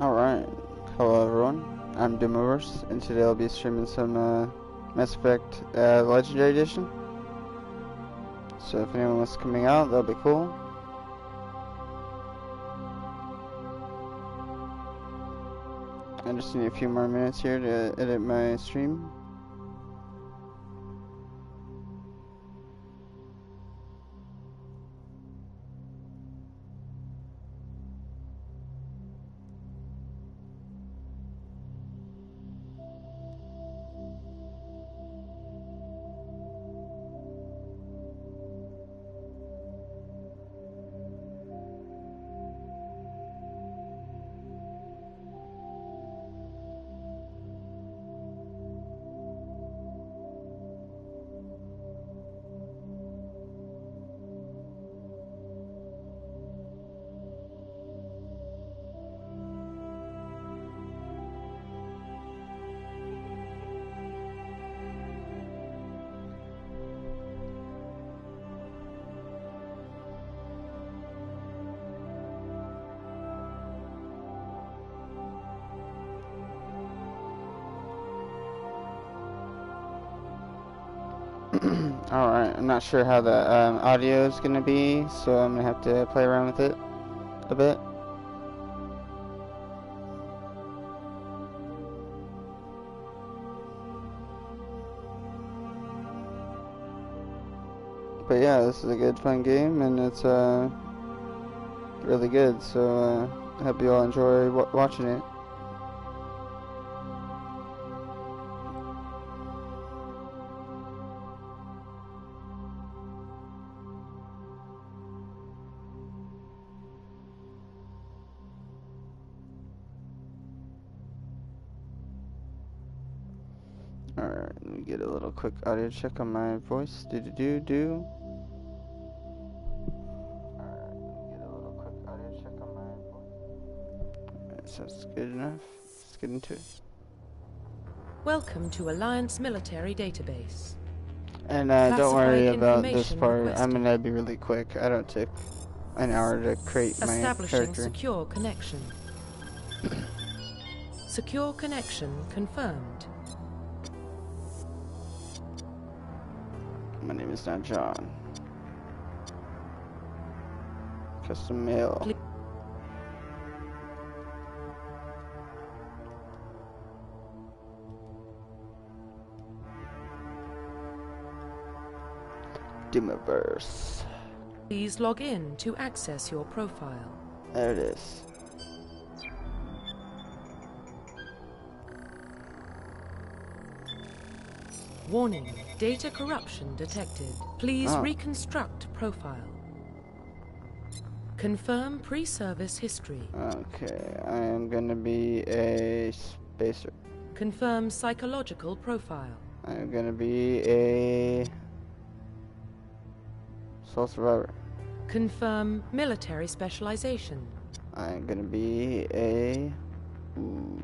Alright, hello everyone, I'm Doomiverse, and today I'll be streaming some Mass Effect Legendary Edition. So if anyone wants coming out, that'll be cool. I just need a few more minutes here to edit my stream. Alright, I'm not sure how the audio is going to be, so I'm going to have to play around with it a bit. But yeah, this is a good fun game, and it's really good, so I hope you all enjoy watching it. Alright, let me get a little quick audio check on my voice. Alright, let me get a little quick audio check on my voice. Alright, so that's good enough. Let's get into it. Welcome to Alliance Military Database. And don't worry about this part. Requested. I'm gonna be really quick. I don't take an hour to create my Establishing character. secure connection. Secure connection confirmed. My name is not John. Custom mail. Doomiverse. Please log in to access your profile. There it is. Warning, data corruption detected. Please reconstruct profile. Confirm pre-service history. Okay, I am gonna be a spacer. Confirm psychological profile. I'm gonna be a soul survivor. Confirm military specialization. I'm gonna be a... Ooh.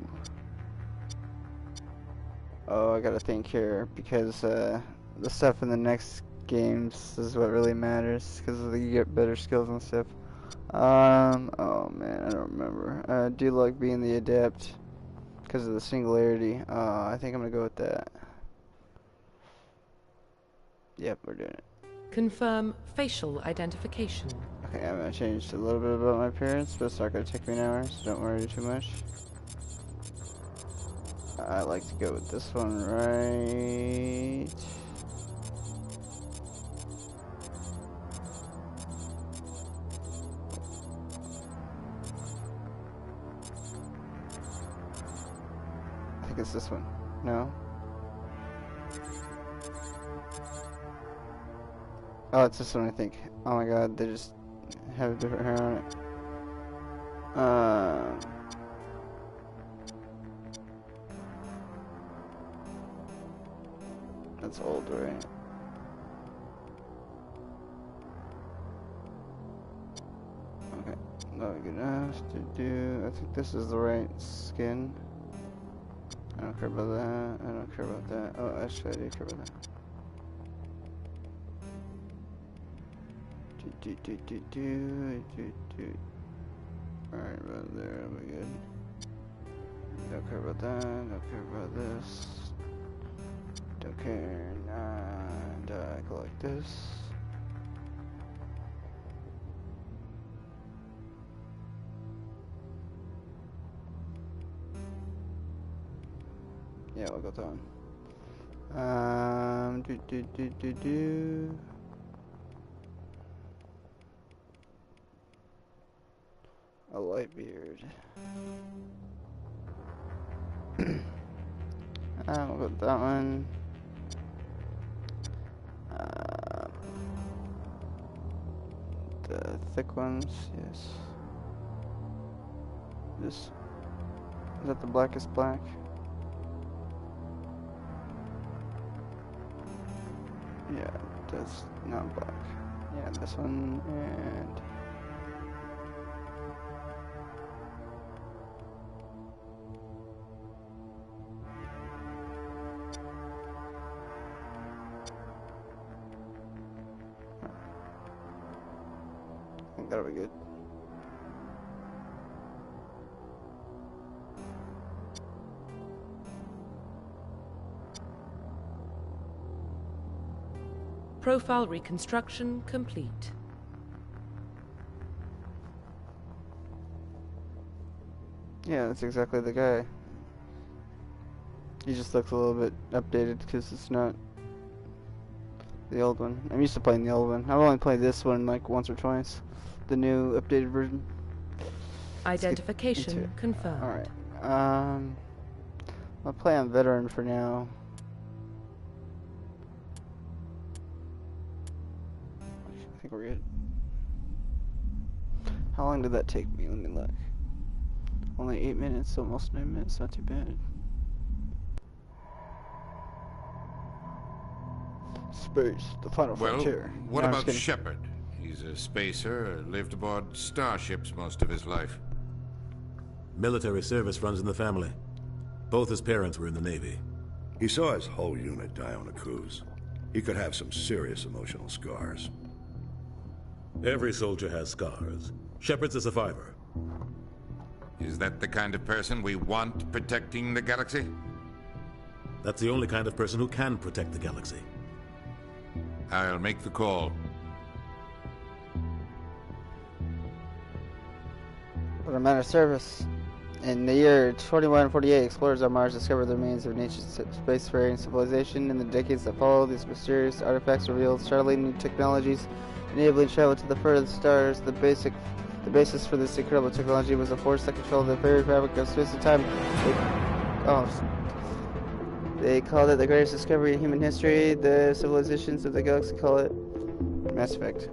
Oh, I gotta think here, because the stuff in the next games is what really matters, because you get better skills and stuff. Oh man, I don't remember. I do like being the adept, because of the singularity. I think I'm gonna go with that. Yep, we're doing it. Confirm facial identification. Okay, I'm gonna change a little bit about my appearance, but it's not gonna take me an hour, so don't worry too much. I like to go with this one right. I think it's this one. No? Oh, it's this one, I think. Oh my god, they just have a different hair on it. That's old, right? Okay, not good enough to do. I think this is the right skin. I don't care about that. I don't care about that. Oh, actually, I do care about that. Alright, about there, that'll be good. Don't care about that. Don't care about this. Don't care. And go like this. Yeah, we'll go that one. A light beard. We'll go with that one. The thick ones, yes. This is that the blackest black? Yeah, that's not black. Yeah, this one and I think that'll be good. Profile reconstruction complete. Yeah, that's exactly the guy. He just looks a little bit updated because it's not the old one. I'm used to playing the old one. I've only played this one like once or twice. The new updated version. Identification confirmed. Alright. I'll play on veteran for now. I think we're good. How long did that take me? Let me look. Only 8 minutes, almost 9 minutes, not too bad. Space, the final frontier. What about Shepard? He's a spacer, lived aboard starships most of his life. Military service runs in the family. Both his parents were in the Navy. He saw his whole unit die on a cruise. He could have some serious emotional scars. Every soldier has scars. Shepard's a survivor. Is that the kind of person we want protecting the galaxy? That's the only kind of person who can protect the galaxy. I'll make the call. For a matter of service. In the year 2148, explorers on Mars discovered the remains of an ancient spacefaring civilization. In the decades that followed, these mysterious artifacts revealed startling new technologies, enabling travel to the furthest stars. The basis for this incredible technology was a force that controlled the very fabric of space and time. They called it the greatest discovery in human history. The civilizations of the galaxy call it Mass Effect.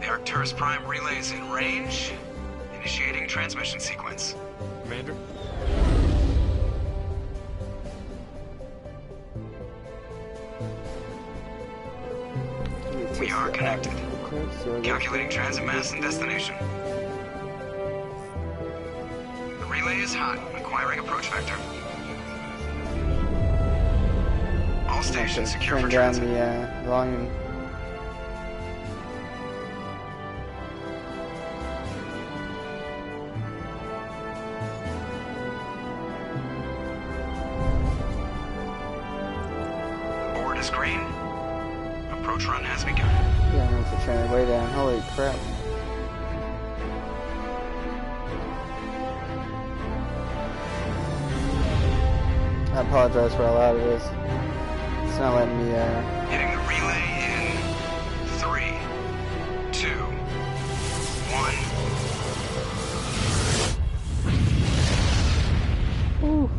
Arcturus Prime relays in range. Initiating transmission sequence. Commander? We are connected. Calculating transit mass and destination. The relay is hot, acquiring approach vector. All stations secure for transit. Turn down the volume. Board is green. Approach run has begun. Yeah, I'm to turn it way down. Holy crap. I apologize for how loud it is. It's not letting me, Hitting the relay in 3, 2, 1. Ooh.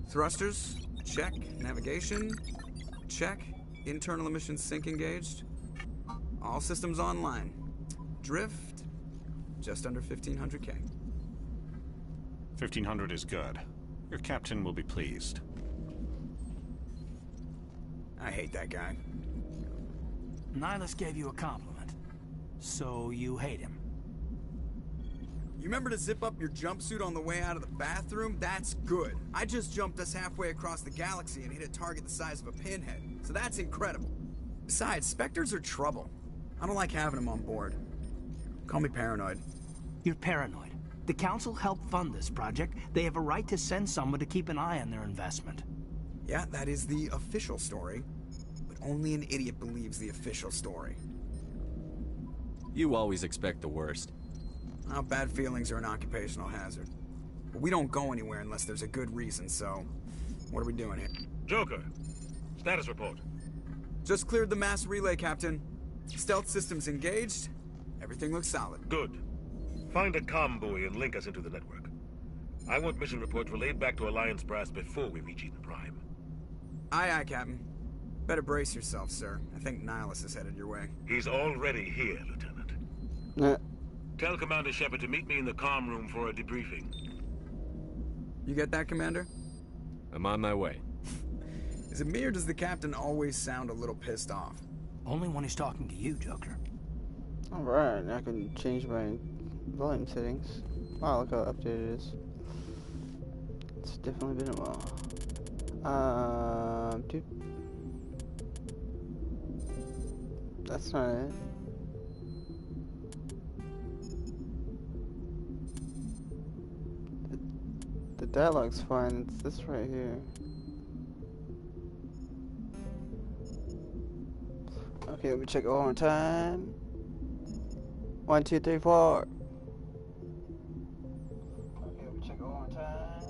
Thrusters, check. Navigation, check. Internal emissions sync engaged. All systems online. Drift, just under 1500K. 1500 is good. Your captain will be pleased. I hate that guy. Nihilus gave you a compliment. So you hate him. You remember to zip up your jumpsuit on the way out of the bathroom? That's good. I just jumped us halfway across the galaxy and hit a target the size of a pinhead. So that's incredible. Besides, Spectres are trouble. I don't like having them on board. Call me paranoid. You're paranoid. The Council helped fund this project. They have a right to send someone to keep an eye on their investment. Yeah, that is the official story. But only an idiot believes the official story. You always expect the worst. Well, bad feelings are an occupational hazard. But we don't go anywhere unless there's a good reason, so... What are we doing here? Joker, status report. Just cleared the mass relay, Captain. Stealth systems engaged. Everything looks solid. Good. Find a comm buoy and link us into the network. I want mission reports relayed back to Alliance Brass before we reach Eden Prime. Aye, aye, Captain. Better brace yourself, sir. I think Nihilus is headed your way. He's already here, Lieutenant. Tell Commander Shepard to meet me in the comm room for a debriefing. You get that, Commander? I'm on my way. Is it me or does the Captain always sound a little pissed off? Only when he's talking to you, Joker. Alright, I can change my volume settings. Wow, look how updated it is. It's definitely been a while. Dude. That's not it. The dialogue's fine, it's this right here. Okay, let me check it one more time. 1, 2, 3, 4. Okay, let me check it one more time.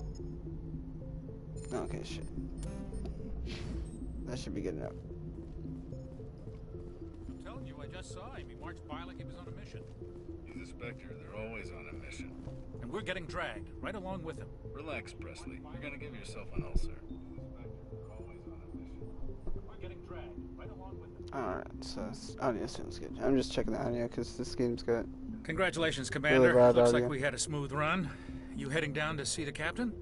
Okay, shit. That should be good enough. I'm telling you, I just saw him. He marched by like he was on a mission. He's a Spectre. They're always on a mission. And we're getting dragged, right along with him. Relax, Presley. You're gonna give yourself an ulcer. We're getting dragged, right along with him. Alright, so audio sounds good. I'm just checking the audio because this game's got Congratulations, Commander. really bad Looks audio. like we had a smooth run. You heading down to see the captain?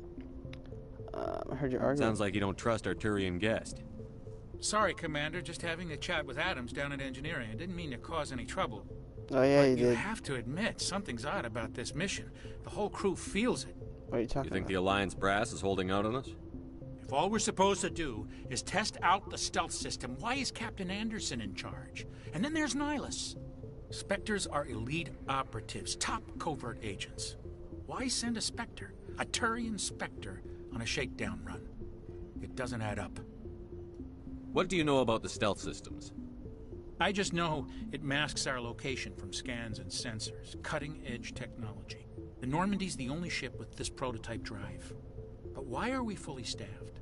I heard you arguing. Sounds like you don't trust our Turian guest. Sorry, Commander. Just having a chat with Adams down at engineering. I didn't mean to cause any trouble. Oh yeah, But you you did. have to admit, something's odd about this mission. The whole crew feels it. What are you talking You think about? the Alliance brass is holding out on us? If all we're supposed to do is test out the stealth system, why is Captain Anderson in charge? And then there's Nihilus. Spectres are elite operatives, top covert agents. Why send a Spectre, a Turian Spectre, on a shakedown run? It doesn't add up. What do you know about the stealth systems? I just know it masks our location from scans and sensors. Cutting-edge technology. The Normandy's the only ship with this prototype drive. But why are we fully staffed?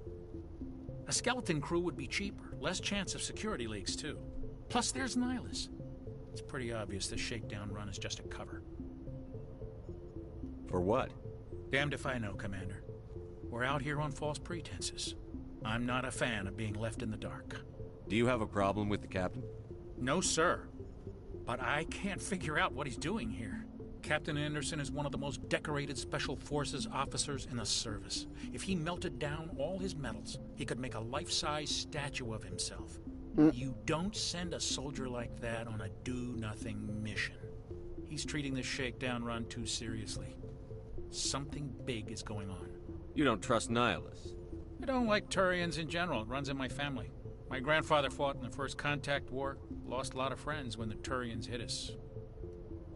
A skeleton crew would be cheaper, less chance of security leaks too. Plus there's Nihilus. It's pretty obvious this shakedown run is just a cover. For what? Damned if I know, Commander. We're out here on false pretenses. I'm not a fan of being left in the dark. Do you have a problem with the captain? No, sir. But I can't figure out what he's doing here. Captain Anderson is one of the most decorated Special Forces officers in the service. If he melted down all his medals, he could make a life-size statue of himself. You don't send a soldier like that on a do-nothing mission. He's treating this shakedown run too seriously. Something big is going on. You don't trust Nihilus? I don't like Turians in general. It runs in my family. My grandfather fought in the First Contact War, lost a lot of friends when the Turians hit us.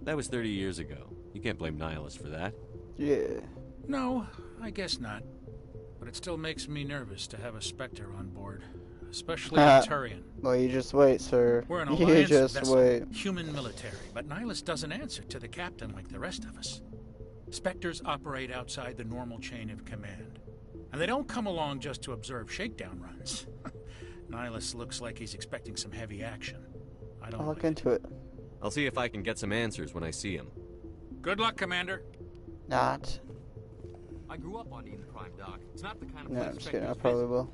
That was 30 years ago. You can't blame Nihilus for that. Yeah. No, I guess not. But it still makes me nervous to have a Spectre on board. Especially a Turian. Well, you just wait, sir. We're an You alliance just vessel, wait. human military, but Nihilus doesn't answer to the captain like the rest of us. Spectres operate outside the normal chain of command. And they don't come along just to observe shakedown runs. Nihilus looks like he's expecting some heavy action. I don't I'll look like into it. I'll see if I can get some answers when I see him. Good luck, Commander. Not. I grew up on Eden Prime, Doc. It's not the kind of No, place I'm just kidding. I Spectres probably visit. will.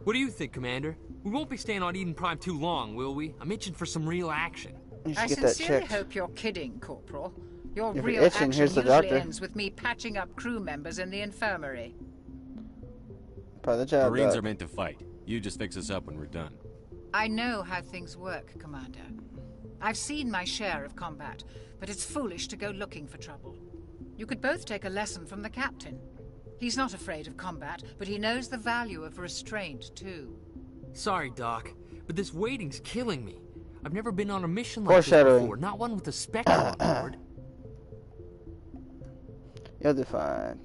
What do you think, Commander? We won't be staying on Eden Prime too long, will we? I'm itching for some real action. You should I get that sincerely checked. hope you're kidding, Corporal. Your If you're real itching, action here's the usually doctor. ends with me patching up crew members in the infirmary. Part of the job, Marines Doc. are meant to fight. You just fix us up when we're done. I know how things work, Commander. I've seen my share of combat, but it's foolish to go looking for trouble. You could both take a lesson from the captain. He's not afraid of combat, but he knows the value of restraint, too. Sorry, Doc, but this waiting's killing me. I've never been on a mission like this Foreshadowing. before, not one with a Spectre on board. You'll do fine.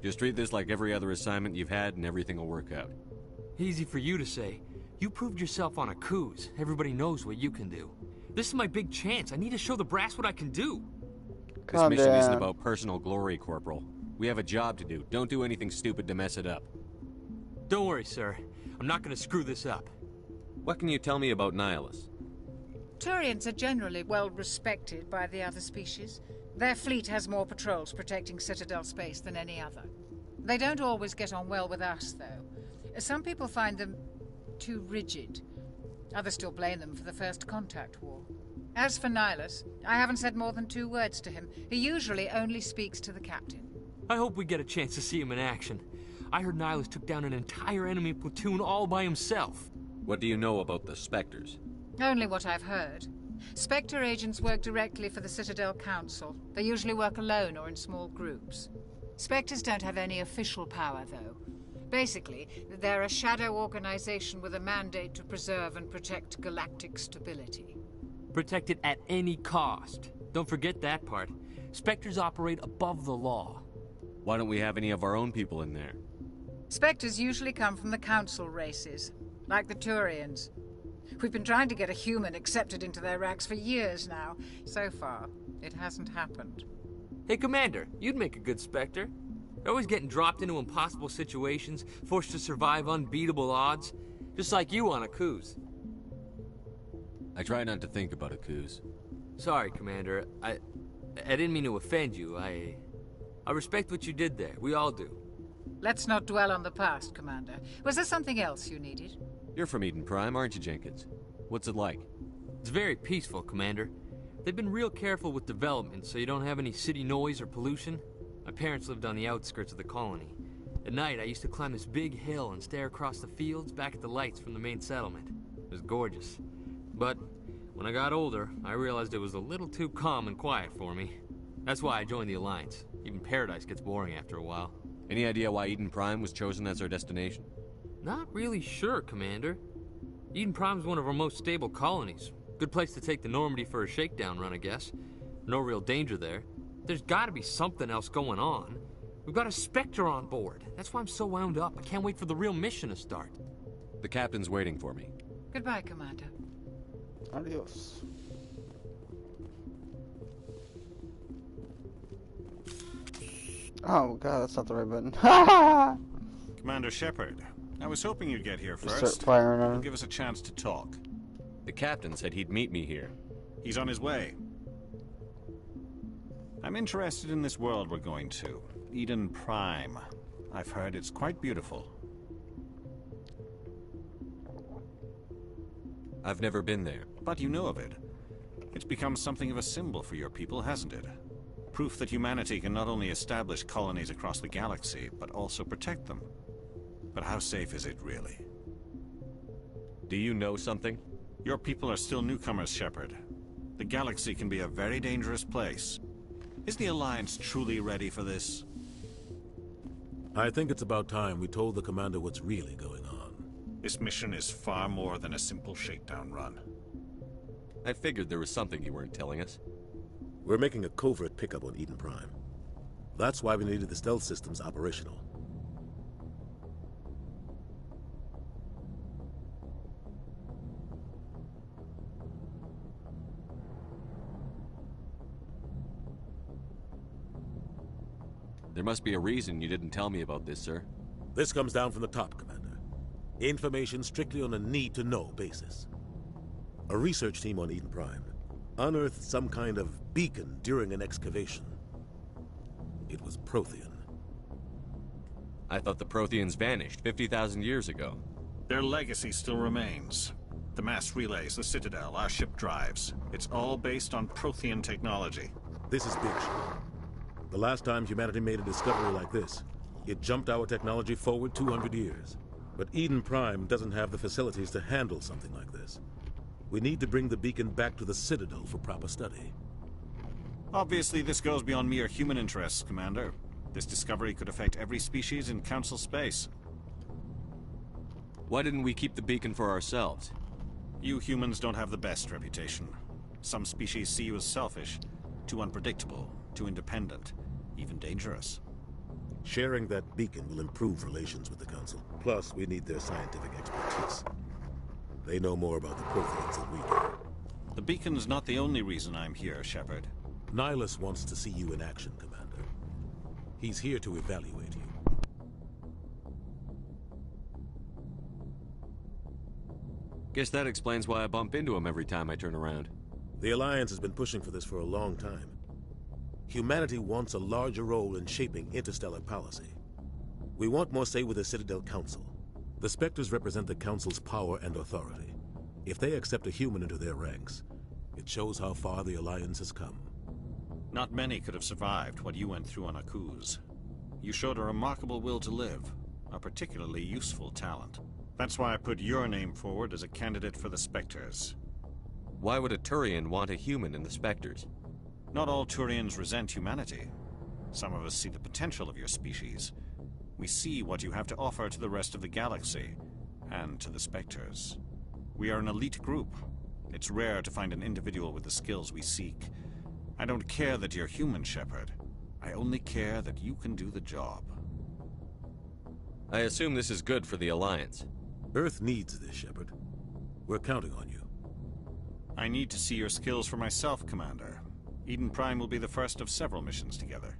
Just treat this like every other assignment you've had and everything will work out. Easy for you to say. You proved yourself on a cruise. Everybody knows what you can do. This is my big chance. I need to show the brass what I can do. This mission isn't about personal glory, Corporal. We have a job to do. Don't do anything stupid to mess it up. Don't worry, sir. I'm not going to screw this up. What can you tell me about Nihilus? Turians are generally well respected by the other species. Their fleet has more patrols protecting Citadel space than any other. They don't always get on well with us, though. Some people find them too rigid. Others still blame them for the First Contact War. As for Nihilus, I haven't said more than 2 words to him. He usually only speaks to the captain. I hope we get a chance to see him in action. I heard Nihilus took down an entire enemy platoon all by himself. What do you know about the Spectres? Only what I've heard. Spectre agents work directly for the Citadel Council. They usually work alone or in small groups. Spectres don't have any official power, though. Basically, they're a shadow organization with a mandate to preserve and protect galactic stability. Protect it at any cost. Don't forget that part. Spectres operate above the law. Why don't we have any of our own people in there? Spectres usually come from the Council races, like the Turians. We've been trying to get a human accepted into their ranks for years now. So far, it hasn't happened. Hey, Commander, you'd make a good Spectre. You're always getting dropped into impossible situations, forced to survive unbeatable odds. Just like you on a cruise. I try not to think about a cruise. Sorry, Commander. I didn't mean to offend you. I respect what you did there. We all do. Let's not dwell on the past, Commander. Was there something else you needed? You're from Eden Prime, aren't you, Jenkins? What's it like? It's very peaceful, Commander. They've been real careful with development, so you don't have any city noise or pollution. My parents lived on the outskirts of the colony. At night, I used to climb this big hill and stare across the fields back at the lights from the main settlement. It was gorgeous. But when I got older, I realized it was a little too calm and quiet for me. That's why I joined the Alliance. Even Paradise gets boring after a while. Any idea why Eden Prime was chosen as our destination? Not really sure, Commander. Eden Prime's one of our most stable colonies. Good place to take the Normandy for a shakedown run, I guess. No real danger there. There's gotta be something else going on. We've got a Spectre on board. That's why I'm so wound up. I can't wait for the real mission to start. The captain's waiting for me. Goodbye, Commander. Adios. Oh god, that's not the right button. Commander Shepard, I was hoping you'd get here Just first. start firing on him. Give us a chance to talk. The captain said he'd meet me here. He's on his way. I'm interested in this world we're going to. Eden Prime. I've heard it's quite beautiful. I've never been there. But you know of it. It's become something of a symbol for your people, hasn't it? Proof that humanity can not only establish colonies across the galaxy, but also protect them. But how safe is it, really? Do you know something? Your people are still newcomers, Shepard. The galaxy can be a very dangerous place. Is the Alliance truly ready for this? I think it's about time we told the commander what's really going on. This mission is far more than a simple shakedown run. I figured there was something you weren't telling us. We're making a covert pickup on Eden Prime. That's why we needed the stealth systems operational. There must be a reason you didn't tell me about this, sir. This comes down from the top, Commander. Information strictly on a need-to-know basis. A research team on Eden Prime unearthed some kind of beacon during an excavation. It was Prothean. I thought the Protheans vanished 50,000 years ago. Their legacy still remains. The mass relays, the Citadel, our ship drives. It's all based on Prothean technology. This is big shit. The last time humanity made a discovery like this, it jumped our technology forward 200 years. But Eden Prime doesn't have the facilities to handle something like this. We need to bring the beacon back to the Citadel for proper study. Obviously, this goes beyond mere human interests, Commander. This discovery could affect every species in Council space. Why didn't we keep the beacon for ourselves? You humans don't have the best reputation. Some species see you as selfish, too unpredictable, too independent, even dangerous. Sharing that beacon will improve relations with the Council. Plus, we need their scientific expertise. They know more about the Protheans than we do. The beacon's not the only reason I'm here, Shepard. Nihilus wants to see you in action, Commander. He's here to evaluate you. Guess that explains why I bump into him every time I turn around. The Alliance has been pushing for this for a long time. Humanity wants a larger role in shaping interstellar policy. We want more say with the Citadel Council. The Spectres represent the Council's power and authority. If they accept a human into their ranks, it shows how far the Alliance has come. Not many could have survived what you went through on Akuz. You showed a remarkable will to live, a particularly useful talent. That's why I put your name forward as a candidate for the Spectres. Why would a Turian want a human in the Spectres? Not all Turians resent humanity. Some of us see the potential of your species. We see what you have to offer to the rest of the galaxy, and to the Spectres. We are an elite group. It's rare to find an individual with the skills we seek. I don't care that you're human, Shepard. I only care that you can do the job. I assume this is good for the Alliance. Earth needs this, Shepard. We're counting on you. I need to see your skills for myself, Commander. Eden Prime will be the first of several missions together.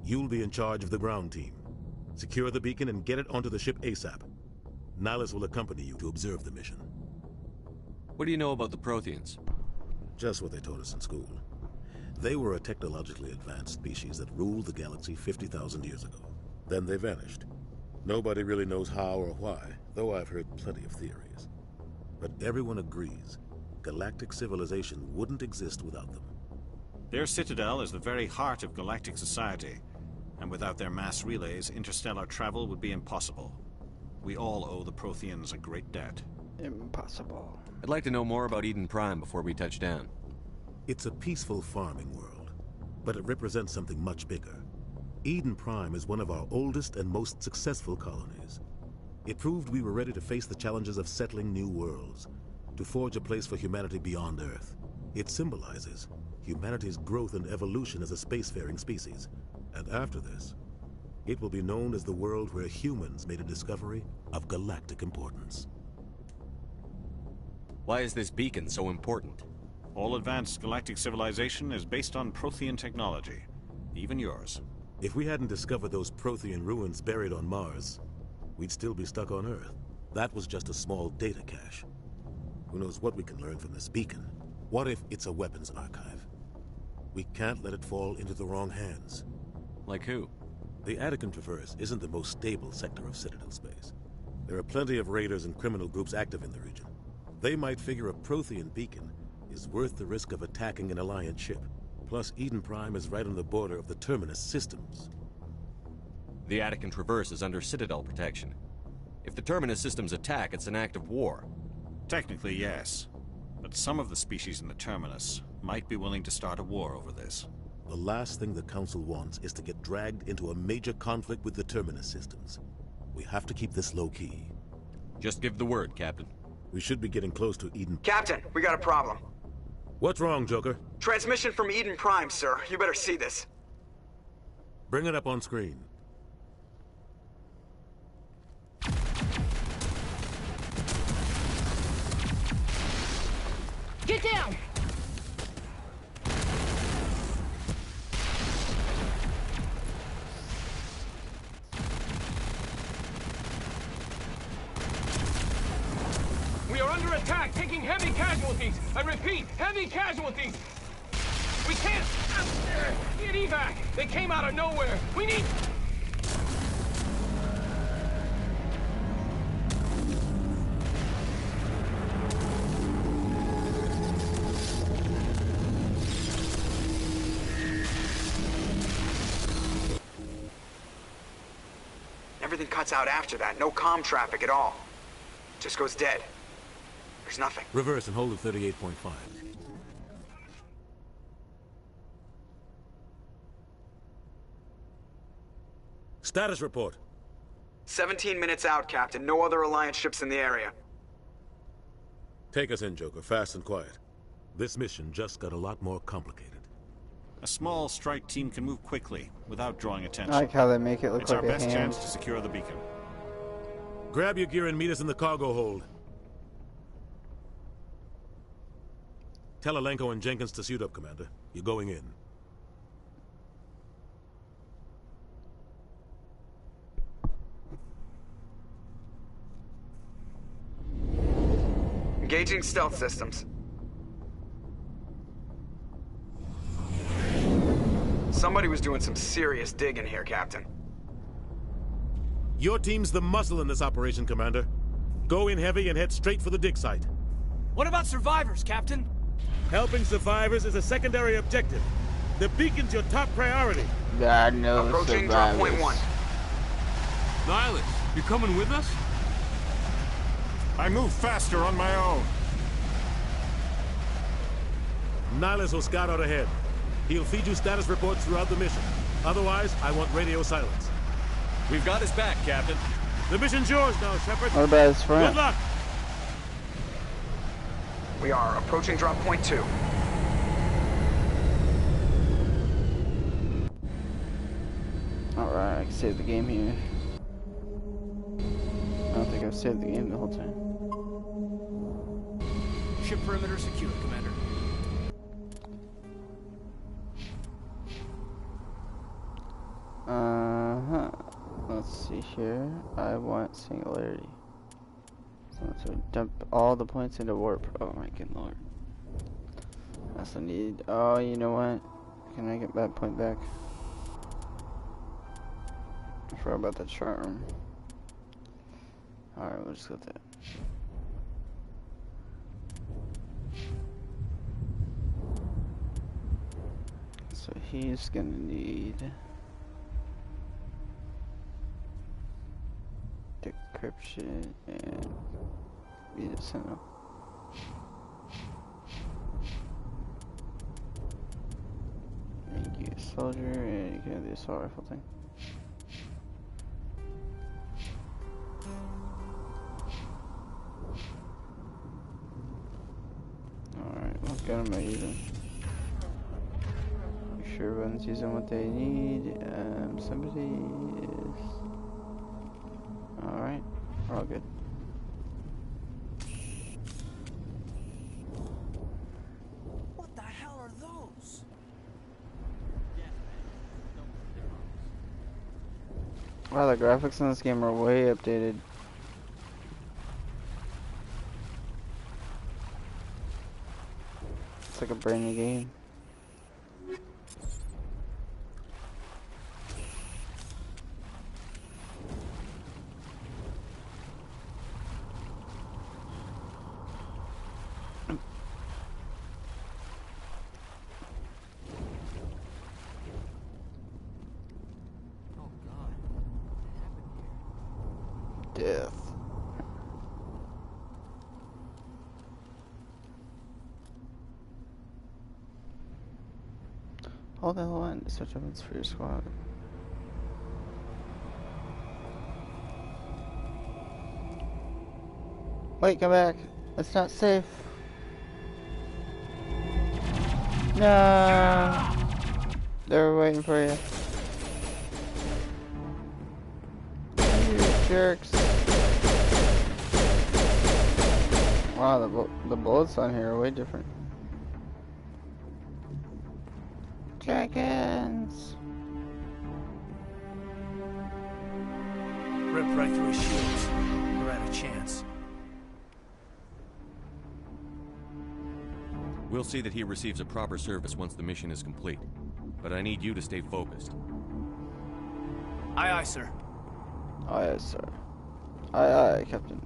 You'll be in charge of the ground team. Secure the beacon and get it onto the ship ASAP. Nihilus will accompany you to observe the mission. What do you know about the Protheans? Just what they taught us in school. They were a technologically advanced species that ruled the galaxy 50,000 years ago. Then they vanished. Nobody really knows how or why, though I've heard plenty of theories. But everyone agrees galactic civilization wouldn't exist without them. Their citadel is the very heart of galactic society, and without their mass relays, interstellar travel would be impossible. We all owe the Protheans a great debt. Impossible. I'd like to know more about Eden Prime before we touch down. It's a peaceful farming world, but it represents something much bigger. Eden Prime is one of our oldest and most successful colonies. It proved we were ready to face the challenges of settling new worlds, to forge a place for humanity beyond Earth. It symbolizes humanity's growth and evolution as a spacefaring species. And after this, it will be known as the world where humans made a discovery of galactic importance. Why is this beacon so important? All advanced galactic civilization is based on Prothean technology, even yours. If we hadn't discovered those Prothean ruins buried on Mars, we'd still be stuck on Earth. That was just a small data cache. Who knows what we can learn from this beacon? What if it's a weapons archive? We can't let it fall into the wrong hands. Like who? The Attican-Traverse isn't the most stable sector of Citadel space. There are plenty of raiders and criminal groups active in the region. They might figure a Prothean beacon is worth the risk of attacking an Alliance ship. Plus, Eden Prime is right on the border of the Terminus systems. The Attican-Traverse is under Citadel protection. If the Terminus systems attack, it's an act of war. Technically, yes. But some of the species in the Terminus might be willing to start a war over this. The last thing the Council wants is to get dragged into a major conflict with the Terminus systems. We have to keep this low-key. Just give the word, Captain. We should be getting close to Eden. Captain, we got a problem. What's wrong, Joker? Transmission from Eden Prime, sir. You better see this. Bring it up on screen. Get down! We are under attack, taking heavy casualties. I repeat, heavy casualties. We can't get evac. They came out of nowhere. We need... Everything cuts out after that. No comm traffic at all. Just goes dead. There's nothing. Reverse and hold at 38.5. Status report. 17 minutes out, Captain. No other Alliance ships in the area. Take us in, Joker, fast and quiet. This mission just got a lot more complicated. A small strike team can move quickly without drawing attention. I like how they make it look it's like our a best hand. chance to secure the beacon. Grab your gear and meet us in the cargo hold. Tell Alenko and Jenkins to suit up, Commander. You're going in. Engaging stealth systems. Somebody was doing some serious digging here, Captain. Your team's the muscle in this operation, Commander. Go in heavy and head straight for the dig site. What about survivors, Captain? Helping survivors is a secondary objective. The beacon's your top priority. God knows. Approaching drop point 1. Nihilus, you coming with us? I move faster on my own. Nihilus will scout out ahead. He'll feed you status reports throughout the mission. Otherwise, I want radio silence. We've got his back, Captain. The mission's yours now, Shepard. What about his friend? Good luck. We are approaching drop point 2. Alright, I can save the game here. I don't think I've saved the game the whole time. Ship perimeter secure, Commander. Let's see here. I want singularity. So dump all the points into warp. Oh my good lord. I also need. Oh, you know what? Can I get that point back? I forgot about that charm. Alright, we'll just go with that. So he's gonna need decryption and be the sentinel. Make you a soldier and you can have the assault rifle thing. Alright, what gun am I using? Make sure everyone's using what they need. Somebody is... Alright, we're all good. What the hell are those? Wow, the graphics in this game are way updated. It's like a brand new game. Death. Hold the line to switch weapons for your squad. Wait, come back. It's not safe. No. They were waiting for you. You jerks. Wow, the bullets on here are way different. Dragons! Ripped right through his shields. We're out of chance. We'll see that he receives a proper service once the mission is complete. But I need you to stay focused. Aye, aye, sir. Aye, aye, sir. Aye, aye, Captain.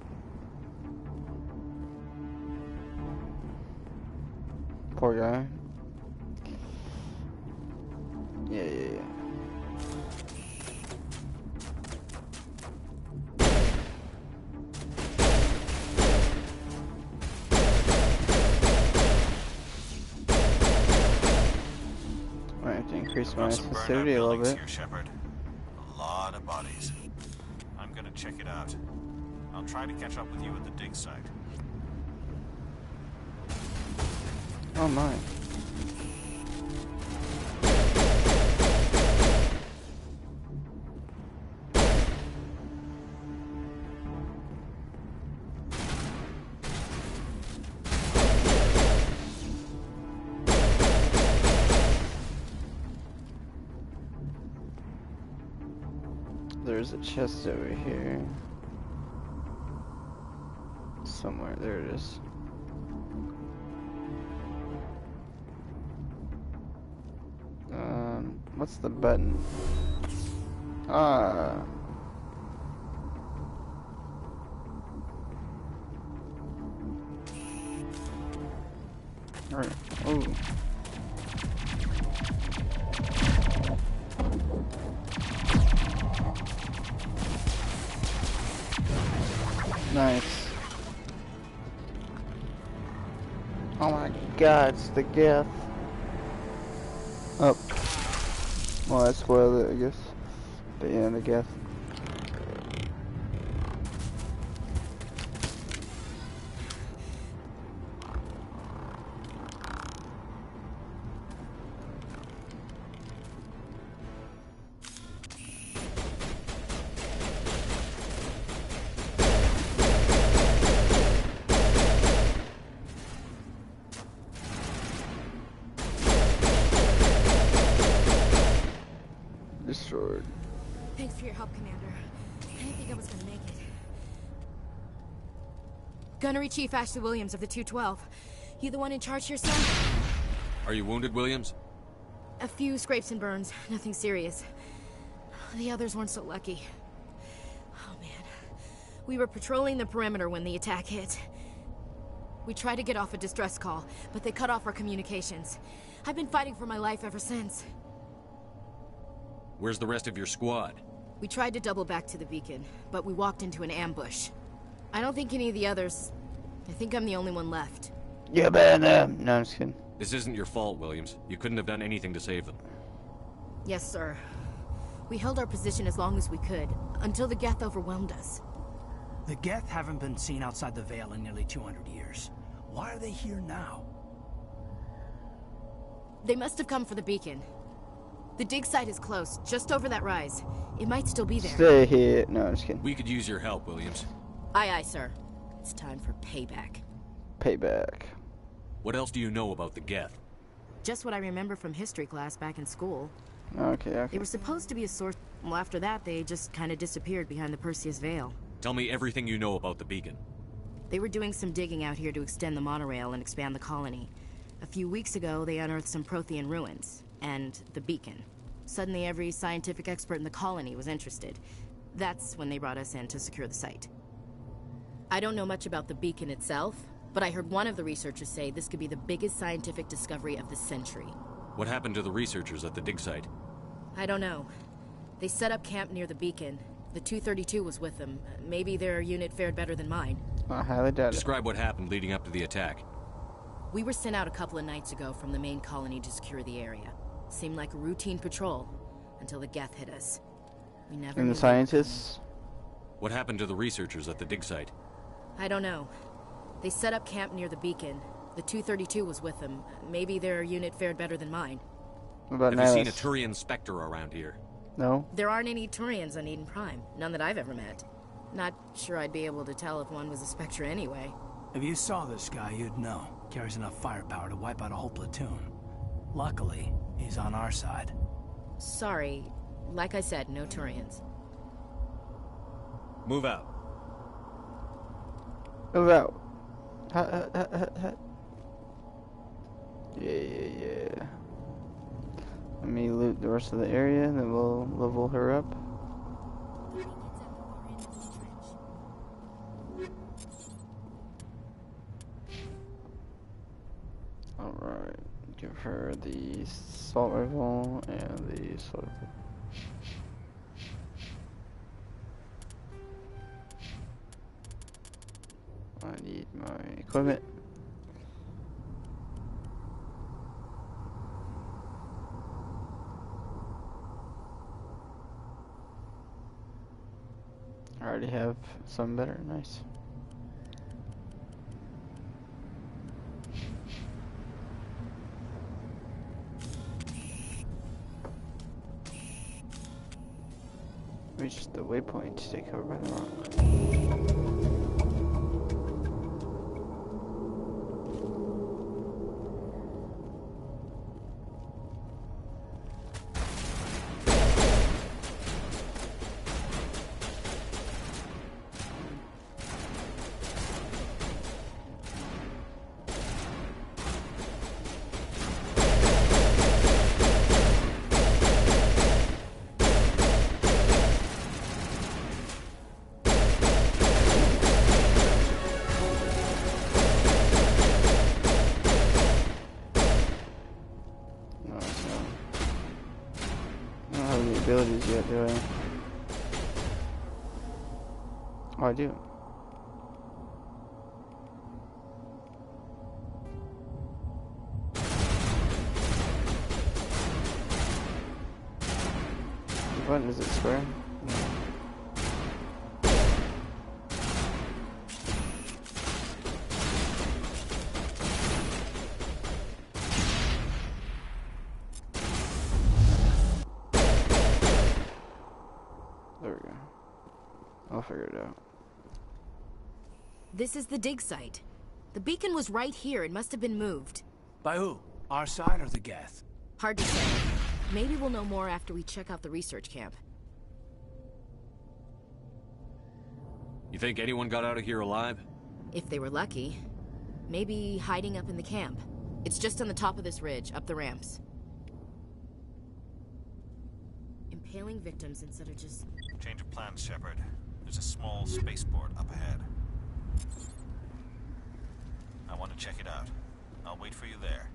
Poor guy. Yeah. Might have to increase my sensitivity a little bit. Here, Shepard. A lot of bodies. I'm gonna check it out. I'll try to catch up with you at the dig site. Oh my. There's a chest over here. Somewhere, there it is. What's the button? Ah. Alright. Oh. Nice. Oh my god, it's the Geth. Oh. Well, I spoiled it, I guess. But yeah, the Geth. Destroyed. Thanks for your help, Commander. I didn't think I was gonna make it. Gunnery Chief Ashley Williams of the 212. You the one in charge here, son? Are you wounded, Williams? A few scrapes and burns. Nothing serious. The others weren't so lucky. Oh, man. We were patrolling the perimeter when the attack hit. We tried to get off a distress call, but they cut off our communications. I've been fighting for my life ever since. Where's the rest of your squad? We tried to double back to the beacon, but we walked into an ambush. I don't think any of the others... I think I'm the only one left. Yeah, man. No, I'm just kidding. This isn't your fault, Williams. You couldn't have done anything to save them. Yes, sir. We held our position as long as we could, until the Geth overwhelmed us. The Geth haven't been seen outside the Veil in nearly 200 years. Why are they here now? They must have come for the beacon. The dig site is close, just over that rise. It might still be there. Stay here. No, I'm just kidding. We could use your help, Williams. Aye, aye, sir. It's time for payback. Payback. What else do you know about the Geth? Just what I remember from history class back in school. Okay. They were supposed to be a source... Well, after that, they just kind of disappeared behind the Perseus Veil. Tell me everything you know about the beacon. They were doing some digging out here to extend the monorail and expand the colony. A few weeks ago, they unearthed some Prothean ruins. And the beacon. Suddenly every scientific expert in the colony was interested. That's when they brought us in to secure the site. I don't know much about the beacon itself, but I heard one of the researchers say this could be the biggest scientific discovery of the century. What happened to the researchers at the dig site? I don't know. They set up camp near the beacon. The 232 was with them. Maybe their unit fared better than mine. I highly doubt it. Describe what happened leading up to the attack. We were sent out a couple of nights ago from the main colony to secure the area. Seemed like a routine patrol, until the Geth hit us. We never And the scientists? What happened to the researchers at the dig site? I don't know. They set up camp near the beacon. The 232 was with them. Maybe their unit fared better than mine. What about Have you seen a Nihilus? Turian Spectre around here? No? There aren't any Turians on Eden Prime. None that I've ever met. Not sure I'd be able to tell if one was a Spectre anyway. If you saw this guy, you'd know. Carries enough firepower to wipe out a whole platoon. Luckily, he's on our side. Sorry. Like I said, no Turians. Move out. Move out. Yeah. Let me loot the rest of the area, and then we'll level her up. Alright. Give her the assault rifle and the assault rifle. I need my equipment. I already have some better. Nice. Reached the waypoint. Stay covered by the rock. Abilities yet, do I? Oh, I do. The button, is it square? No. There we go. I'll figure it out. This is the dig site. The beacon was right here. It must have been moved. By who? Our side or the Geth? Hard to say. Maybe we'll know more after we check out the research camp. You think anyone got out of here alive? If they were lucky. Maybe hiding up in the camp. It's just on the top of this ridge, up the ramps. Impaling victims instead of just... Change of plans, Shepard. There's a small spaceport up ahead. I want to check it out. I'll wait for you there.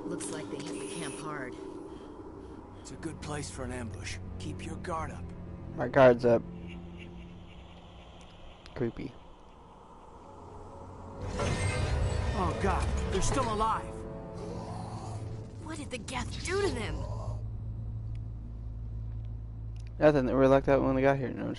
Looks like they hit the camp hard. It's a good place for an ambush. Keep your guard up. My guard's up. Creepy. Oh god, they're still alive. What did the Geth do to them? Nothing. They were like that when they got here. No.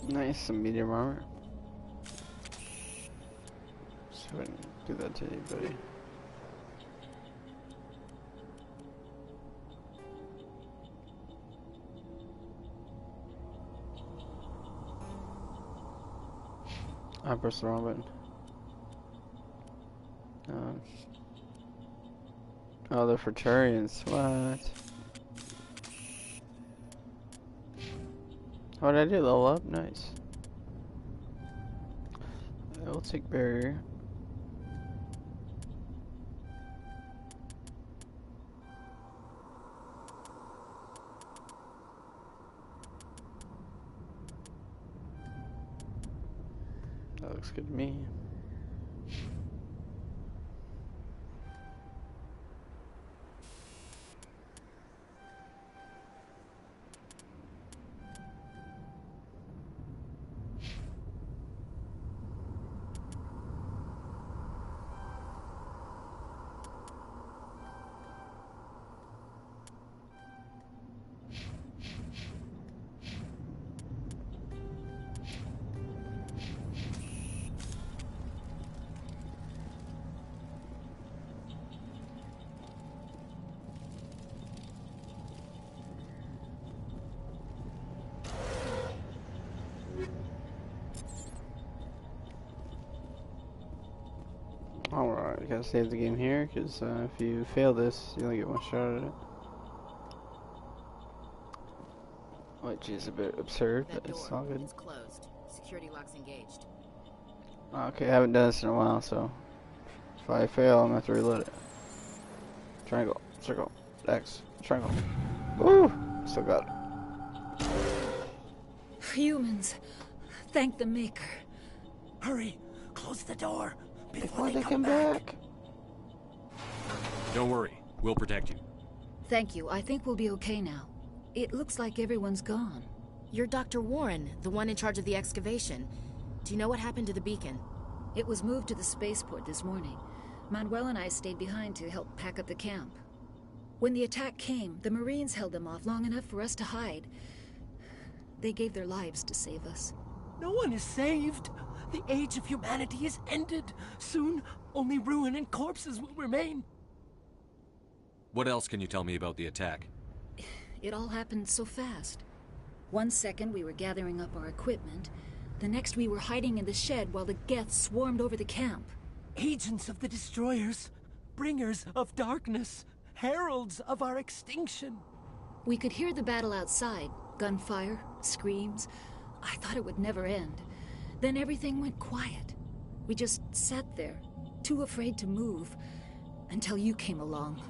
Nice, some medium armor. So I wouldn't do that to anybody. I pressed the wrong button. Oh, they're Futurians. What? What did I do? Level up? Nice. I will take barrier. That looks good to me. I gotta save the game here, because if you fail this, you only get one shot at it. Which is a bit absurd, but it's all good. It's closed. Security locks engaged. Okay, I haven't done this in a while, so if I fail, I'm gonna have to reload it. Triangle, circle, X, triangle. Woo! Still got it. Humans, thank the Maker. Hurry, close the door Before they come back. Don't worry, we'll protect you. Thank you. I think we'll be okay now. It looks like everyone's gone. You're Dr. Warren, the one in charge of the excavation. Do you know what happened to the beacon? It was moved to the spaceport this morning. Manuel and I stayed behind to help pack up the camp. When the attack came, the Marines held them off long enough for us to hide. They gave their lives to save us. No one is saved. The age of humanity is ended. Soon, only ruin and corpses will remain. What else can you tell me about the attack? It all happened so fast. 1 second we were gathering up our equipment. The next we were hiding in the shed while the Geth swarmed over the camp. Agents of the destroyers, bringers of darkness, heralds of our extinction. We could hear the battle outside. Gunfire, screams. I thought it would never end. Then everything went quiet. We just sat there, too afraid to move, until you came along.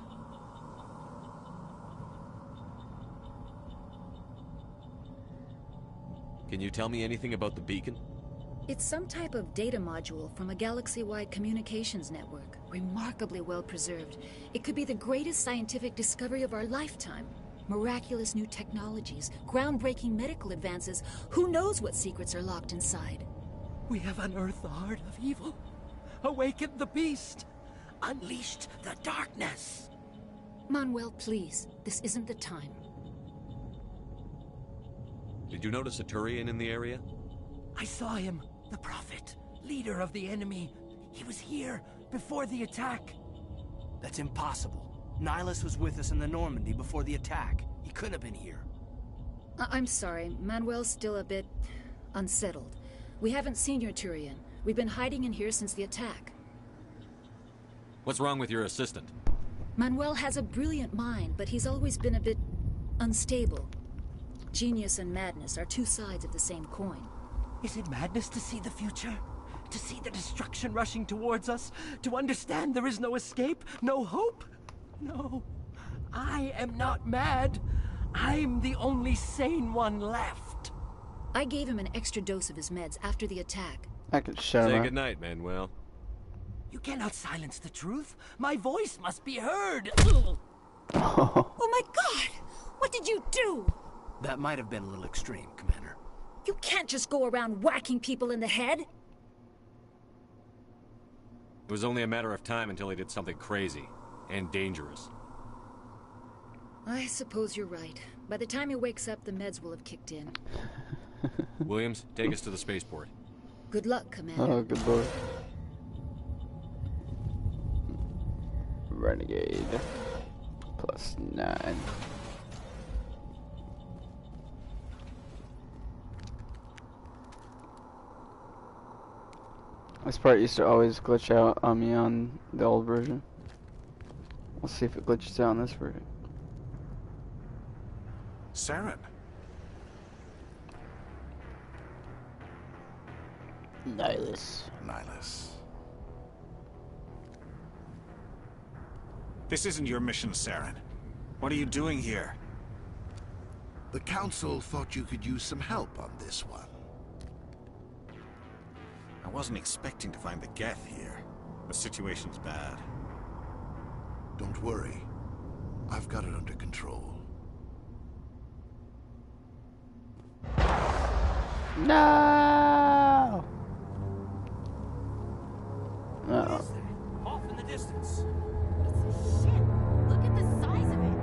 Can you tell me anything about the beacon? It's some type of data module from a galaxy-wide communications network. Remarkably well preserved. It could be the greatest scientific discovery of our lifetime. Miraculous new technologies, groundbreaking medical advances. Who knows what secrets are locked inside? We have unearthed the heart of evil, awakened the beast, unleashed the darkness. Manuel, please. This isn't the time. Did you notice a Turian in the area? I saw him, the Prophet, leader of the enemy. He was here before the attack. That's impossible. Nihilus was with us in the Normandy before the attack. He couldn't have been here. I'm sorry. Manuel's still a bit unsettled. We haven't seen your Turian. We've been hiding in here since the attack. What's wrong with your assistant? Manuel has a brilliant mind, but he's always been a bit unstable. Genius and madness are two sides of the same coin. Is it madness to see the future? To see the destruction rushing towards us? To understand there is no escape? No hope? No. I am not mad. I'm the only sane one left. I gave him an extra dose of his meds after the attack. I could shut him Say up. goodnight, Manuel. You cannot silence the truth. My voice must be heard. Oh my God! What did you do? That might have been a little extreme, Commander. You can't just go around whacking people in the head. It was only a matter of time until he did something crazy and dangerous. I suppose you're right. By the time he wakes up, the meds will have kicked in. Williams, take us to the spaceport. Good luck, Commander. Oh, good lord. Renegade. +9. This part used to always glitch out on me on the old version. We'll see if it glitches out on this version. Saren. Nihilus. This isn't your mission, Saren. What are you doing here? The Council thought you could use some help on this one. I wasn't expecting to find the Geth here. The situation's bad. Don't worry. I've got it under control. No! What is that? Off in the distance. Shit! Look at the size of it!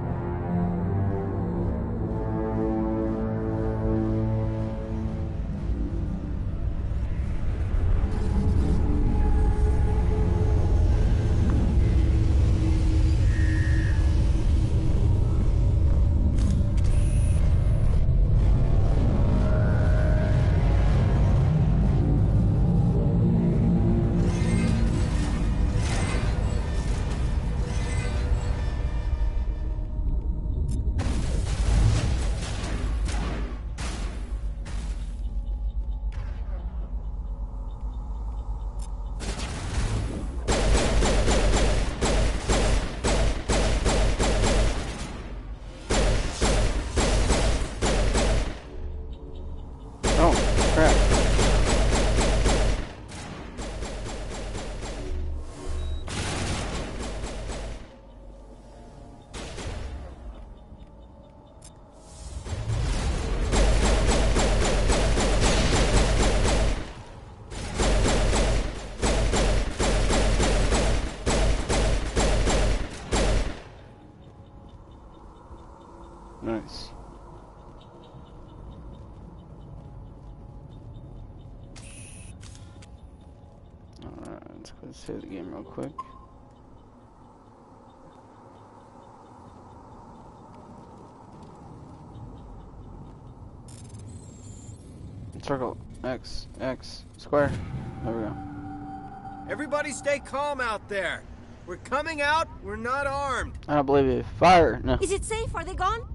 crap. Nice. Alright, let's go save the game real quick. Circle, X, X, square. There we go. Everybody stay calm out there. We're coming out, we're not armed. I don't believe you. Fire! No. Is it safe? Are they gone?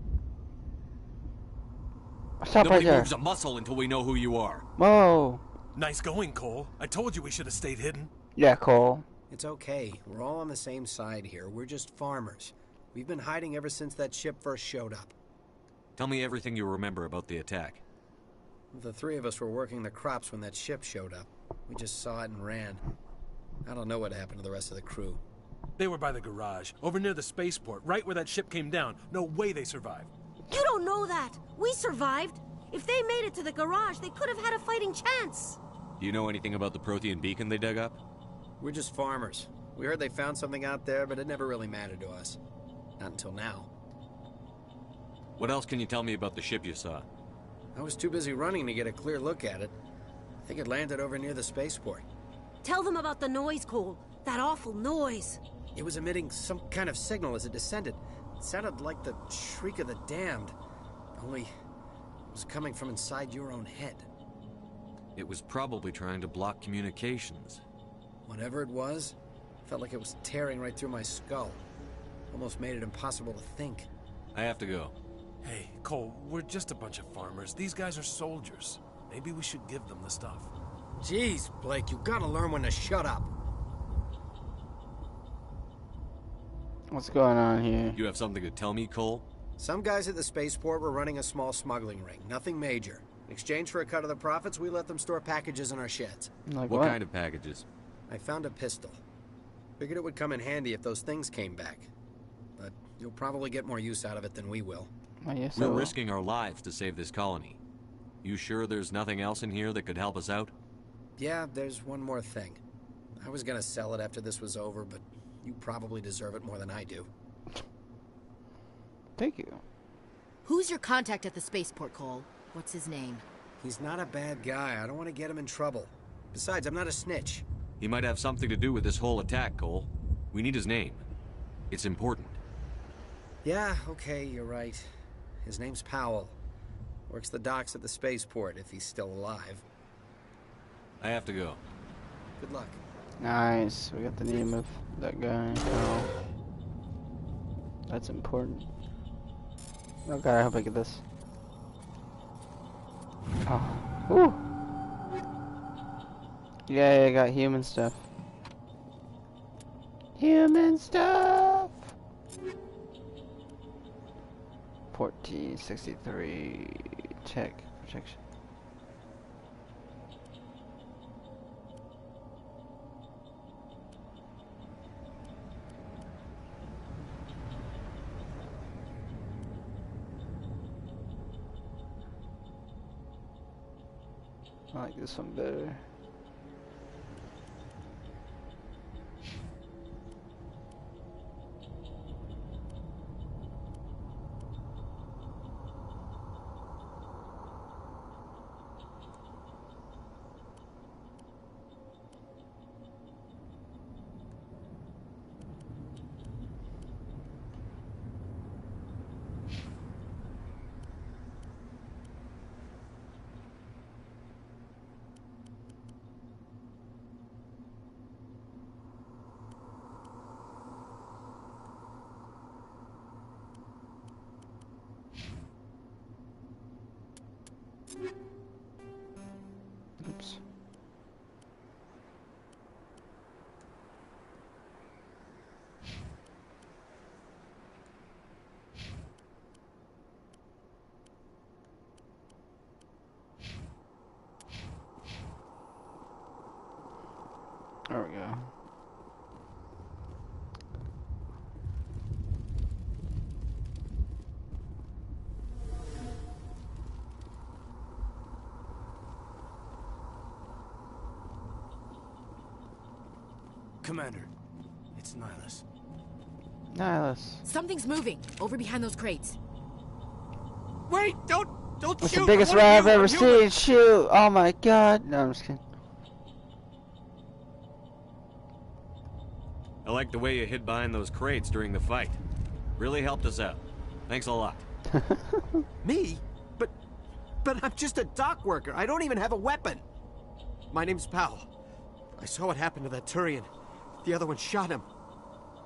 Stop right Nobody there. moves a muscle until we know who you are. Whoa. Nice going, Cole. I told you we should have stayed hidden. Yeah, Cole. It's okay. We're all on the same side here. We're just farmers. We've been hiding ever since that ship first showed up. Tell me everything you remember about the attack. The three of us were working the crops when that ship showed up. We just saw it and ran. I don't know what happened to the rest of the crew. They were by the garage, over near the spaceport, right where that ship came down. No way they survived. You don't know that. We survived. If they made it to the garage, they could have had a fighting chance. Do you know anything about the Prothean beacon they dug up? We're just farmers. We heard they found something out there, but it never really mattered to us. Not until now. What else can you tell me about the ship you saw? I was too busy running to get a clear look at it. I think it landed over near the spaceport. Tell them about the noise, Cole. That awful noise. It was emitting some kind of signal as it descended. It sounded like the shriek of the damned. Only it was coming from inside your own head. It was probably trying to block communications. Whatever it was, felt like it was tearing right through my skull. Almost made it impossible to think. I have to go. Hey, Cole, we're just a bunch of farmers. These guys are soldiers. Maybe we should give them the stuff. Jeez, Blake, you gotta learn when to shut up. What's going on here? You have something to tell me, Cole? Some guys at the spaceport were running a small smuggling ring. Nothing major. In exchange for a cut of the profits, we let them store packages in our sheds. Like what kind of packages? I found a pistol. Figured it would come in handy if those things came back. But you'll probably get more use out of it than we will. We're risking our lives to save this colony. You sure there's nothing else in here that could help us out? Yeah, there's one more thing. I was gonna sell it after this was over, but you probably deserve it more than I do. Thank you. Who's your contact at the spaceport, Cole? What's his name? He's not a bad guy. I don't want to get him in trouble. Besides, I'm not a snitch. He might have something to do with this whole attack, Cole. We need his name. It's important. Yeah, okay, you're right. His name's Powell. Works the docks at the spaceport, if he's still alive. I have to go. Good luck. Nice. We got the name of that guy. Oh. That's important. Oh god, I hope I get this. Oh. Woo! Yay, I got human stuff. Human stuff! 1463 tech protection. I like this one better. There we go. Commander, it's Nihilus. Nihilus. Something's moving over behind those crates. Wait! Don't It's shoot! the biggest rat I've ever seen. Shoot! Oh my god! No, I'm just kidding. I like the way you hid behind those crates during the fight. Really helped us out. Thanks a lot. Me? But I'm just a dock worker. I don't even have a weapon. My name's Powell. I saw what happened to that Turian. The other one shot him.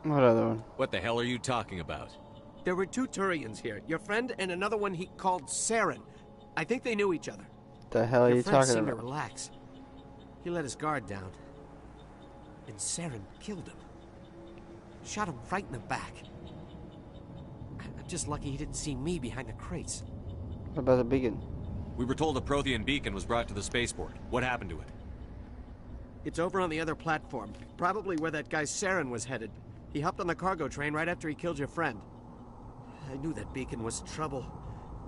What other one? What the hell are you talking about? There were 2 Turians here. Your friend and another one he called Saren. I think they knew each other. The hell are you Your friend talking seemed to about? relax. He let his guard down. And Saren killed him. Shot him right in the back. I'm just lucky he didn't see me behind the crates. What about the beacon? We were told a Prothean beacon was brought to the spaceport. What happened to it? It's over on the other platform. Probably where that guy Saren was headed. He hopped on the cargo train right after he killed your friend. I knew that beacon was trouble.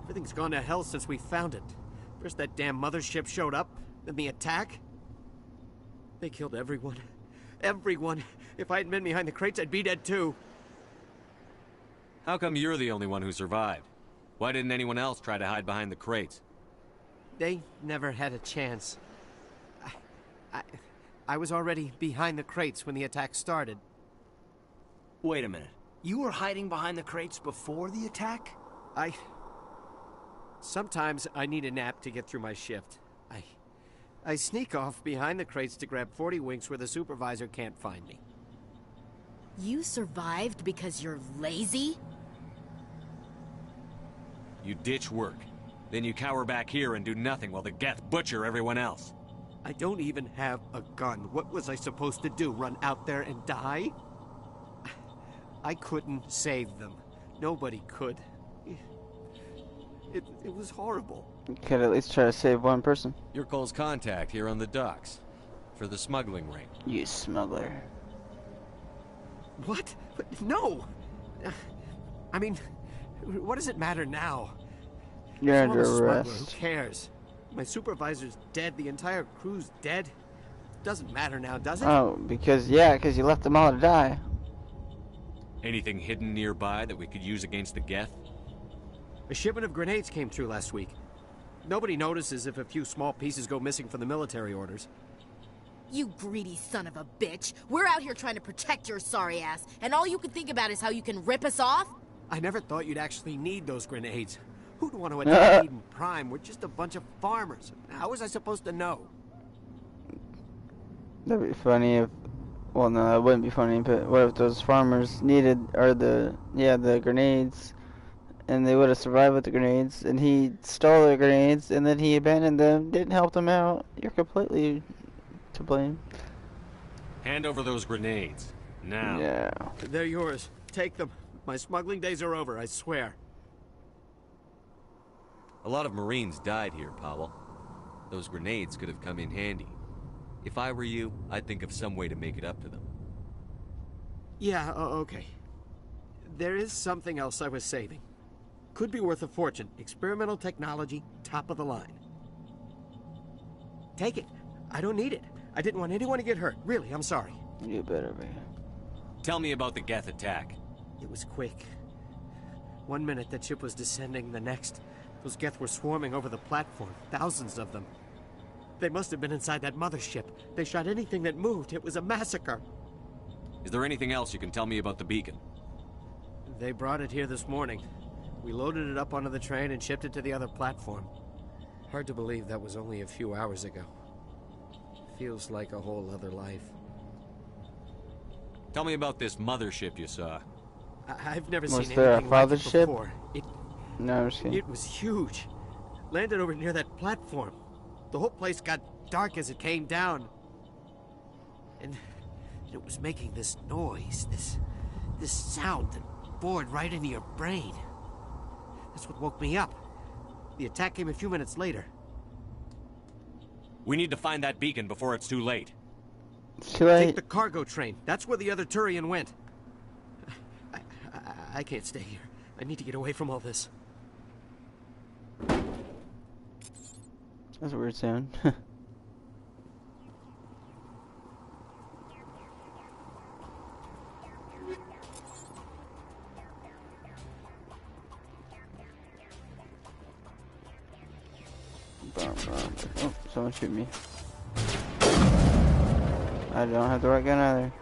Everything's gone to hell since we found it. First that damn mothership showed up, then the attack. They killed everyone. Everyone. If I hadn't been behind the crates, I'd be dead too. How come you're the only one who survived? Why didn't anyone else try to hide behind the crates? They never had a chance. I was already behind the crates when the attack started. Wait a minute. You were hiding behind the crates before the attack? Sometimes I need a nap to get through my shift. I sneak off behind the crates to grab 40 winks where the supervisor can't find me. You survived because you're lazy? You ditch work. Then you cower back here and do nothing while the Geth butcher everyone else. I don't even have a gun. What was I supposed to do? Run out there and die? I couldn't save them. Nobody could. It was horrible. You could at least try to save one person. You're Cole's contact here on the docks. For the smuggling ring. You smuggler. What? No! I mean, what does it matter now? You're I'm a under smuggler. arrest. Who cares? My supervisor's dead. The entire crew's dead. Doesn't matter now, does it? Oh, because you left them all to die. Anything hidden nearby that we could use against the Geth? A shipment of grenades came through last week. Nobody notices if a few small pieces go missing from the military orders. You greedy son of a bitch. We're out here trying to protect your sorry ass, and all you can think about is how you can rip us off? I never thought you'd actually need those grenades. Who'd want to attack Eden Prime? We're just a bunch of farmers. How was I supposed to know? That'd be funny if... Well, no, it wouldn't be funny, but what if those farmers needed... the grenades, and they would have survived with the grenades, and he stole the grenades, and then he abandoned them, didn't help them out. You're completely to blame. Hand over those grenades. Now. Yeah. They're yours. Take them. My smuggling days are over, I swear. A lot of Marines died here, Powell. Those grenades could have come in handy. If I were you, I'd think of some way to make it up to them. Yeah, okay. There is something else I was saving. Could be worth a fortune. Experimental technology, top of the line. Take it. I don't need it. I didn't want anyone to get hurt. Really, I'm sorry. You better be. Tell me about the Geth attack. It was quick. 1 minute that ship was descending, the next, those Geth were swarming over the platform. Thousands of them. They must have been inside that mothership. They shot anything that moved. It was a massacre. Is there anything else you can tell me about the beacon? They brought it here this morning. We loaded it up onto the train and shipped it to the other platform. Hard to believe that was only a few hours ago. Feels like a whole other life. Tell me about this mothership you saw. I've never Was seen there a anything like father it ship? before. No, I'm just kidding. It was huge. Landed over near that platform. The whole place got dark as it came down. And it was making this noise, this sound that bored right into your brain. That's what woke me up. The attack came a few minutes later. We need to find that beacon before it's too late. Take the cargo train. That's where the other Turian went. I can't stay here. I need to get away from all this. That's a weird sound. Oh, someone shoot me. I don't have the right gun either.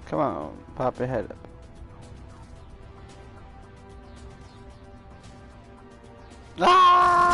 Come on, pop your head up. Ah!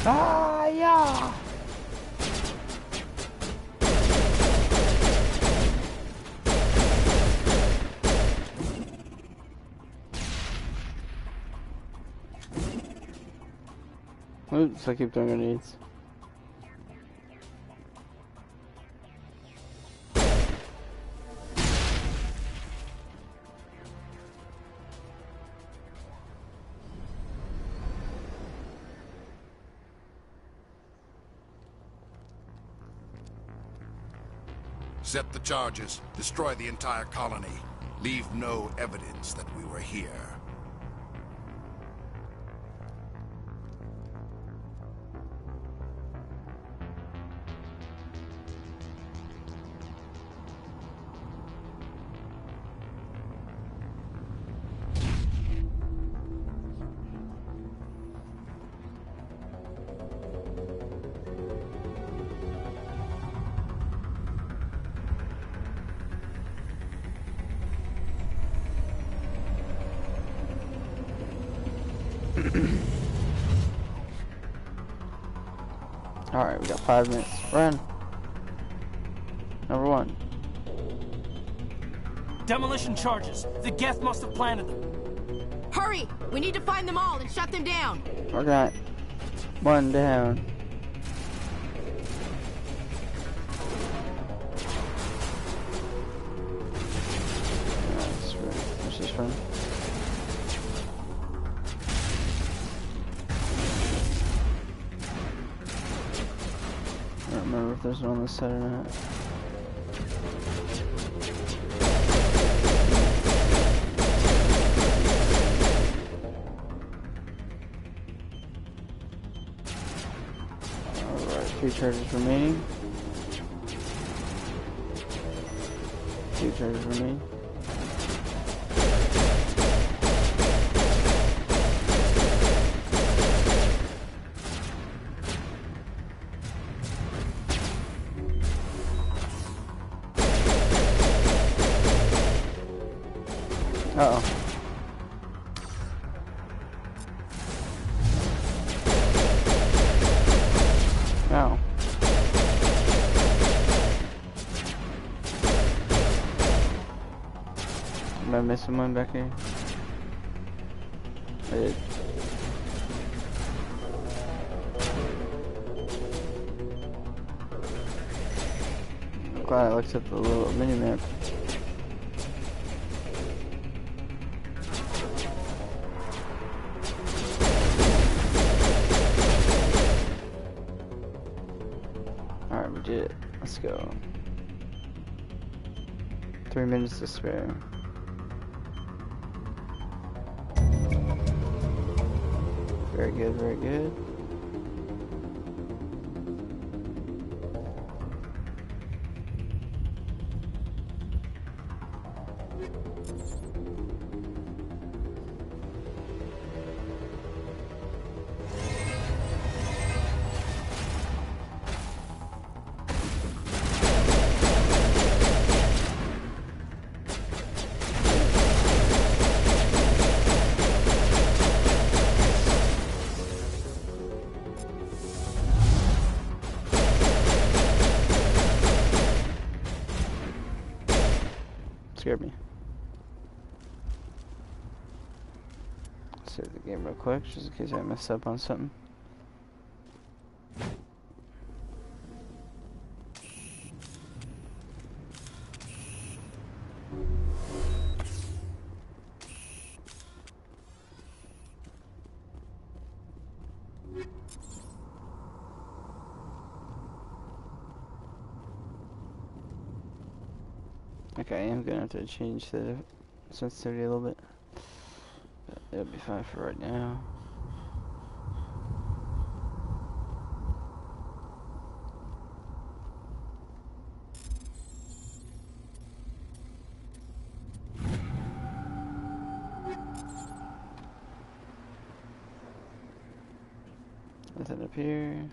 Ah, yeah. Oops, I keep throwing grenades. Set the charges. Destroy the entire colony. Leave no evidence that we were here. Alright, we got 5 minutes. Run. Number 1. Demolition charges. The Geth must have planted them. Hurry! We need to find them all and shut them down. We're got 1 down. That's right. Let's just run. I don't remember if there's one on this side or not. charges remaining. 2 charges remaining. Uh-oh. Ow. Am I missing one back here? I did. I'm glad I looked at the little mini-map. Alright, we did it. Let's go. 3 minutes to spare. Very good, very good. Scared me. Save the game real quick, just in case I mess up on something. Okay, I am gonna have to change the sensitivity a little bit, but it'll be fine for right now. Nothing up here.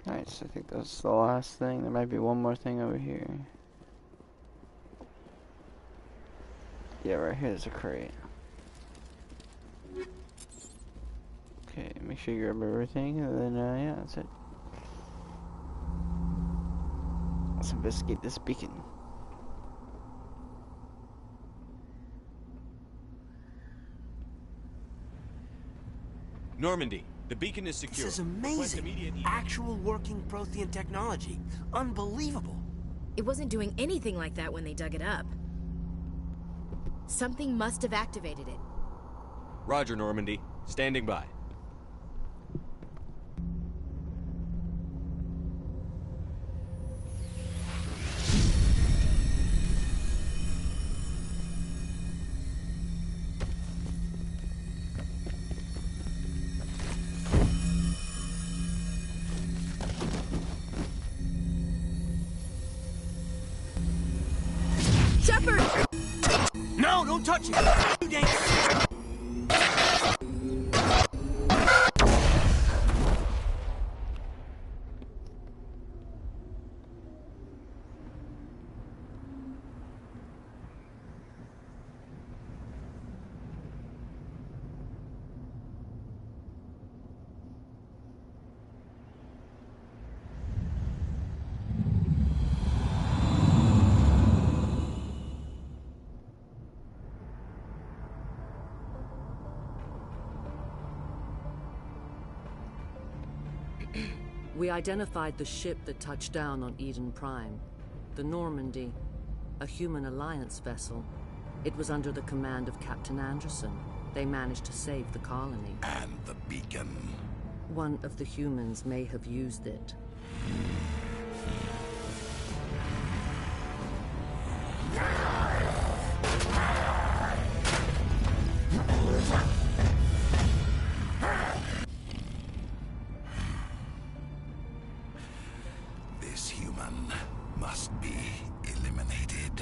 Alright, so I think that's the last thing. There might be one more thing over here. Yeah, right here there's a crate. Okay, make sure you grab everything, and then, yeah, that's it. Let's investigate this beacon. Normandy, the beacon is secure. This is amazing. Actual working Prothean technology. Unbelievable. It wasn't doing anything like that when they dug it up. Something must have activated it. Roger, Normandy. Standing by. No, don't touch it! Too dangerous! We identified the ship that touched down on Eden Prime. The Normandy, a human alliance vessel. It was under the command of Captain Anderson. They managed to save the colony. And the beacon. One of the humans may have used it. This human must be eliminated.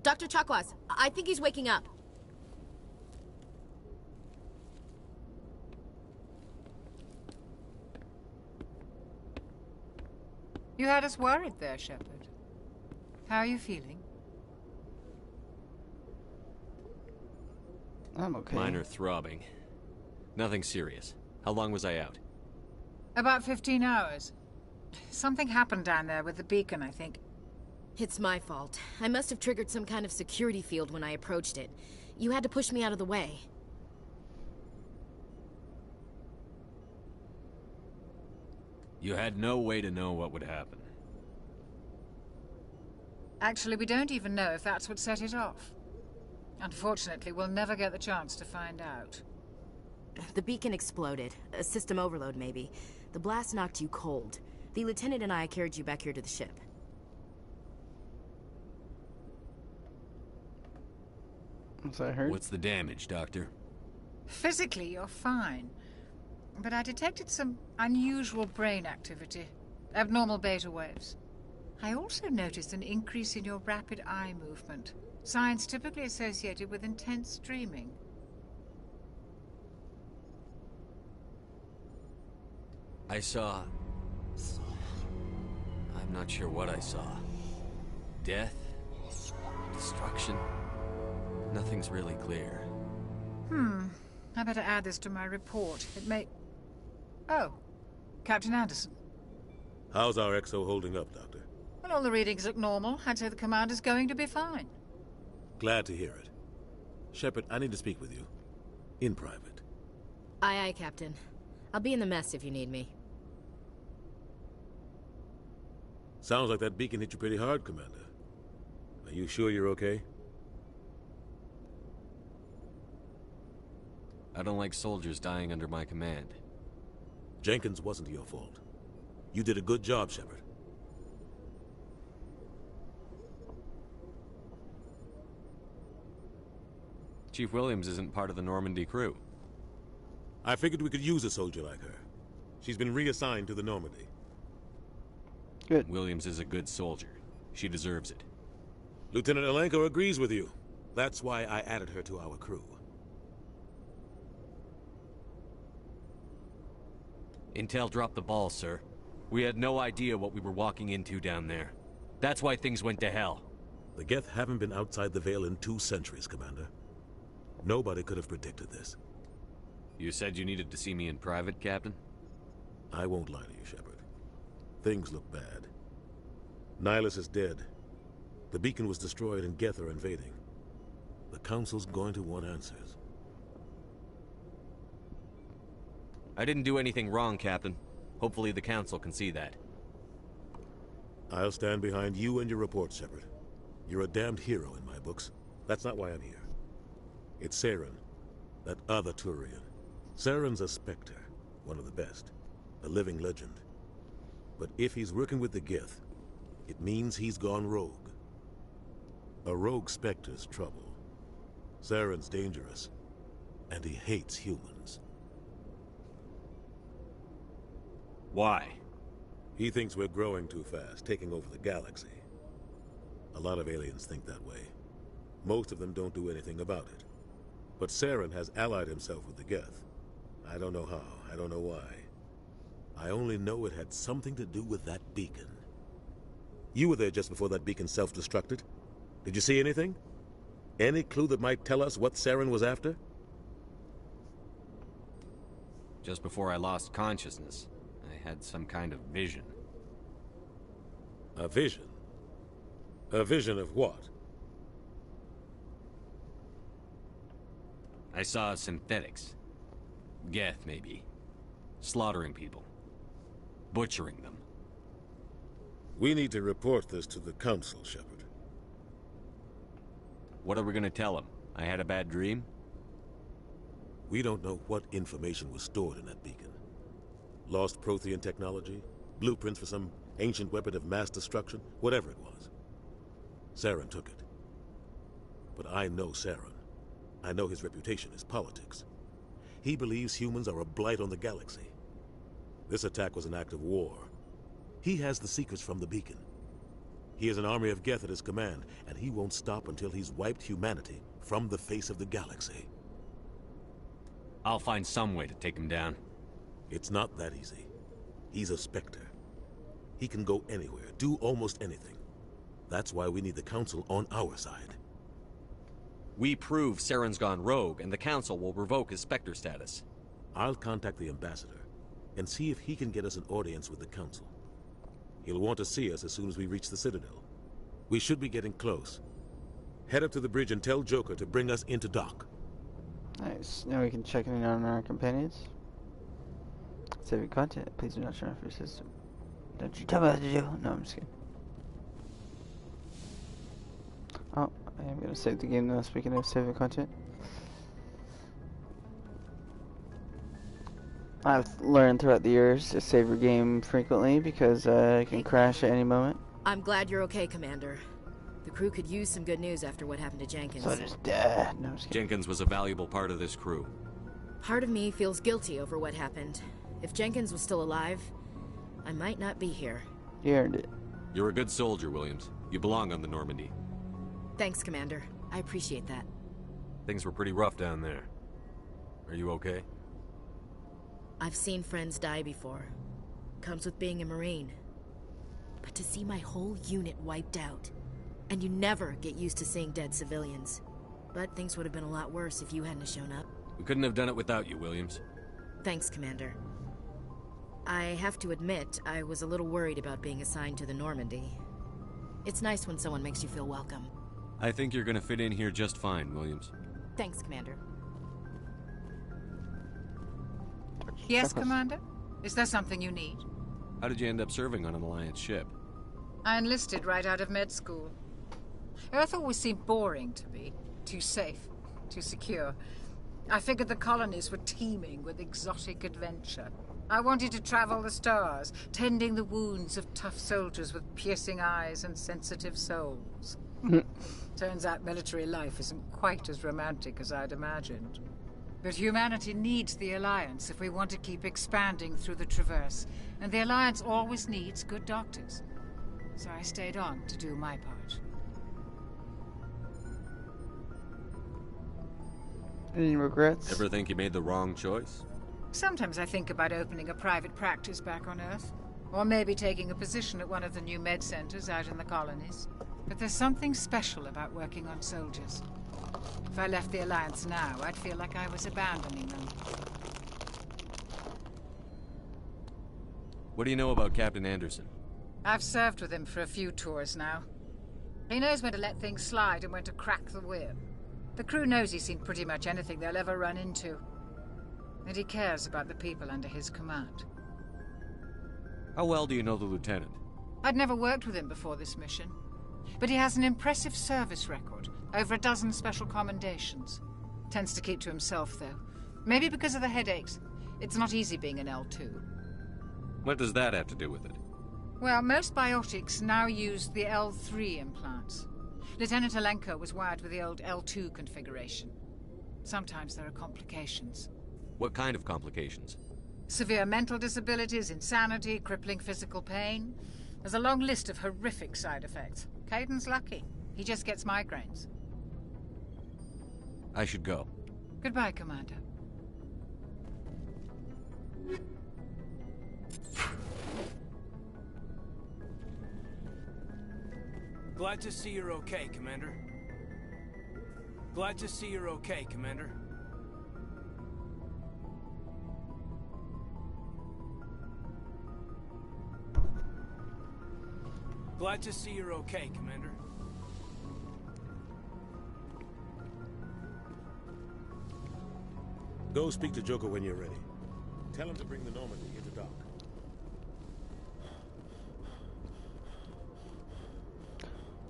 Dr. Chakwas, I think he's waking up. You had us worried there, Shepard. How are you feeling? I'm okay. Minor throbbing. Nothing serious. How long was I out? About 15 hours. Something happened down there with the beacon, I think. It's my fault. I must have triggered some kind of security field when I approached it. You had to push me out of the way. You had no way to know what would happen. Actually, we don't even know if that's what set it off. Unfortunately, we'll never get the chance to find out. The beacon exploded. A system overload, maybe. The blast knocked you cold. The lieutenant and I carried you back here to the ship. What's that hurt? What's the damage, Doctor? Physically, you're fine. But I detected some unusual brain activity. Abnormal beta waves. I also noticed an increase in your rapid eye movement. Signs typically associated with intense dreaming. I saw... I'm not sure what I saw. Death? Destruction? Nothing's really clear. I better add this to my report. It may... Oh, Captain Anderson. How's our XO holding up, Doctor? Well, all the readings look normal. I'd say the commander's going to be fine. Glad to hear it. Shepard, I need to speak with you. In private. Aye, Captain. I'll be in the mess if you need me. Sounds like that beacon hit you pretty hard, Commander. Are you sure you're okay? I don't like soldiers dying under my command. Jenkins wasn't your fault. You did a good job, Shepard. Chief Williams isn't part of the Normandy crew. I figured we could use a soldier like her. She's been reassigned to the Normandy. Good. Williams is a good soldier. She deserves it. Lieutenant Alenko agrees with you. That's why I added her to our crew. Intel dropped the ball, sir. We had no idea what we were walking into down there. That's why things went to hell. The Geth haven't been outside the Veil in 2 centuries, Commander. Nobody could have predicted this. You said you needed to see me in private, Captain? I won't lie to you, Shepard. Things look bad. Nihilus is dead. The beacon was destroyed and Geth are invading. The Council's going to want answers. I didn't do anything wrong, Captain. Hopefully the Council can see that. I'll stand behind you and your report, Shepard. You're a damned hero in my books. That's not why I'm here. It's Saren, that other Turian. Saren's a Spectre, one of the best, a living legend. But if he's working with the Geth, it means he's gone rogue. A rogue Spectre's trouble. Saren's dangerous, and he hates humans. Why? He thinks we're growing too fast, taking over the galaxy. A lot of aliens think that way. Most of them don't do anything about it. But Saren has allied himself with the Geth. I don't know how, I don't know why. I only know it had something to do with that beacon. You were there just before that beacon self-destructed. Did you see anything? Any clue that might tell us what Saren was after? Just before I lost A vision of what? I saw synthetics. Geth, maybe. Slaughtering people. Butchering them. We need to report this to the Council, Shepard. What are we gonna tell them? I had a bad dream? We don't know what information was stored in that beacon. Lost Prothean technology? Blueprints for some ancient weapon of mass destruction? Whatever it was. Saren took it. But I know Saren. I know his reputation is politics. He believes humans are a blight on the galaxy. This attack was an act of war. He has the secrets from the beacon. He has an army of Geth at his command, and he won't stop until he's wiped humanity from the face of the galaxy. I'll find some way to take him down. It's not that easy. He's a Spectre. He can go anywhere, do almost anything. That's why we need the Council on our side. We prove Saren's gone rogue, and the Council will revoke his Spectre status. I'll contact the Ambassador and see if he can get us an audience with the Council. He'll want to see us as soon as we reach the Citadel. We should be getting close. Head up to the bridge and tell Joker to bring us into dock. Nice. Now we can check in on our companions. Saving content. Please do not turn off your system. Don't you tell me what to do. No, I'm just kidding. Oh, I am going to save the game now, speaking of saving content. I've learned throughout the years to save your game frequently because it can crash at any moment. I'm glad you're okay, Commander. The crew could use some good news after what happened to Jenkins. So does Dad. No, I'm just kidding. Jenkins was a valuable part of this crew. Part of me feels guilty over what happened. If Jenkins was still alive, I might not be here. You earned it. You're a good soldier, Williams. You belong on the Normandy. Thanks, Commander. I appreciate that. Things were pretty rough down there. Are you okay? I've seen friends die before. Comes with being a Marine. But to see my whole unit wiped out, and you never get used to seeing dead civilians. But things would have been a lot worse if you hadn't shown up. We couldn't have done it without you, Williams. Thanks, Commander. I have to admit, I was a little worried about being assigned to the Normandy. It's nice when someone makes you feel welcome. I think you're gonna fit in here just fine, Williams. Thanks, Commander. Yes, Commander? Is there something you need? How did you end up serving on an Alliance ship? I enlisted right out of med school. Earth always seemed boring to me. Too safe, too secure. I figured the colonies were teeming with exotic adventure. I wanted to travel the stars, tending the wounds of tough soldiers with piercing eyes and sensitive souls. Turns out military life isn't quite as romantic as I'd imagined. But humanity needs the Alliance if we want to keep expanding through the Traverse, and the Alliance always needs good doctors. So I stayed on to do my part. Any regrets? Ever think you made the wrong choice? Sometimes I think about opening a private practice back on Earth, or maybe taking a position at one of the new med centers out in the colonies. But there's something special about working on soldiers. If I left the Alliance now, I'd feel like I was abandoning them. What do you know about Captain Anderson? I've served with him for a few tours now. He knows when to let things slide and when to crack the whip. The crew knows he's seen pretty much anything they'll ever run into. And he cares about the people under his command. How well do you know the Lieutenant? I'd never worked with him before this mission. But he has an impressive service record. Over a dozen special commendations. Tends to keep to himself, though. Maybe because of the headaches. It's not easy being an L2. What does that have to do with it? Well, most biotics now use the L3 implants. Lieutenant Alenko was wired with the old L2 configuration. Sometimes there are complications. What kind of complications? Severe mental disabilities, insanity, crippling physical pain. There's a long list of horrific side effects. Caden's lucky. He just gets migraines. I should go. Goodbye, Commander. Glad to see you're okay, Commander. Glad to see you're okay, Commander. Glad to see you're okay, Commander. Go speak to Joker when you're ready. Tell him to bring the Normandy into dock.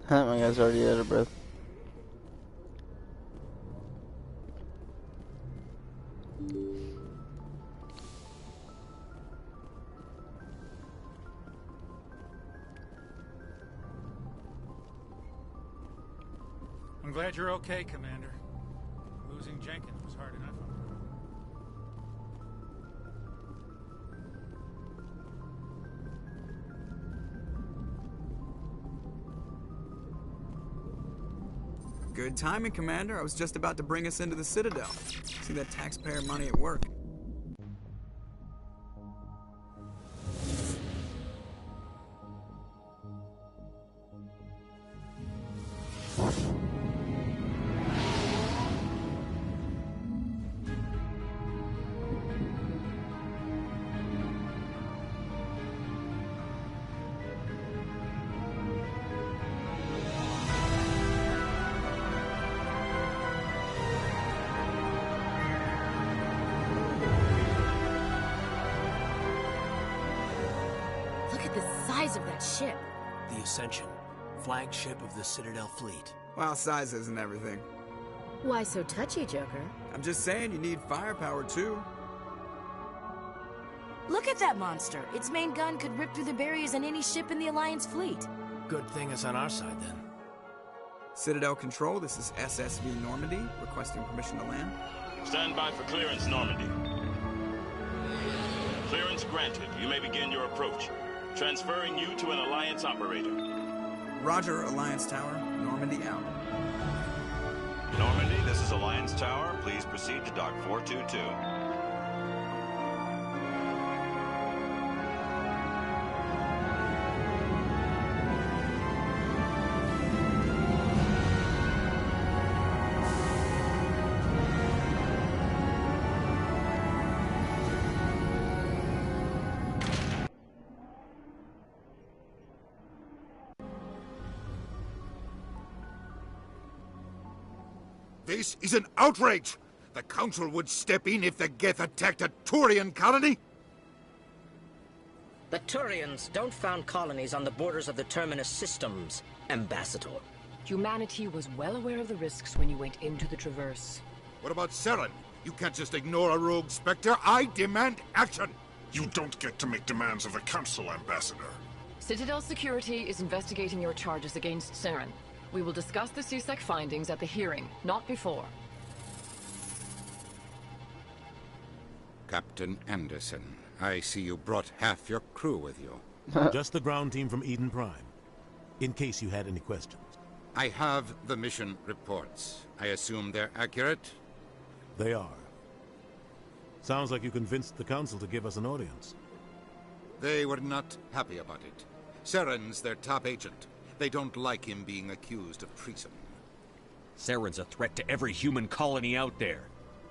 My guy's already out of breath. I'm glad you're okay, Commander. Losing Jenkins was hard enough. Good timing, Commander. I was just about to bring us into the Citadel. See that taxpayer money at work. Look at the size of that ship. The Ascension, flagship of the Citadel fleet. Well, size isn't everything. Why so touchy, Joker? I'm just saying you need firepower, too. Look at that monster. Its main gun could rip through the barriers in any ship in the Alliance fleet. Good thing it's on our side, then. Citadel Control, this is SSV Normandy, requesting permission to land. Stand by for clearance, Normandy. Clearance granted. You may begin your approach. Transferring you to an Alliance operator. Roger, Alliance Tower. Normandy out. Normandy, this is Alliance Tower. Please proceed to Dock 422. This is an outrage! The Council would step in if the Geth attacked a Turian colony? The Turians don't found colonies on the borders of the Terminus systems, Ambassador. Humanity was well aware of the risks when you went into the Traverse. What about Saren? You can't just ignore a rogue Spectre. I demand action! You don't get to make demands of the Council, Ambassador. Citadel Security is investigating your charges against Saren. We will discuss the CSEC findings at the hearing, not before. Captain Anderson, I see you brought half your crew with you. Just the ground team from Eden Prime, in case you had any questions. I have the mission reports. I assume they're accurate? They are. Sounds like you convinced the Council to give us an audience. They were not happy about it. Saren's their top agent. They don't like him being accused of treason. Saren's a threat to every human colony out there.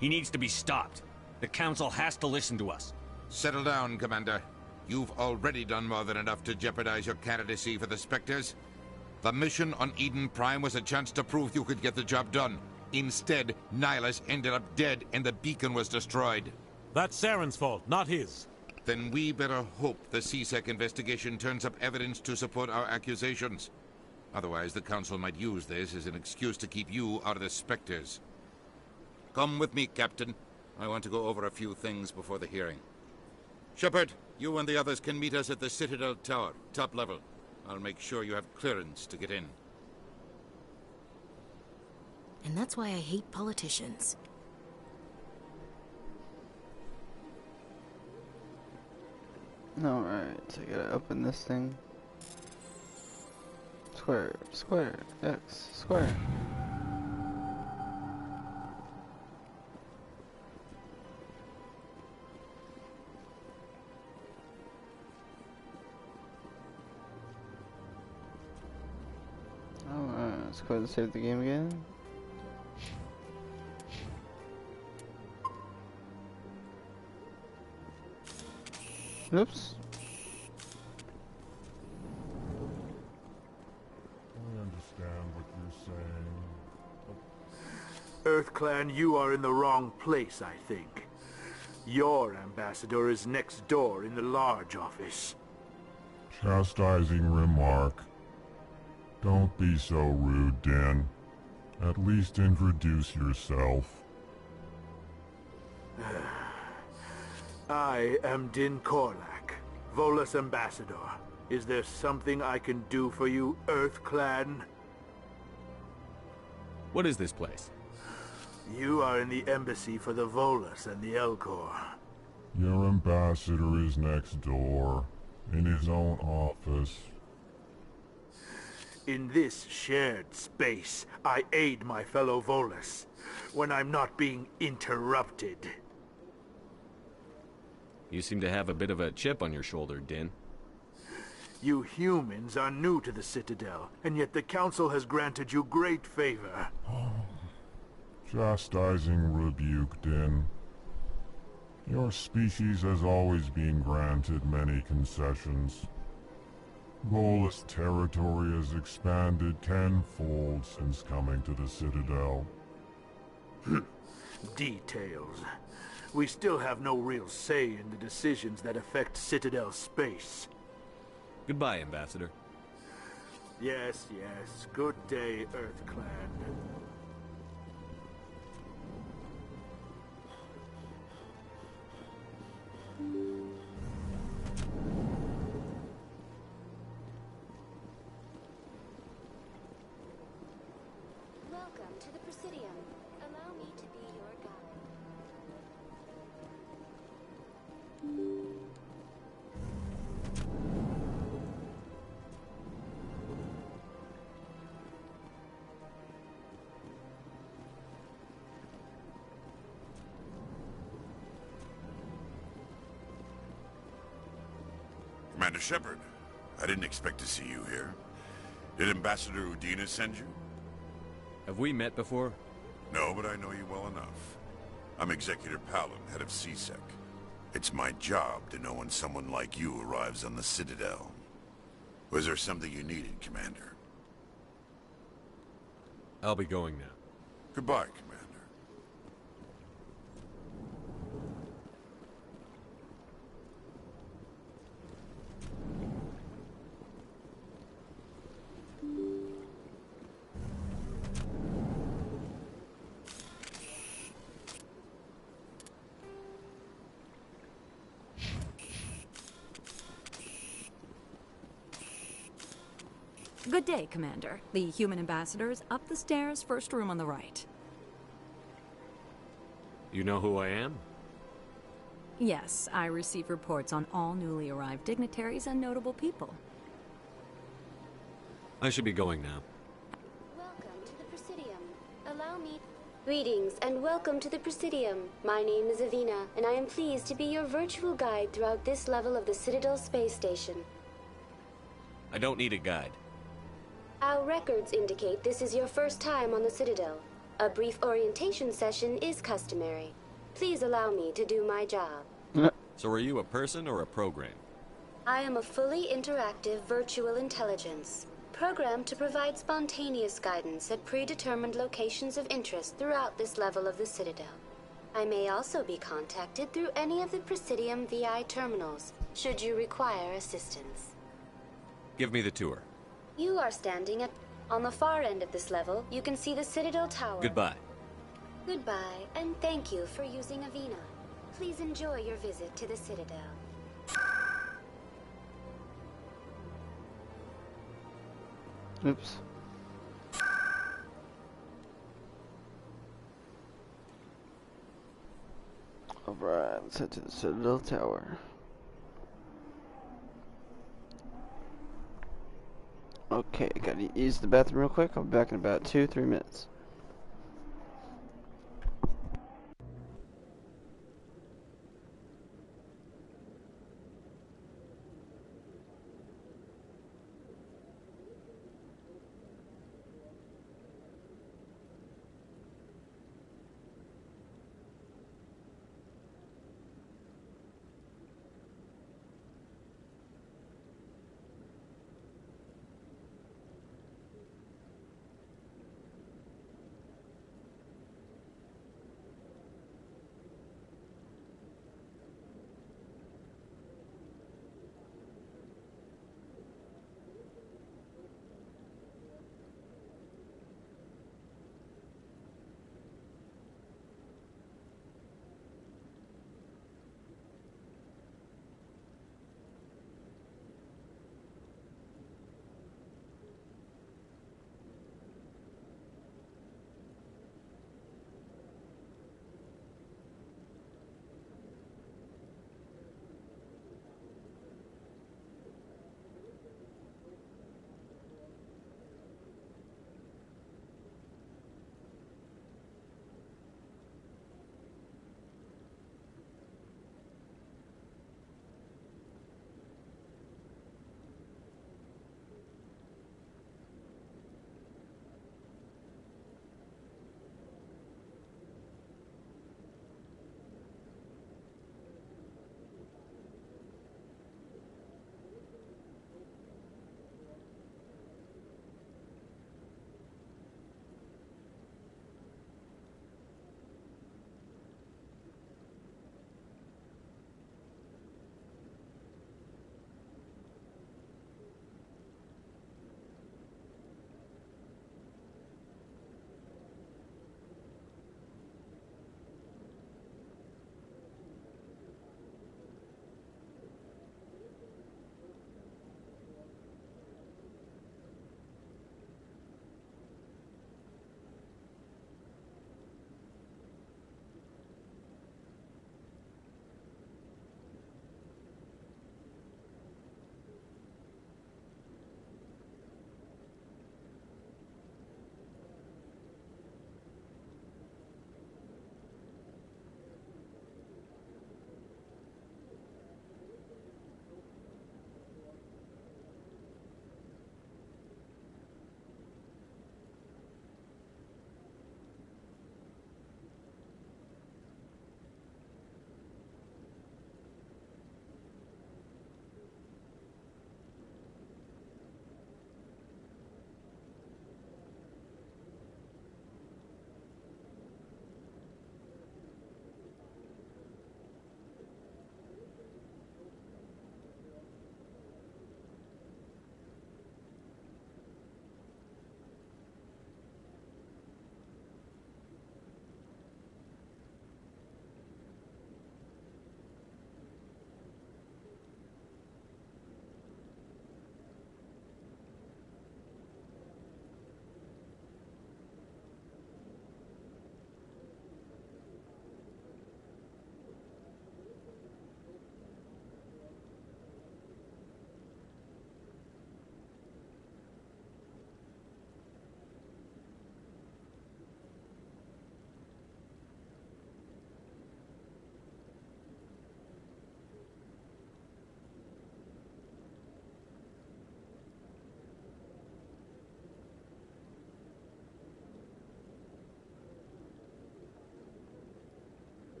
He needs to be stopped. The Council has to listen to us. Settle down, Commander. You've already done more than enough to jeopardize your candidacy for the Spectres. The mission on Eden Prime was a chance to prove you could get the job done. Instead, Nihilus ended up dead and the beacon was destroyed. That's Saren's fault, not his. Then we better hope the CSEC investigation turns up evidence to support our accusations. Otherwise, the Council might use this as an excuse to keep you out of the Spectres. Come with me, Captain. I want to go over a few things before the hearing. Shepard, you and the others can meet us at the Citadel Tower, top level. I'll make sure you have clearance to get in. And that's why I hate politicians. Alright, so I gotta open this thing. Square, square, X, square. Alright, let's go ahead and save the game again. Oops. I understand what you're saying. EarthClan, you are in the wrong place, I think. Your ambassador is next door in the large office. Chastising remark. Don't be so rude, Din. At least introduce yourself. I am Din Korlak, Volus ambassador. Is there something I can do for you, Earth Clan? What is this place? You are in the embassy for the Volus and the Elcor. Your ambassador is next door, in his own office. In this shared space, I aid my fellow Volus when I'm not being interrupted. You seem to have a bit of a chip on your shoulder, Din. You humans are new to the Citadel, and yet the Council has granted you great favor. Chastising rebuke, Din. Your species has always been granted many concessions. Volus territory has expanded tenfold since coming to the Citadel. Details. We still have no real say in the decisions that affect Citadel space. Goodbye, Ambassador. Yes, yes. Good day, Earth Clan. Welcome to the Presidium. Allow me to be your guide. Commander Shepard, I didn't expect to see you here. Did Ambassador Udina send you? Have we met before? No, but I know you well enough. I'm Executor Palin, head of CSEC. It's my job to know when someone like you arrives on the Citadel. Was there something you needed, Commander? I'll be going now. Goodbye, Commander. Good day, Commander. The human ambassador is up the stairs, first room on the right. You know who I am? Yes, I receive reports on all newly arrived dignitaries and notable people. I should be going now. Welcome to the Presidium. Allow me... Greetings and welcome to the Presidium. My name is Avina, and I am pleased to be your virtual guide throughout this level of the Citadel Space Station. I don't need a guide. Our records indicate this is your first time on the Citadel. A brief orientation session is customary. Please allow me to do my job. So are you a person or a program? I am a fully interactive virtual intelligence, programmed to provide spontaneous guidance at predetermined locations of interest throughout this level of the Citadel. I may also be contacted through any of the Presidium VI terminals, should you require assistance. Give me the tour. You are standing on the far end of this level. You can see the Citadel Tower. Goodbye. Goodbye, and thank you for using Avina. Please enjoy your visit to the Citadel. Oops. Alright, let's head to the Citadel Tower. Okay, gotta use the bathroom real quick. I'll be back in about 2-3 minutes.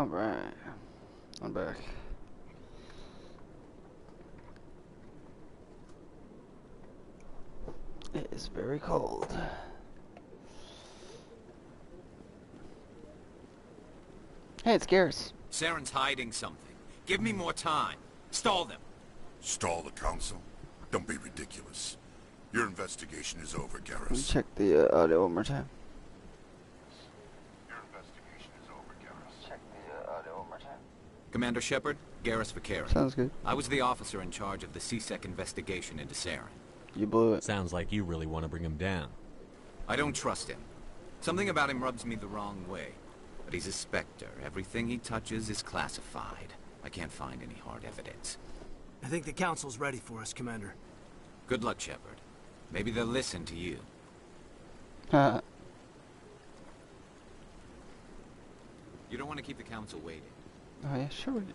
Alright. I'm back. It is very cold. Hey, it's Garrus. Saren's hiding something. Give me more time. Stall them. Stall the council? Don't be ridiculous. Your investigation is over, Let me Garrus. check the audio one more time. Your investigation is over, Garrus. Check the audio one more time. Commander Shepard, Garrus for Karen. Sounds good. I was the officer in charge of the CSEC investigation into Saren. You blew it. Sounds like you really want to bring him down. I don't trust him. Something about him rubs me the wrong way. But he's a Spectre. Everything he touches is classified. I can't find any hard evidence. I think the Council's ready for us, Commander. Good luck, Shepard. Maybe they'll listen to you. Haha. You don't want to keep the Council waiting. Oh yeah, sure we do.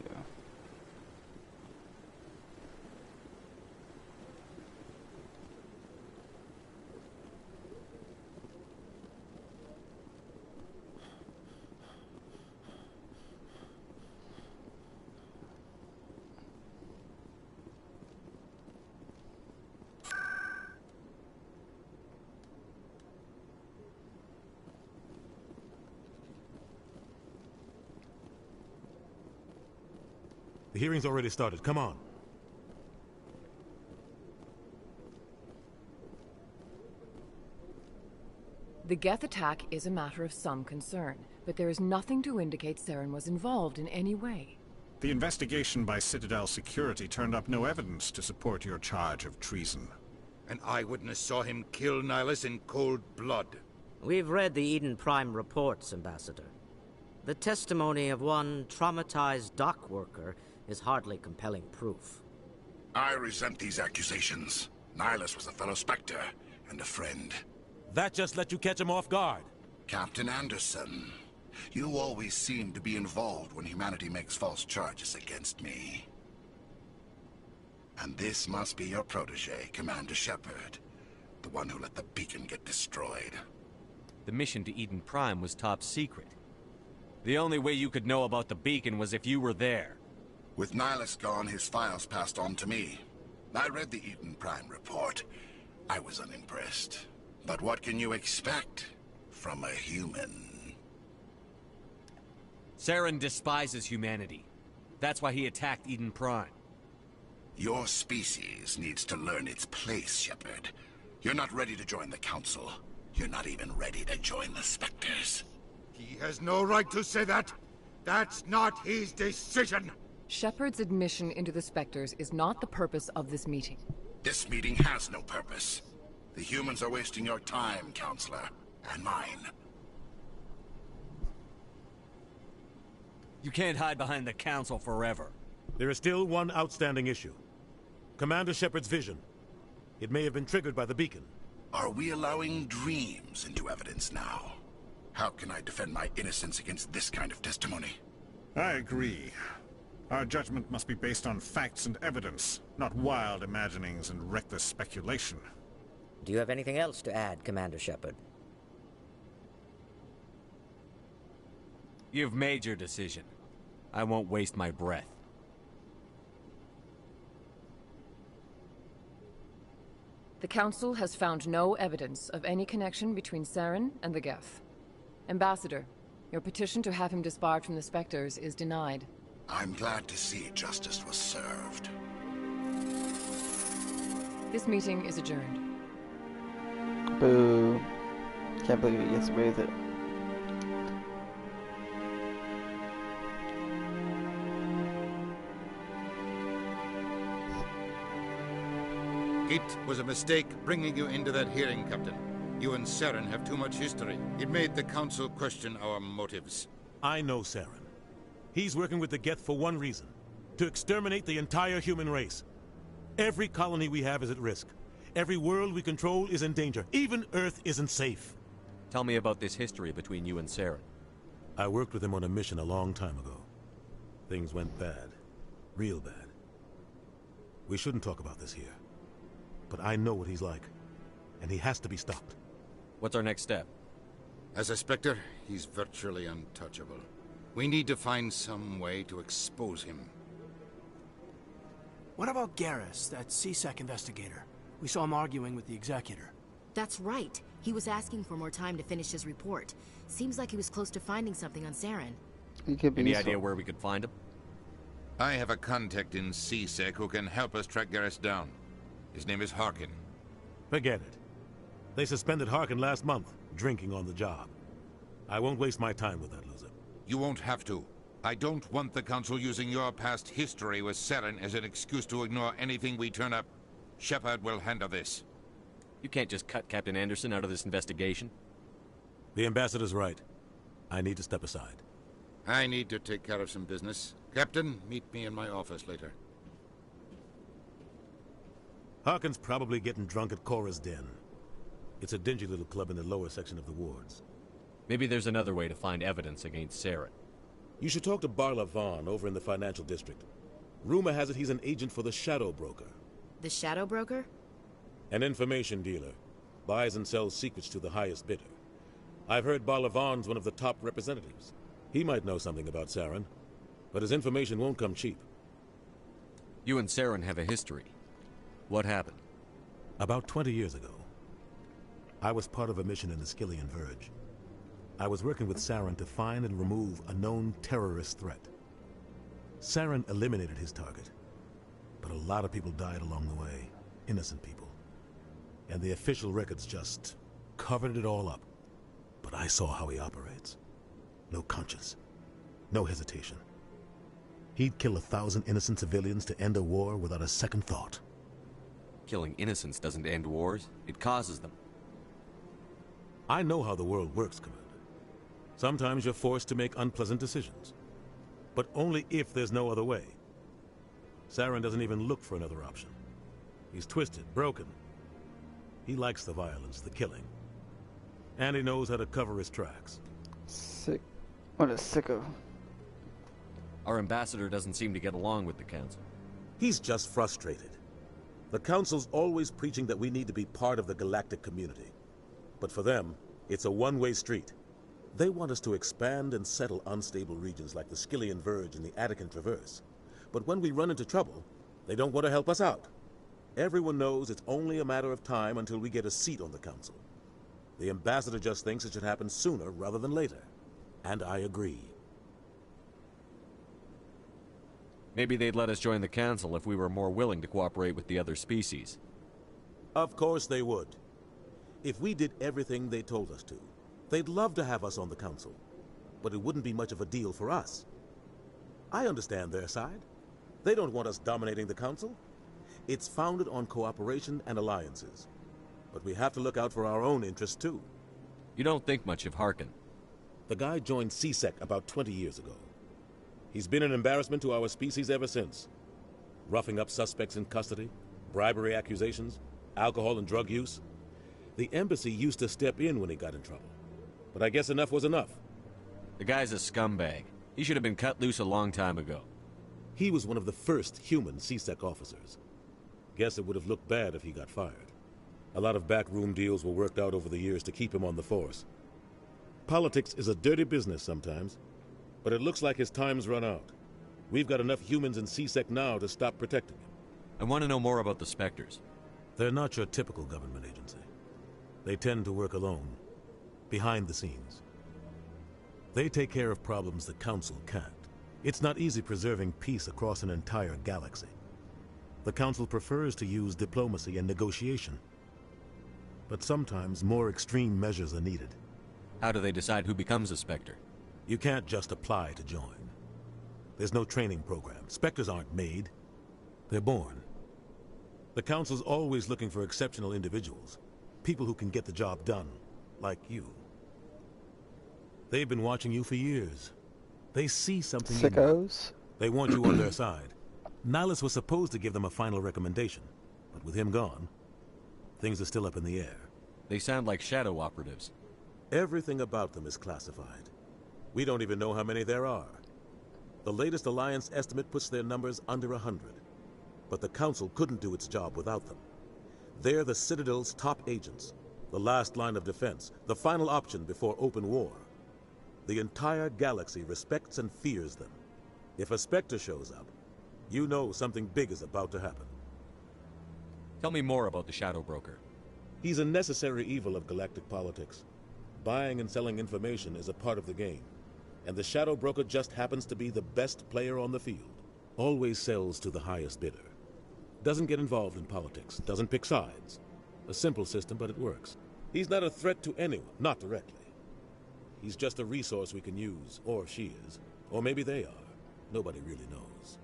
The hearing's already started. Come on. The Geth attack is a matter of some concern, but there is nothing to indicate Saren was involved in any way. The investigation by Citadel Security turned up no evidence to support your charge of treason. An eyewitness saw him kill Nihilus in cold blood. We've read the Eden Prime reports, Ambassador. The testimony of one traumatized dock worker is hardly compelling proof. I resent these accusations. Nihilus was a fellow Spectre and a friend. That just let you catch him off guard. Captain Anderson, you always seem to be involved when humanity makes false charges against me. And this must be your protege, Commander Shepard. The one who let the beacon get destroyed. The mission to Eden Prime was top secret. The only way you could know about the beacon was if you were there. With Nihilus gone, his files passed on to me. I read the Eden Prime report. I was unimpressed. But what can you expect from a human? Saren despises humanity. That's why he attacked Eden Prime. Your species needs to learn its place, Shepard. You're not ready to join the Council. You're not even ready to join the Spectres. He has no right to say that. That's not his decision. Shepard's admission into the Spectres is not the purpose of this meeting. This meeting has no purpose. The humans are wasting your time, Counselor, and mine. You can't hide behind the Council forever. There is still one outstanding issue. Commander Shepard's vision. It may have been triggered by the beacon. Are we allowing dreams into evidence now? How can I defend my innocence against this kind of testimony? I agree. Our judgment must be based on facts and evidence, not wild imaginings and reckless speculation. Do you have anything else to add, Commander Shepard? You've made your decision. I won't waste my breath. The Council has found no evidence of any connection between Saren and the Geth. Ambassador, your petition to have him disbarred from the Spectres is denied. I'm glad to see justice was served. This meeting is adjourned. Boo. Can't believe he gets away with it. It was a mistake bringing you into that hearing, Captain. You and Saren have too much history. It made the Council question our motives. I know Saren. He's working with the Geth for one reason. To exterminate the entire human race. Every colony we have is at risk. Every world we control is in danger. Even Earth isn't safe. Tell me about this history between you and Saren. I worked with him on a mission a long time ago. Things went bad. Real bad. We shouldn't talk about this here. But I know what he's like. And he has to be stopped. What's our next step? As a Spectre, he's virtually untouchable. We need to find some way to expose him. What about Garrus, that CSEC investigator? We saw him arguing with the executor. That's right. He was asking for more time to finish his report. Seems like he was close to finding something on Saren. Any idea where we could find him? I have a contact in CSEC who can help us track Garrus down. His name is Harkin. Forget it. They suspended Harkin last month, drinking on the job. I won't waste my time with that loser. You won't have to. I don't want the Council using your past history with Saren as an excuse to ignore anything we turn up. Shepard will handle this. You can't just cut Captain Anderson out of this investigation. The ambassador's right. I need to step aside. I need to take care of some business. Captain, meet me in my office later. Harkin's probably getting drunk at Cora's Den. It's a dingy little club in the lower section of the wards. Maybe there's another way to find evidence against Saren. You should talk to Barla Vaughn over in the financial district. Rumor has it he's an agent for the Shadow Broker. The Shadow Broker? An information dealer. Buys and sells secrets to the highest bidder. I've heard Barla Vaughn's one of the top representatives. He might know something about Saren, but his information won't come cheap. You and Saren have a history. What happened? About 20 years ago, I was part of a mission in the Skillian Verge. I was working with Saren to find and remove a known terrorist threat. Saren eliminated his target, but a lot of people died along the way, innocent people. And the official records just covered it all up. But I saw how he operates. No conscience, no hesitation. He'd kill 1,000 innocent civilians to end a war without a second thought. Killing innocents doesn't end wars, it causes them. I know how the world works, Commander. Sometimes you're forced to make unpleasant decisions. But only if there's no other way. Saren doesn't even look for another option. He's twisted, broken. He likes the violence, the killing. And he knows how to cover his tracks. Sick. What a sicko. Our ambassador doesn't seem to get along with the Council. He's just frustrated. The Council's always preaching that we need to be part of the galactic community. But for them, it's a one-way street. They want us to expand and settle unstable regions like the Skillian Verge and the Attican Traverse. But when we run into trouble, they don't want to help us out. Everyone knows it's only a matter of time until we get a seat on the Council. The ambassador just thinks it should happen sooner rather than later. And I agree. Maybe they'd let us join the Council if we were more willing to cooperate with the other species. Of course they would. If we did everything they told us to, they'd love to have us on the Council. But it wouldn't be much of a deal for us. I understand their side. They don't want us dominating the Council. It's founded on cooperation and alliances. But we have to look out for our own interests, too. You don't think much of Harkin. The guy joined CSEC about 20 years ago. He's been an embarrassment to our species ever since. Roughing up suspects in custody, bribery accusations, alcohol and drug use. The embassy used to step in when he got in trouble. But I guess enough was enough. The guy's a scumbag. He should have been cut loose a long time ago. He was one of the first human CSEC officers. Guess it would have looked bad if he got fired. A lot of backroom deals were worked out over the years to keep him on the force. Politics is a dirty business sometimes, but it looks like his time's run out. We've got enough humans in CSEC now to stop protecting him. I want to know more about the Spectres. They're not your typical government agency. They tend to work alone, behind the scenes. They take care of problems the Council can't. It's not easy preserving peace across an entire galaxy. The Council prefers to use diplomacy and negotiation. But sometimes more extreme measures are needed. How do they decide who becomes a Spectre? You can't just apply to join. There's no training program. Spectres aren't made. They're born. The Council's always looking for exceptional individuals. People who can get the job done, like you. They've been watching you for years. They see something in you. Sickos. They want you on their side. Nihilus was supposed to give them a final recommendation, but with him gone, things are still up in the air. They sound like shadow operatives. Everything about them is classified. We don't even know how many there are. The latest Alliance estimate puts their numbers under 100. But the Council couldn't do its job without them. They're the Citadel's top agents, the last line of defense, the final option before open war. The entire galaxy respects and fears them. If a Spectre shows up, you know something big is about to happen. Tell me more about the Shadow Broker. He's a necessary evil of galactic politics. Buying and selling information is a part of the game, and the Shadow Broker just happens to be the best player on the field. Always sells to the highest bidder. Doesn't get involved in politics, doesn't pick sides. A simple system, but it works. He's not a threat to anyone, not directly. He's just a resource we can use, or she is. Or maybe they are. Nobody really knows.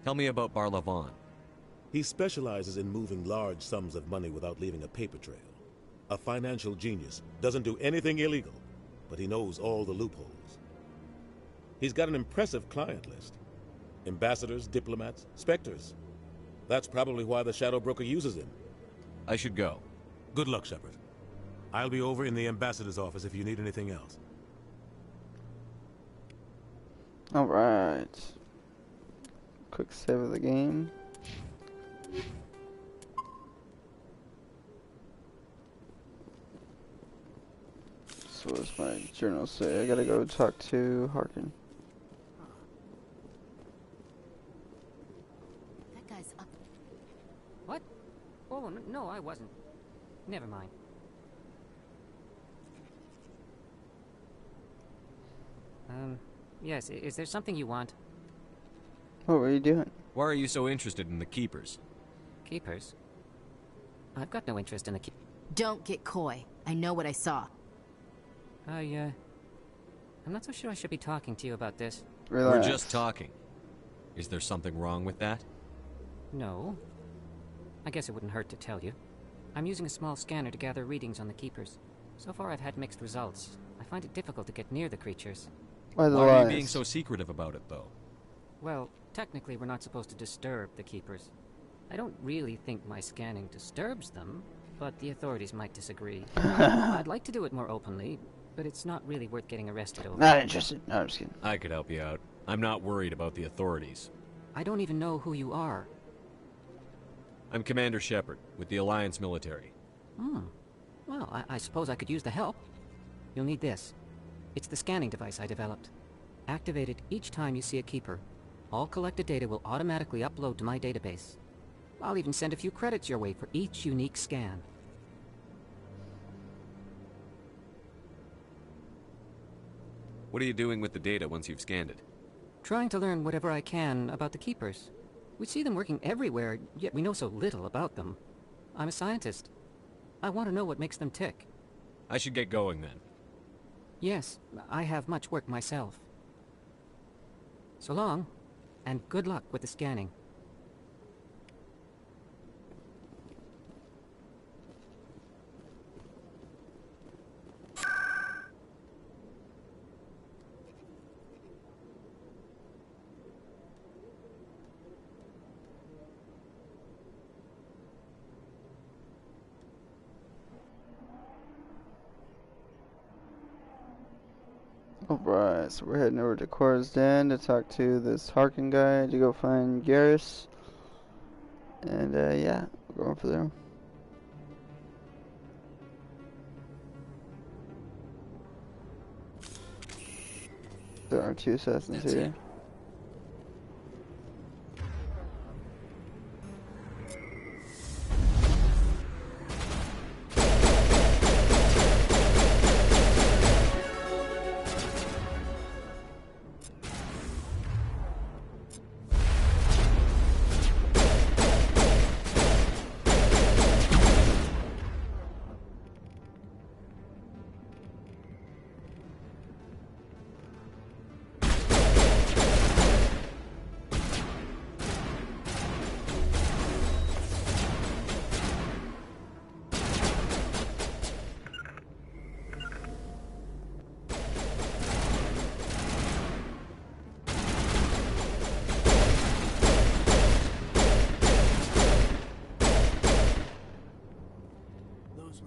Tell me about Barlavon. He specializes in moving large sums of money without leaving a paper trail. A financial genius, doesn't do anything illegal, but he knows all the loopholes. He's got an impressive client list. Ambassadors, diplomats, Spectres. That's probably why the Shadow Broker uses him. I should go. Good luck, Shepard. I'll be over in the Ambassador's office if you need anything else. Alright. Quick save of the game. So what does my journal say? I gotta go talk to Harkin. That guy's up. What? Oh, no, I wasn't. Never mind. Yes, is there something you want? What were you doing? Why are you so interested in the Keepers? Keepers? I've got no interest in the Don't get coy. I know what I saw. I'm not so sure I should be talking to you about this. Relax. We're just talking. Is there something wrong with that? No. I guess it wouldn't hurt to tell you. I'm using a small scanner to gather readings on the Keepers. So far I've had mixed results. I find it difficult to get near the creatures. Why are you being so secretive about it, though? Well, technically we're not supposed to disturb the Keepers. I don't really think my scanning disturbs them, but the authorities might disagree. I'd like to do it more openly, but it's not really worth getting arrested over. Not interested. No, I'm just kidding. I could help you out. I'm not worried about the authorities. I don't even know who you are. I'm Commander Shepard, with the Alliance military. Well, I suppose I could use the help. You'll need this. It's the scanning device I developed. Activate it each time you see a Keeper. All collected data will automatically upload to my database. I'll even send a few credits your way for each unique scan. What are you doing with the data once you've scanned it? Trying to learn whatever I can about the Keepers. We see them working everywhere, yet we know so little about them. I'm a scientist. I want to know what makes them tick. I should get going then. Yes, I have much work myself. So long, and good luck with the scanning. Alright, so we're heading over to Cora's Den to talk to this Harkin guy to go find Garrus. And yeah, we're going for there. There are 2 assassins here.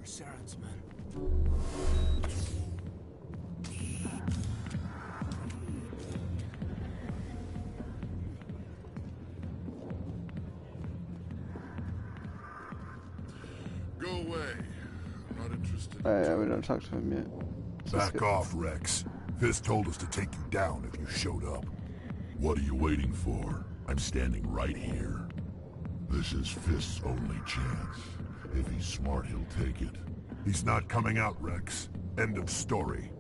Saren's men. Go away. I'm not interested. Yeah, we don't talk to him yet. Back off, Rex. Fist told us to take you down if you showed up. What are you waiting for? I'm standing right here. This is Fist's only chance. If he's smart, he'll take it. He's not coming out, Rex. End of story.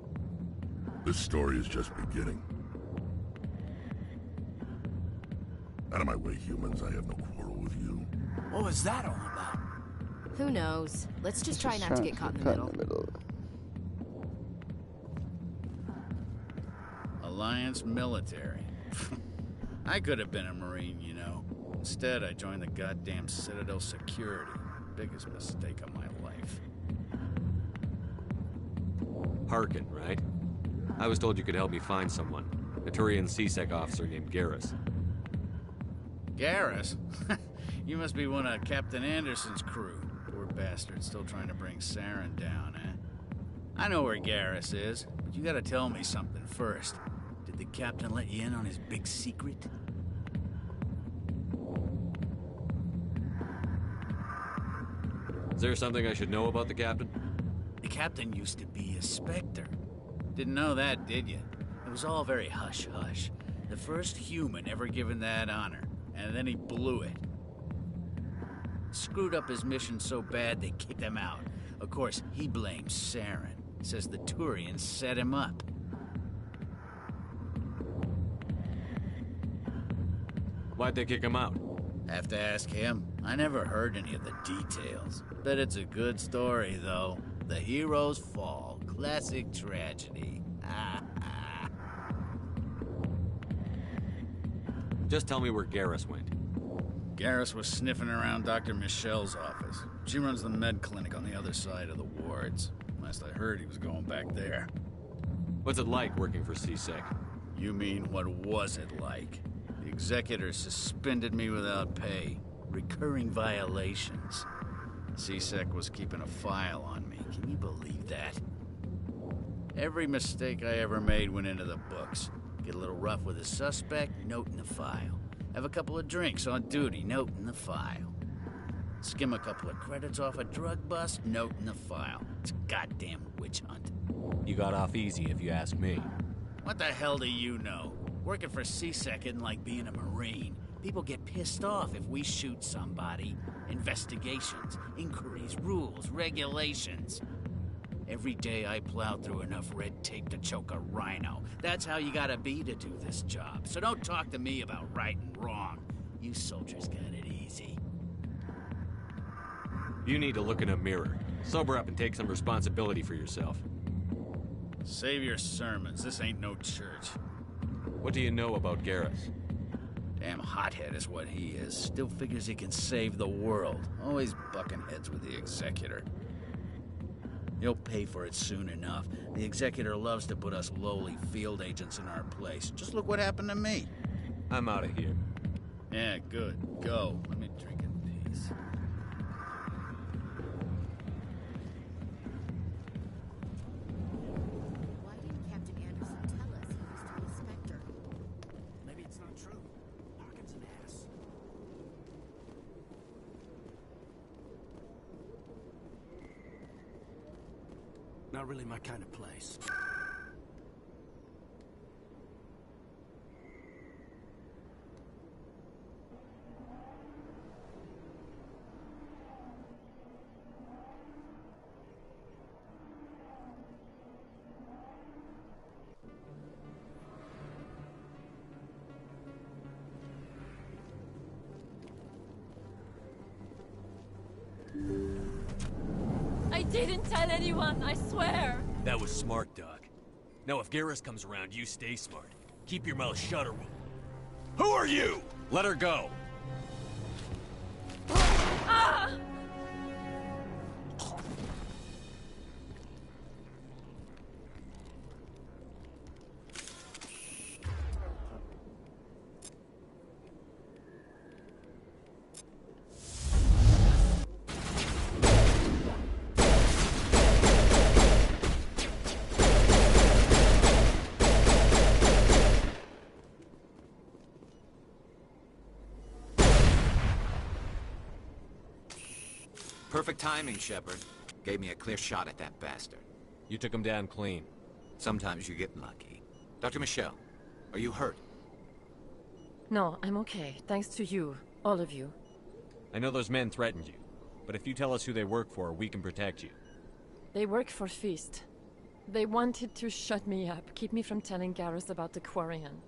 This story is just beginning. Out of my way, humans. I have no quarrel with you. What was that all about? Who knows? Let's just try not to get caught in the middle. Alliance military. I could have been a Marine, you know. Instead, I joined the goddamn Citadel security. Biggest mistake of my life. Harkin, right? I was told you could help me find someone. A Turian CSEC officer named Garrus. Garrus? You must be one of Captain Anderson's crew. Poor bastard, still trying to bring Saren down, eh? I know where Garrus is, but you gotta tell me something first. Did the captain let you in on his big secret? Is there something I should know about the captain? The captain used to be a Spectre. Didn't know that, did you? It was all very hush-hush. The first human ever given that honor, and then he blew it. Screwed up his mission so bad they kicked him out. Of course, he blames Saren. Says the Turians set him up. Why'd they kick him out? Have to ask him. I never heard any of the details. Bet it's a good story, though. The hero's fall. Classic tragedy. Just tell me where Garrus went. Garrus was sniffing around Dr. Michelle's office. She runs the med clinic on the other side of the wards. Last I heard, he was going back there. What's it like working for CSEC? You mean, what was it like? The executor suspended me without pay. Recurring violations. CSEC was keeping a file on me. Can you believe that? Every mistake I ever made went into the books. Get a little rough with a suspect, note in the file. Have a couple of drinks on duty, note in the file. Skim a couple of credits off a drug bust, note in the file. It's a goddamn witch hunt. You got off easy, if you ask me. What the hell do you know? Working for CSEC isn't like being a Marine. People get pissed off if we shoot somebody. Investigations, inquiries, rules, regulations. Every day I plow through enough red tape to choke a rhino. That's how you gotta be to do this job. So don't talk to me about right and wrong. You soldiers got it easy. You need to look in a mirror. Sober up and take some responsibility for yourself. Save your sermons. This ain't no church. What do you know about Garrus? Damn hothead is what he is. Still figures he can save the world. Always bucking heads with the executor. He'll pay for it soon enough. The executor loves to put us lowly field agents in our place. Just look what happened to me. I'm out of here. Yeah, good. Go. Let me drink in peace. Why didn't Captain Anderson tell us he used to be a Spectre? Maybe it's not true. Harkin's an ass. Not really my kind of place. I didn't tell anyone, I swear! That was smart, Doc. Now if Garrus comes around, you stay smart. Keep your mouth shut or we'll... Who are you? Let her go. Ah! Perfect timing, Shepard. Gave me a clear shot at that bastard. You took him down clean. Sometimes you get lucky. Dr. Michelle, are you hurt? No, I'm okay. Thanks to you. All of you. I know those men threatened you, but if you tell us who they work for, we can protect you. They work for Feast. They wanted to shut me up, keep me from telling Garrus about the Quarian.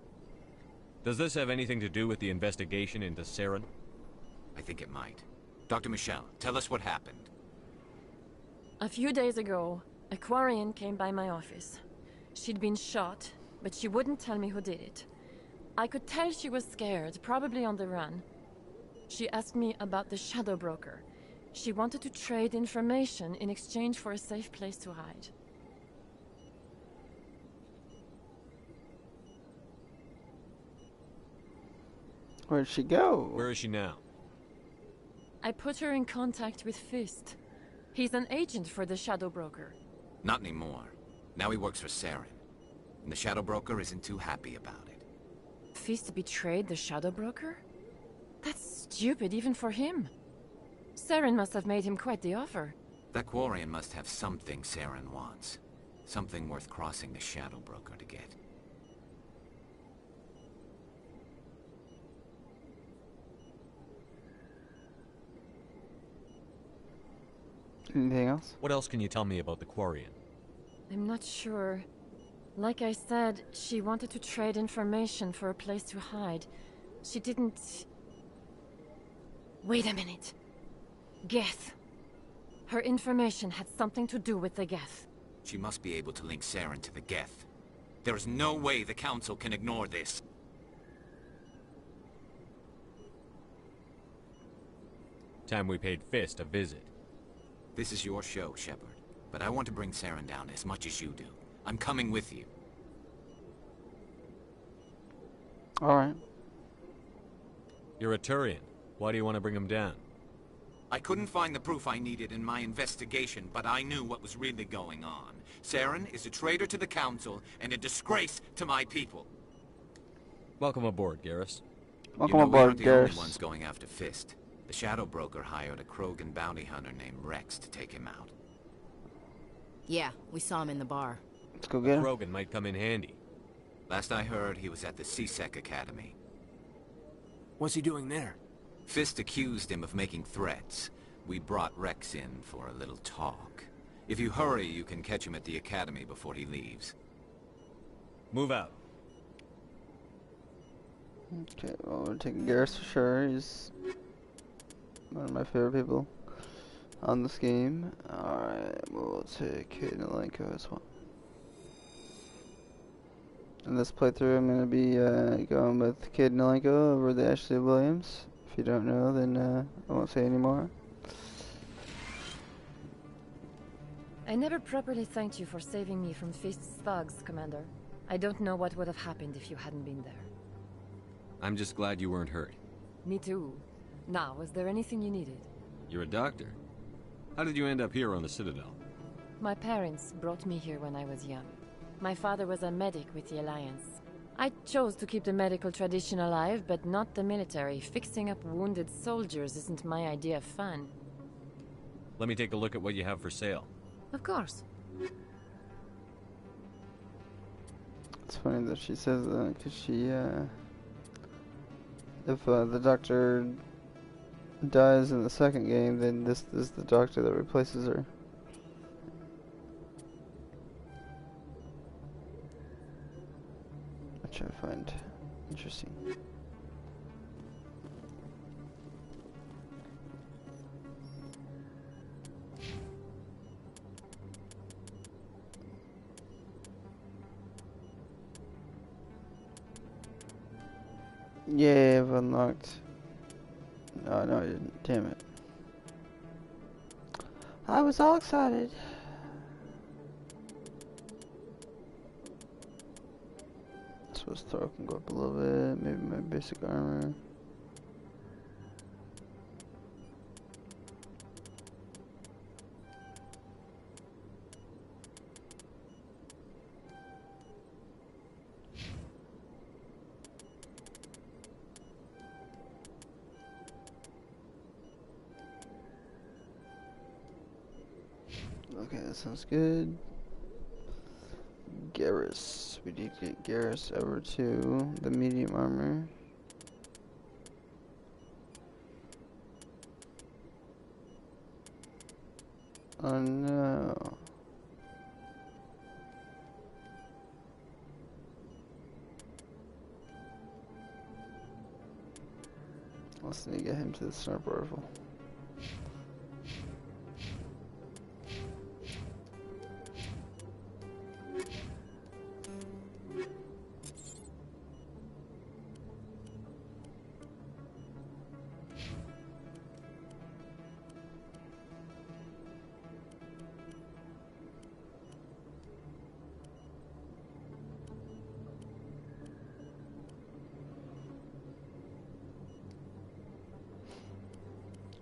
Does this have anything to do with the investigation into Saren? I think it might. Dr. Michelle, tell us what happened. A few days ago, a Quarian came by my office. She'd been shot, but she wouldn't tell me who did it. I could tell she was scared, probably on the run. She asked me about the Shadow Broker. She wanted to trade information in exchange for a safe place to hide. Where'd she go? Where is she now? I put her in contact with Fist. He's an agent for the Shadow Broker. Not anymore. Now he works for Saren. And the Shadow Broker isn't too happy about it. Fist betrayed the Shadow Broker? That's stupid even for him. Saren must have made him quite the offer. That Quarian must have something Saren wants. Something worth crossing the Shadow Broker to get. Anything else? What else can you tell me about the Quarian? I'm not sure. Like I said, she wanted to trade information for a place to hide. She didn't... Wait a minute. Geth. Her information had something to do with the Geth. She must be able to link Saren to the Geth. There is no way the Council can ignore this. Time we paid Fist a visit. This is your show, Shepard. But I want to bring Saren down as much as you do. I'm coming with you. Alright. You're a Turian. Why do you want to bring him down? I couldn't find the proof I needed in my investigation, but I knew what was really going on. Saren is a traitor to the Council and a disgrace to my people. Welcome aboard, Garrus. Welcome we aboard, aren't the only Garrus. ones going after Fist. The Shadow Broker hired a Krogan bounty hunter named Rex to take him out. Yeah, we saw him in the bar. Let's go get him. Krogan might come in handy. Last I heard, he was at the CSEC Academy. What's he doing there? Fist accused him of making threats. We brought Rex in for a little talk. If you hurry, you can catch him at the Academy before he leaves. Move out. Okay, well, we're taking Garrus for sure. He's one of my favorite people on this game. Alright, we'll take Hayden Alenko as well. In this playthrough, I'm going to be going with Kid Nolenko over the Ashley Williams. If you don't know, then I won't say anymore. I never properly thanked you for saving me from Fist's thugs, Commander. I don't know what would have happened if you hadn't been there. I'm just glad you weren't hurt. Me too. Now, was there anything you needed? You're a doctor. How did you end up here on the Citadel? My parents brought me here when I was young. My father was a medic with the Alliance. I chose to keep the medical tradition alive, but not the military. Fixing up wounded soldiers isn't my idea of fun. Let me take a look at what you have for sale. Of course. It's funny that she says that, because she, if the doctor dies in the second game, then this is the doctor that replaces her. Which I find interesting. Yeah, I've unlocked. Oh, no, I didn't. Damn it. I was all excited. I suppose throw can go up a little bit. Maybe my basic armor. Okay, that sounds good. Garrus. We need to get Garrus over to the medium armor. Oh no. Let's need to get him to the sniper rifle.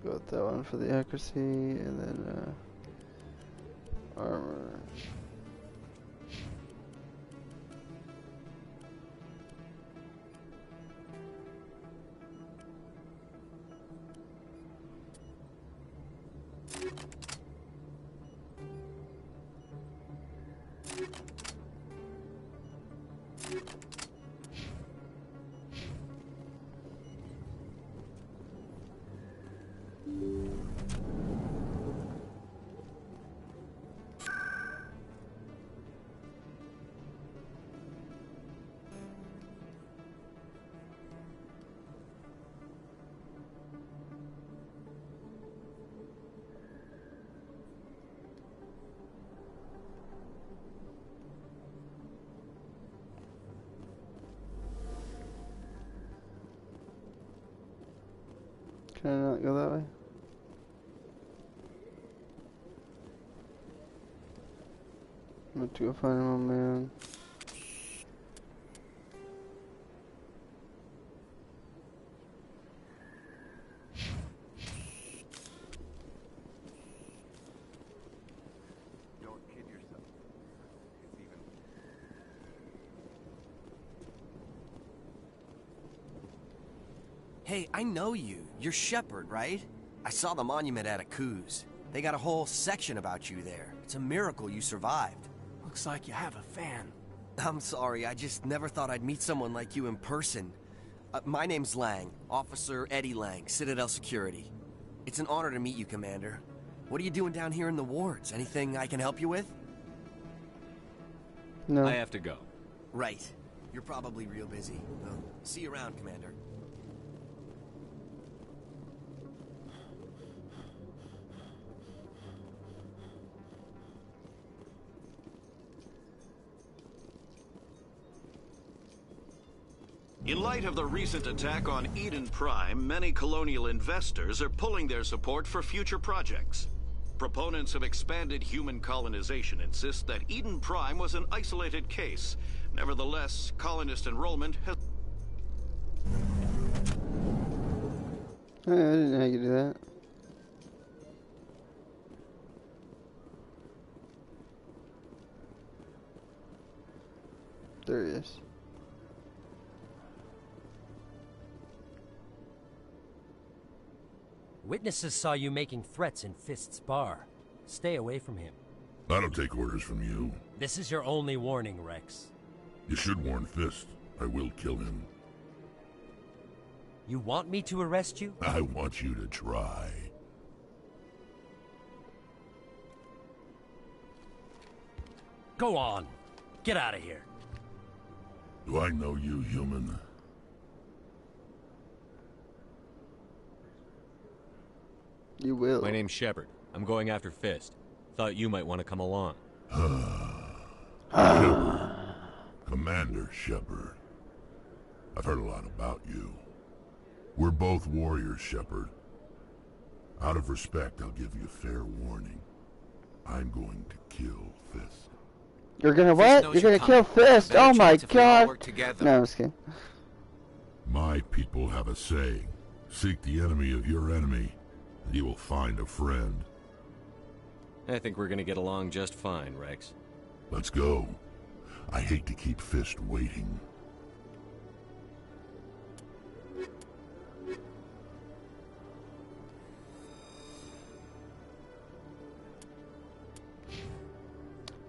Go with that one for the accuracy, and then armor. Can I not go that way? I'm going to go find my man. Don't kid yourself. It's even... Hey, I know you. You're Shepard, right? I saw the monument at Aku's. They got a whole section about you there. It's a miracle you survived. Looks like you have a fan. I'm sorry, I just never thought I'd meet someone like you in person. My name's Lang, Officer Eddie Lang, Citadel Security. It's an honor to meet you, Commander. What are you doing down here in the wards? Anything I can help you with? No. I have to go. Right. You're probably real busy. Well, see you around, Commander. In light of the recent attack on Eden Prime, many colonial investors are pulling their support for future projects. Proponents of expanded human colonization insist that Eden Prime was an isolated case. Nevertheless, colonist enrollment has... Hey, I didn't know you could do that. There he is. Witnesses saw you making threats in Fist's bar. Stay away from him. I don't take orders from you. This is your only warning, Rex. You should warn Fist. I will kill him. You want me to arrest you? I want you to try. Go on. Get out of here. Do I know you, human? You will. My name's Shepard. I'm going after Fist. Thought you might want to come along. Shepard. Commander Shepard. I've heard a lot about you. We're both warriors, Shepard. Out of respect, I'll give you a fair warning. I'm going to kill Fist. You're gonna what? You're gonna kill Fist? Oh my god! No, I'm just kidding. My people have a saying. Seek the enemy of your enemy, and you will find a friend. I think we're gonna get along just fine, Rex. Let's go. I hate to keep Fist waiting.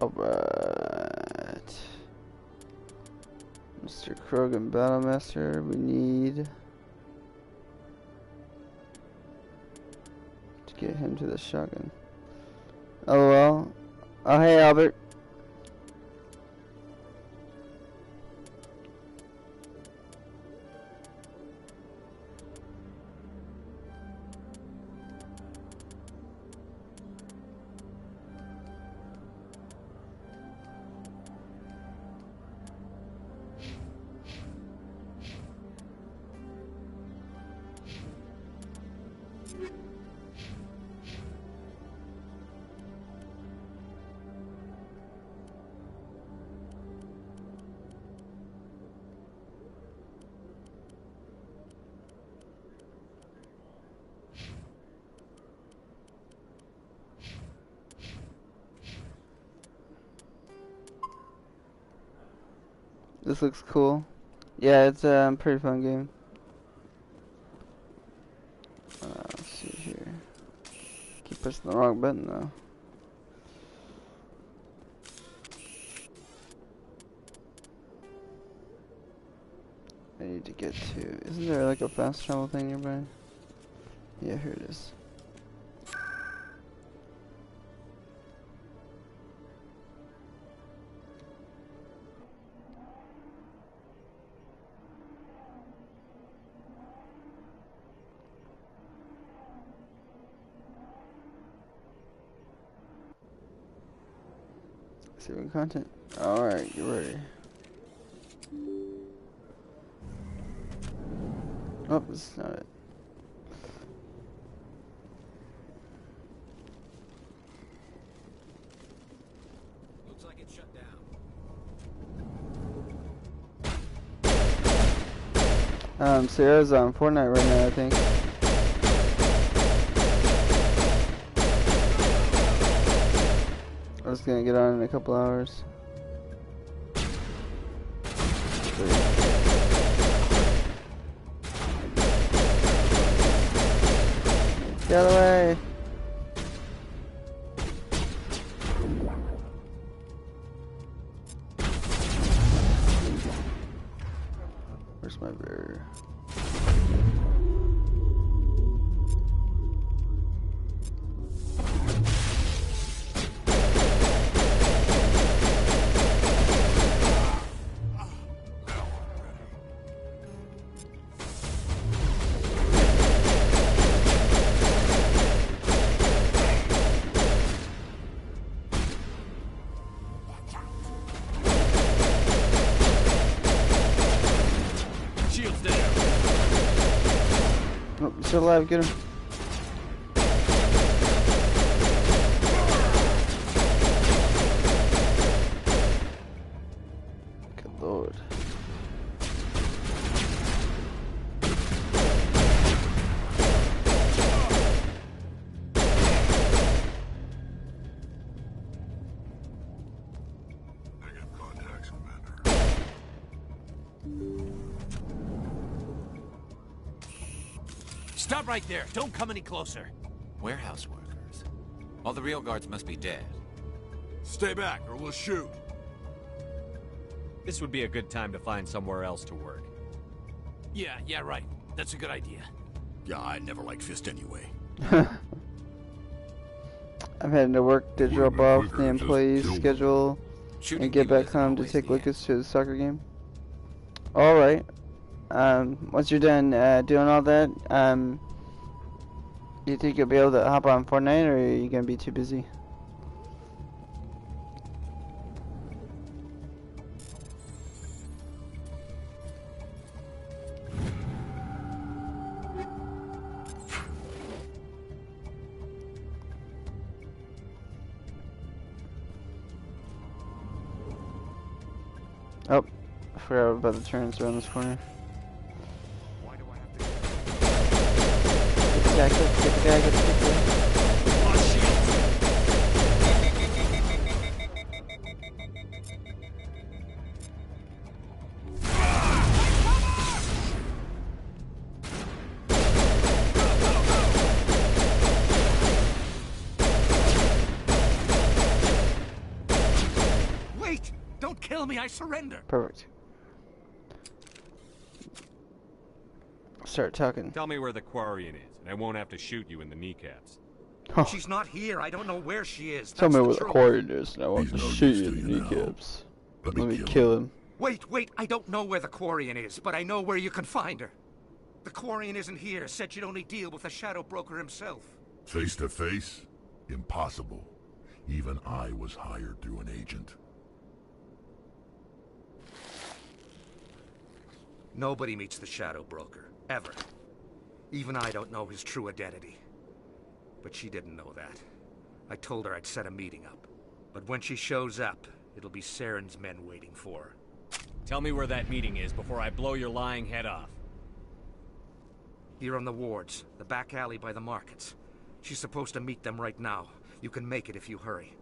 Alright. Mr. Krogan Battlemaster, we need to get him to the shotgun. Oh well. Oh hey Albert. This looks cool. Yeah, it's a pretty fun game. Let's see here. Keep pressing the wrong button though. I need to get to. Isn't there like a fast travel thing nearby? Yeah, here it is. Saving content. Alright, get ready. Oh, this is not it. Looks like it's shut down. Sarah's on Fortnite right now, I think. I was gonna get on in a couple hours. Get out of the way! Where's my barrier? Oh, he's still alive, get him. Good lord. Negative contacts, Commander. Stop right there. Don't come any closer. Warehouse workers. All the real guards must be dead. Stay back, or we'll shoot. This would be a good time to find somewhere else to work. Yeah, right. That's a good idea. Yeah, I never liked Fist anyway. I'm heading to work to drop off the employee's schedule and get back home to take Lucas to the soccer game. Alright. Once you're done doing all that, you think you'll be able to hop on Fortnite, or are you gonna be too busy? Oh, I forgot about the turns around this corner. Get the guy, get the guy. Wait! Don't kill me, I surrender! Perfect. Start talking. Tell me where the Quarian is, and I won't have to shoot you in the kneecaps. She's not here. I don't know where she is. Tell That's me the where the truth. Quarian is, and I want to shoot you in the kneecaps. Let me kill him. Wait, I don't know where the Quarian is, but I know where you can find her. The Quarian isn't here. Said she'd only deal with the Shadow Broker himself. Face to face? Impossible. Even I was hired through an agent. Nobody meets the Shadow Broker, ever. Even I don't know his true identity. But she didn't know that. I told her I'd set a meeting up. But when she shows up, it'll be Saren's men waiting for her. Tell me where that meeting is before I blow your lying head off. Here on the wards, the back alley by the markets. She's supposed to meet them right now. You can make it if you hurry.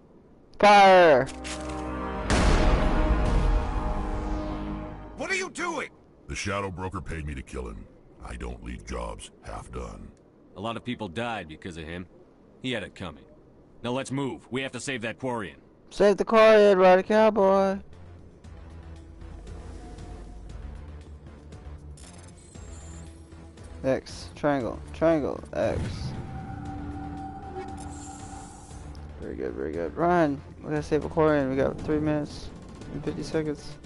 Fire! What are you doing? The Shadow Broker paid me to kill him. I don't leave jobs half done. A lot of people died because of him. He had it coming. Now let's move. We have to save that Quarian. Save the Quarian, ride a cowboy. X, triangle, triangle, X. Very good, very good. Run! We gotta save a Quarian. We got 3 minutes and 50 seconds.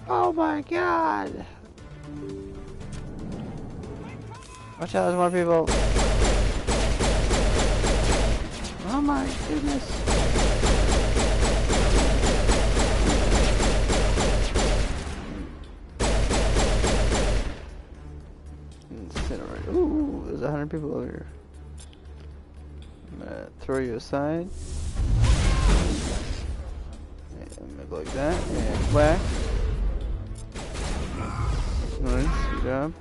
Oh my god! Watch out, there's more people. Oh my goodness. Ooh, there's 100 people over here. I'm gonna throw you aside. And make like that. And whack. Nice, good job.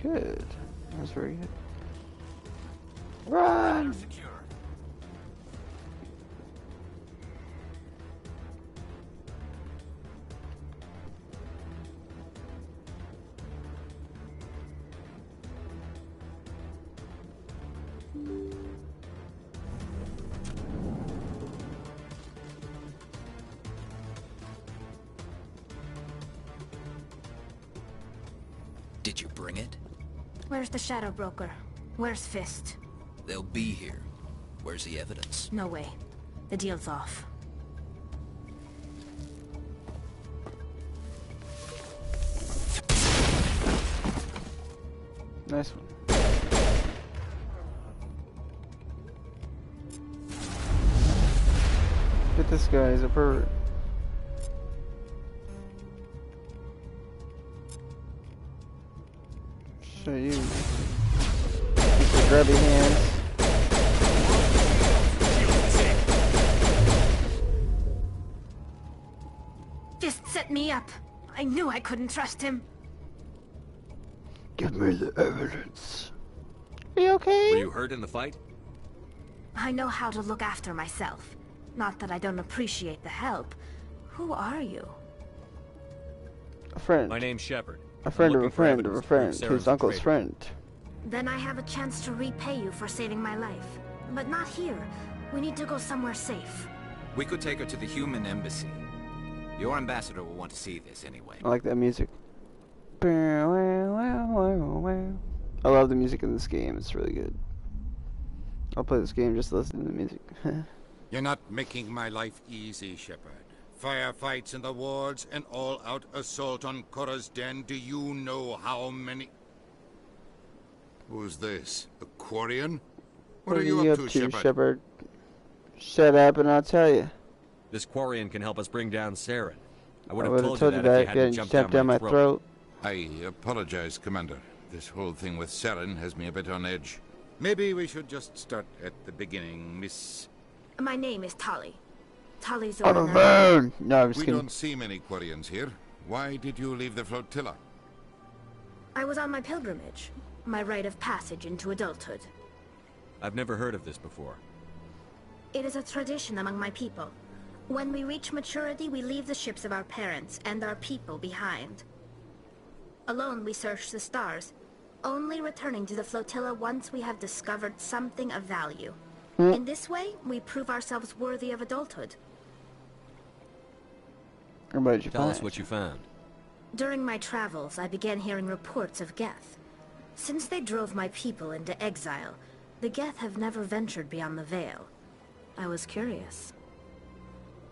Good. That's very good. Run! Did you bring it? Where's the Shadow Broker? Where's Fist? They'll be here. Where's the evidence? No way. The deal's off. Nice one. Get this guy, he's a pervert. Show you. Just grab your hands. Fist set me up. I knew I couldn't trust him. Give me the evidence. Are you okay? Were you hurt in the fight? I know how to look after myself. Not that I don't appreciate the help. Who are you? A friend. My name's Shepard. A friend of a friend of a friend. His uncle's friend. Then I have a chance to repay you for saving my life. But not here. We need to go somewhere safe. We could take her to the human embassy. Your ambassador will want to see this anyway. I like that music. I love the music in this game. It's really good. I'll play this game just to listen to the music. You're not making my life easy, Shepard. Firefights in the wards, an all-out assault on Korra's den. Do you know how many... Who's this? The Quarian? What are you up to, Shepard? Shut up and I'll tell you. This Quarian can help us bring down Saren. I would I have told you that if you hadn't jumped down my throat. I apologize, Commander. This whole thing with Saren has me a bit on edge. Maybe we should just start at the beginning, Miss... My name is Tali. Tali's on the moon! No, I'm just We kidding. don't see many Quarians here. Why did you leave the flotilla? I was on my pilgrimage. My rite of passage into adulthood. I've never heard of this before. It is a tradition among my people. When we reach maturity, we leave the ships of our parents and our people behind. Alone, we search the stars, only returning to the flotilla once we have discovered something of value. In this way, we prove ourselves worthy of adulthood. What did you Tell find? us what you found. During my travels, I began hearing reports of Geth. Since they drove my people into exile, the Geth have never ventured beyond the Veil. I was curious.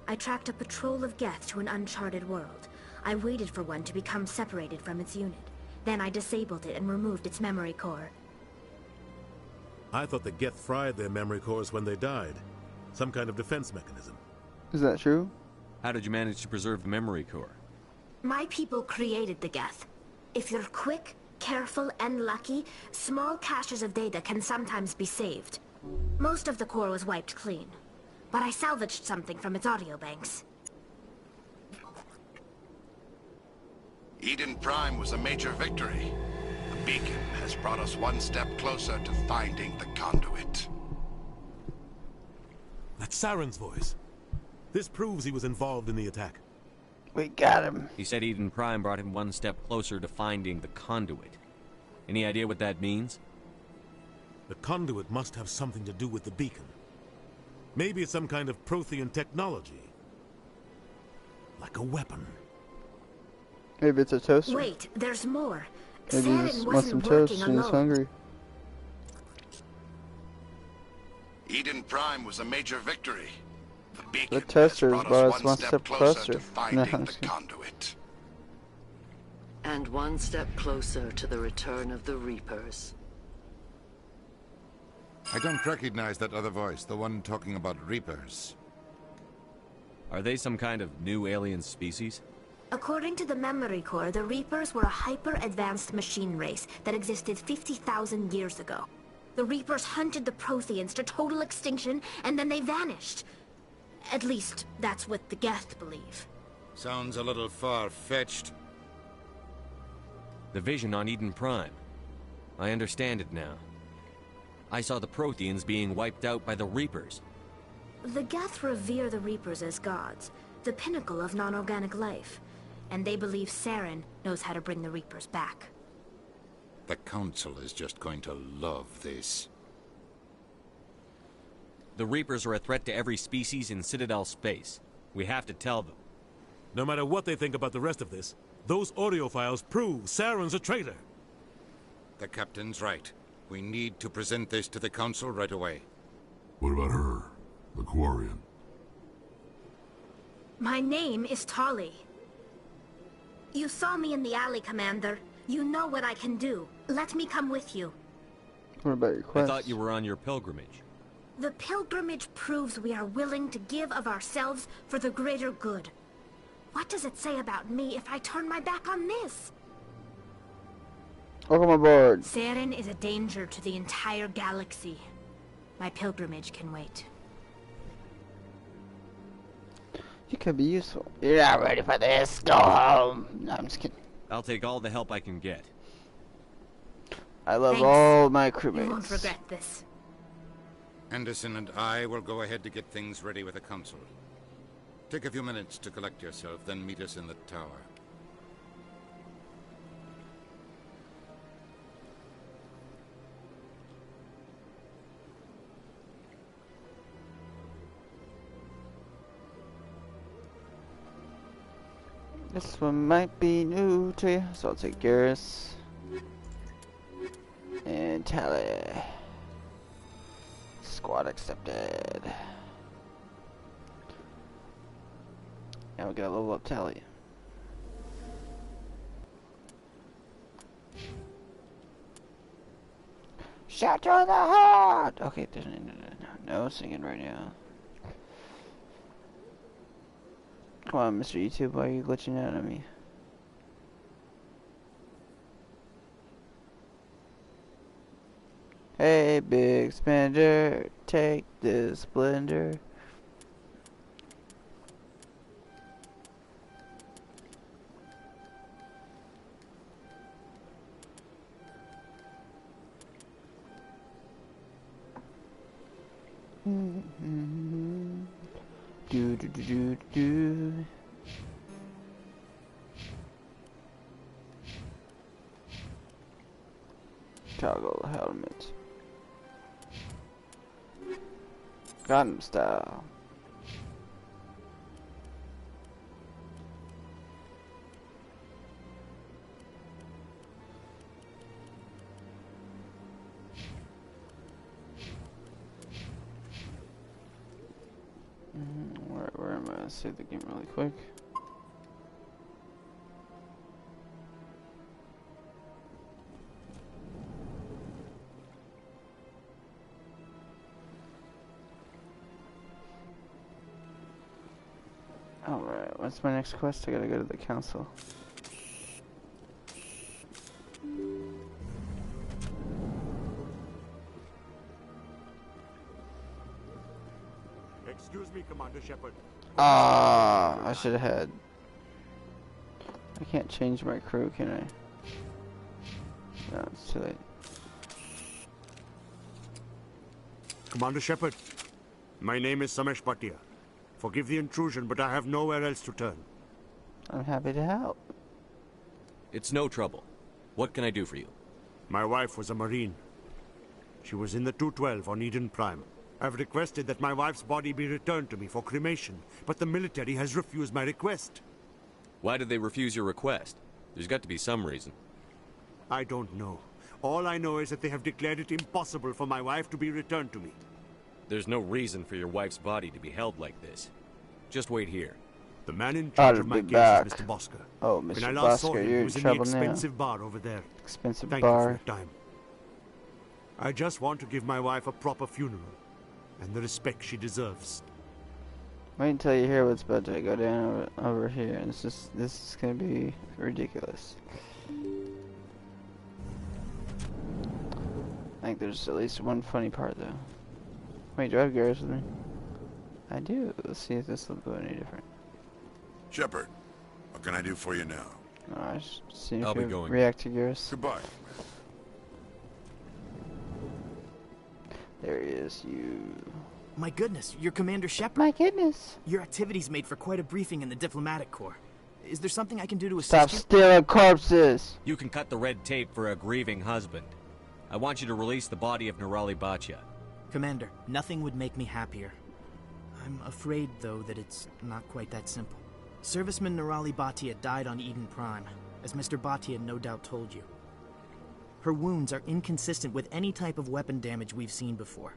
I tracked a patrol of Geth to an uncharted world. I waited for one to become separated from its unit. Then I disabled it and removed its memory core. I thought the Geth fried their memory cores when they died. Some kind of defense mechanism. Is that true? How did you manage to preserve the memory core? My people created the Geth. If you're quick, careful, and lucky, small caches of data can sometimes be saved. Most of the core was wiped clean, but I salvaged something from its audio banks. Eden Prime was a major victory. The beacon has brought us one step closer to finding the conduit. That's Saren's voice. This proves he was involved in the attack. We got him. He said Eden Prime brought him one step closer to finding the conduit. Any idea what that means? The conduit must have something to do with the beacon. Maybe it's some kind of Prothean technology. Like a weapon. Maybe it's a toaster. Wait, there's more. Maybe he just wants some toast and he's hungry. Eden Prime was a major victory. The beacon The toaster has is brought us boss one step closer to finding No, the conduit. And one step closer to the return of the Reapers. I don't recognize that other voice, the one talking about Reapers. Are they some kind of new alien species? According to the memory core, the Reapers were a hyper-advanced machine race that existed 50,000 years ago. The Reapers hunted the Protheans to total extinction, and then they vanished. At least, that's what the Geth believe. Sounds a little far-fetched. The vision on Eden Prime. I understand it now. I saw the Protheans being wiped out by the Reapers. The Geth revere the Reapers as gods, the pinnacle of non-organic life. And they believe Saren knows how to bring the Reapers back. The Council is just going to love this. The Reapers are a threat to every species in Citadel space. We have to tell them. No matter what they think about the rest of this, those audio files prove Saren's a traitor. The Captain's right. We need to present this to the Council right away. What about her? The Quarian? My name is Tali. You saw me in the alley, Commander. You know what I can do. Let me come with you. What about your quest? I thought you were on your pilgrimage. The pilgrimage proves we are willing to give of ourselves for the greater good. What does it say about me if I turn my back on this? Welcome aboard. Saren is a danger to the entire galaxy. My pilgrimage can wait. You could be useful. You're not ready for this. Go home. No, I'm just kidding. I'll take all the help I can get. I love Thanks. all my You won't crewmates. regret this. Anderson and I will go ahead to get things ready with the Council. Take a few minutes to collect yourself, then meet us in the tower. This one might be new to you, so I'll take Garrus. And Tally. Squad accepted. Now we gotta level up Tally. Shout to the heart! Okay, there's no singing right now. Come on, Mr. YouTube, why are you glitching out on me? Hey, big spender, take this blender. Do do do do do. Toggle helmet. Gangnam Style. Where am I? Let's save the game really quick. Alright, what's my next quest? I gotta go to the council. Excuse me, Commander Shepard. Ah, I should have had. I can't change my crew, can I? No, it's too late. Commander Shepard, my name is Samesh Bhatia. Forgive the intrusion, but I have nowhere else to turn. I'm happy to help. It's no trouble. What can I do for you? My wife was a Marine. She was in the 212 on Eden Prime. I've requested that my wife's body be returned to me for cremation, but the military has refused my request. Why did they refuse your request? There's got to be some reason. I don't know. All I know is that they have declared it impossible for my wife to be returned to me. There's no reason for your wife's body to be held like this. Just wait here. The man in charge of my case is Mr. Bosker. Oh, When Mr. I last saw Bosker, him, you're he in was in the trouble now. expensive bar over there. Expensive Thank bar. you for your time. I just want to give my wife a proper funeral and the respect she deserves. Wait until you hear what's about to go down over here. This is gonna be ridiculous. I think there's at least one funny part though. Wait, do I have Garrus with me? I do. Let's see if this will go any different. Shepard, what can I do for you now? No, I just see if I'll be you going. react to Garrus. Goodbye. There he is, you. My goodness, you're Commander Shepard. My goodness. Your activities made for quite a briefing in the diplomatic corps. Is there something I can do to Stop assist you? stealing corpses! You can cut the red tape for a grieving husband. I want you to release the body of Nirali Bhatia. Commander, nothing would make me happier. I'm afraid, though, that it's not quite that simple. Serviceman Nirali Bhatia died on Eden Prime, as Mr. Bhatia no doubt told you. Her wounds are inconsistent with any type of weapon damage we've seen before.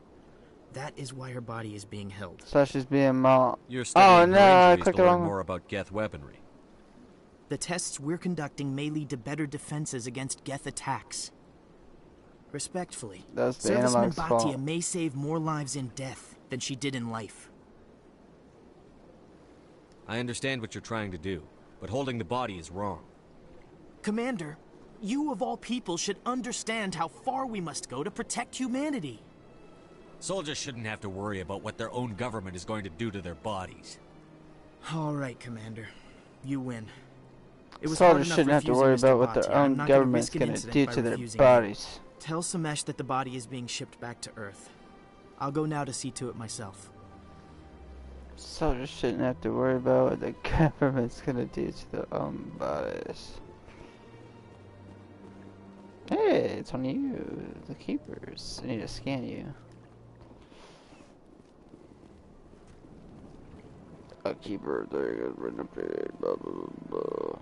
That is why her body is being held. So she's being mauled. You're Oh studying no, her I injuries clicked to the learn wrong one. more about Geth weaponry. The tests we're conducting may lead to better defenses against Geth attacks. Respectfully, That's the Serviceman analog's Bhatia fault. may save more lives in death than she did in life. I understand what you're trying to do, but holding the body is wrong. Commander, you of all people should understand how far we must go to protect humanity. Soldiers shouldn't have to worry about what their own government is going to do to their bodies. All right, Commander. You win. It was Soldiers hard enough shouldn't have to refusing worry Mr. about what their Bhatia. I'm own not gonna government's risk an gonna incident do by to their refusing it. bodies. Tell Samesh that the body is being shipped back to Earth. I'll go now to see to it myself. Soldiers shouldn't have to worry about what the government's gonna do to their own bodies. Hey, it's on you, the keepers. I need to scan you. A keeper, they're gonna pay, blah blah blah blah.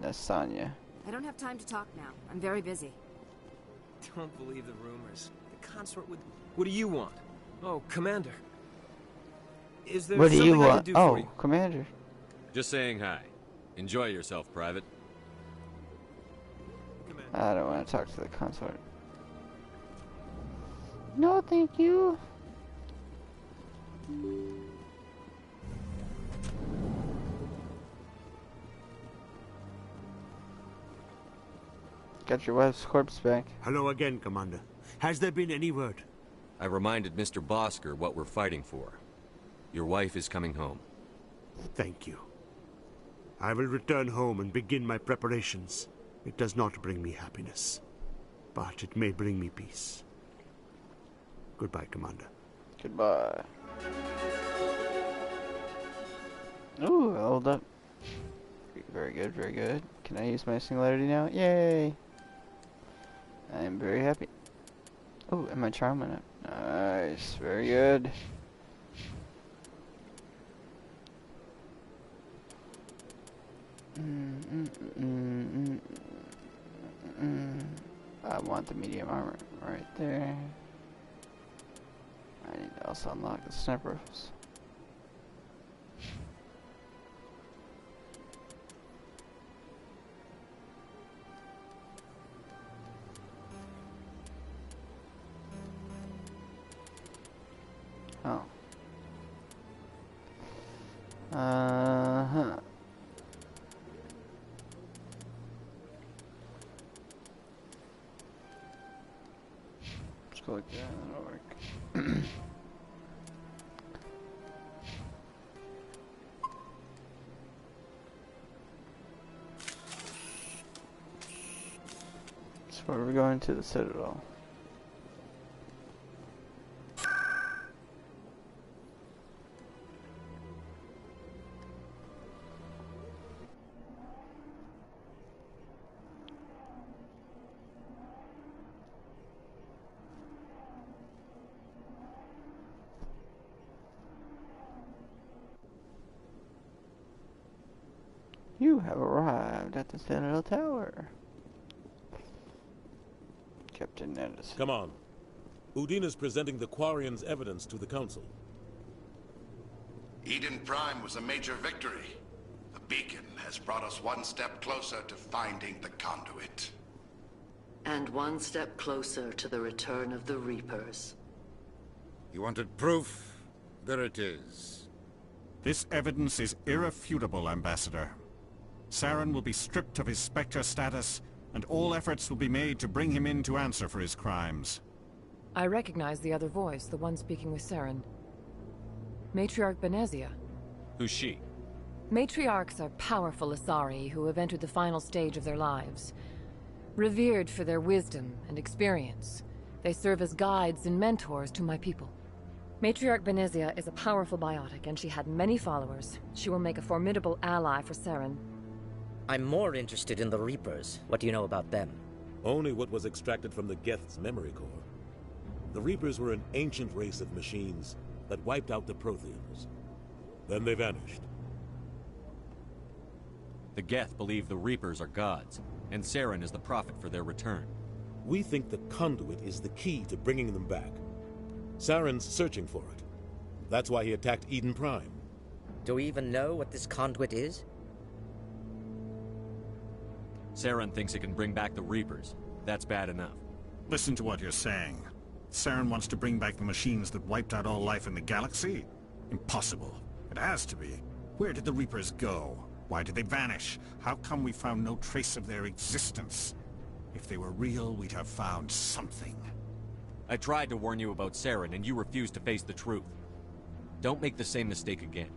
That's Sonya. I don't have time to talk now. I'm very busy. Don't believe the rumors. The consort would... What do you want? Oh, Commander. Is there What do something you I want? can do for you? Oh, Commander. Just saying hi. Enjoy yourself, Private. I don't want to talk to the consort. No, thank you. Got your wife's corpse back. Hello again, Commander. Has there been any word? I reminded Mr. Bosker what we're fighting for. Your wife is coming home. Thank you. I will return home and begin my preparations. It does not bring me happiness, but it may bring me peace. Goodbye, Commander. Goodbye. Ooh, hold up. Very good, very good. Can I use my singularity now? Yay! I am very happy. Oh, and my charm went up. Nice, very good. I want the medium armor right there. I need to also unlock the sniper rifles. Oh. Uh-huh. Let's go like that, that'll work. So we're going to the Citadel. You have arrived at the Citadel Tower. Captain Edison. Come on. Udina's presenting the Quarian's evidence to the Council. Eden Prime was a major victory. The beacon has brought us one step closer to finding the conduit. And one step closer to the return of the Reapers. You wanted proof? There it is. This evidence is irrefutable, Ambassador. Saren will be stripped of his Spectre status, and all efforts will be made to bring him in to answer for his crimes. I recognize the other voice, the one speaking with Saren. Matriarch Benezia. Who's she? Matriarchs are powerful Asari who have entered the final stage of their lives. Revered for their wisdom and experience, they serve as guides and mentors to my people. Matriarch Benezia is a powerful biotic, and she had many followers. She will make a formidable ally for Saren. I'm more interested in the Reapers. What do you know about them? Only what was extracted from the Geth's memory core. The Reapers were an ancient race of machines that wiped out the Protheans. Then they vanished. The Geth believe the Reapers are gods, and Saren is the prophet for their return. We think the conduit is the key to bringing them back. Saren's searching for it. That's why he attacked Eden Prime. Do we even know what this conduit is? Saren thinks it can bring back the Reapers. That's bad enough. Listen to what you're saying. Saren wants to bring back the machines that wiped out all life in the galaxy? Impossible. It has to be. Where did the Reapers go? Why did they vanish? How come we found no trace of their existence? If they were real, we'd have found something. I tried to warn you about Saren, and you refused to face the truth. Don't make the same mistake again.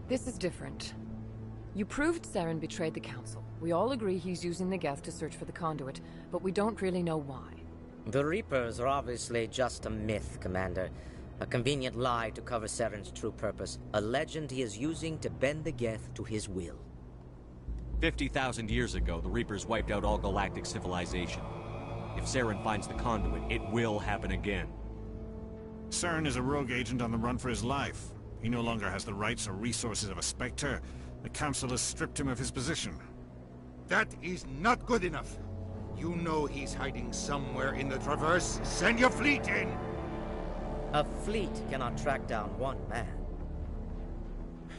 This is different. You proved Saren betrayed the Council. We all agree he's using the Geth to search for the conduit, but we don't really know why. The Reapers are obviously just a myth, Commander. A convenient lie to cover Saren's true purpose. A legend he is using to bend the Geth to his will. 50,000 years ago, the Reapers wiped out all galactic civilization. If Saren finds the conduit, it will happen again. Saren is a rogue agent on the run for his life. He no longer has the rights or resources of a Spectre. The Council has stripped him of his position. That is not good enough. You know he's hiding somewhere in the Traverse. Send your fleet in! A fleet cannot track down one man.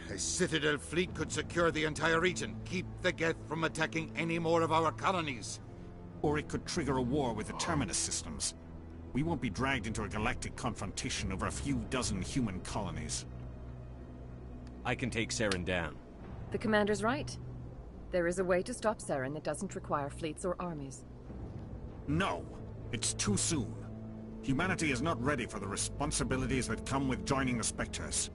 A Citadel fleet could secure the entire region, keep the Geth from attacking any more of our colonies. Or it could trigger a war with the Terminus systems. We won't be dragged into a galactic confrontation over a few dozen human colonies. I can take Saren down. The Commander's right. There is a way to stop Saren that doesn't require fleets or armies. No! It's too soon. Humanity is not ready for the responsibilities that come with joining the Spectres.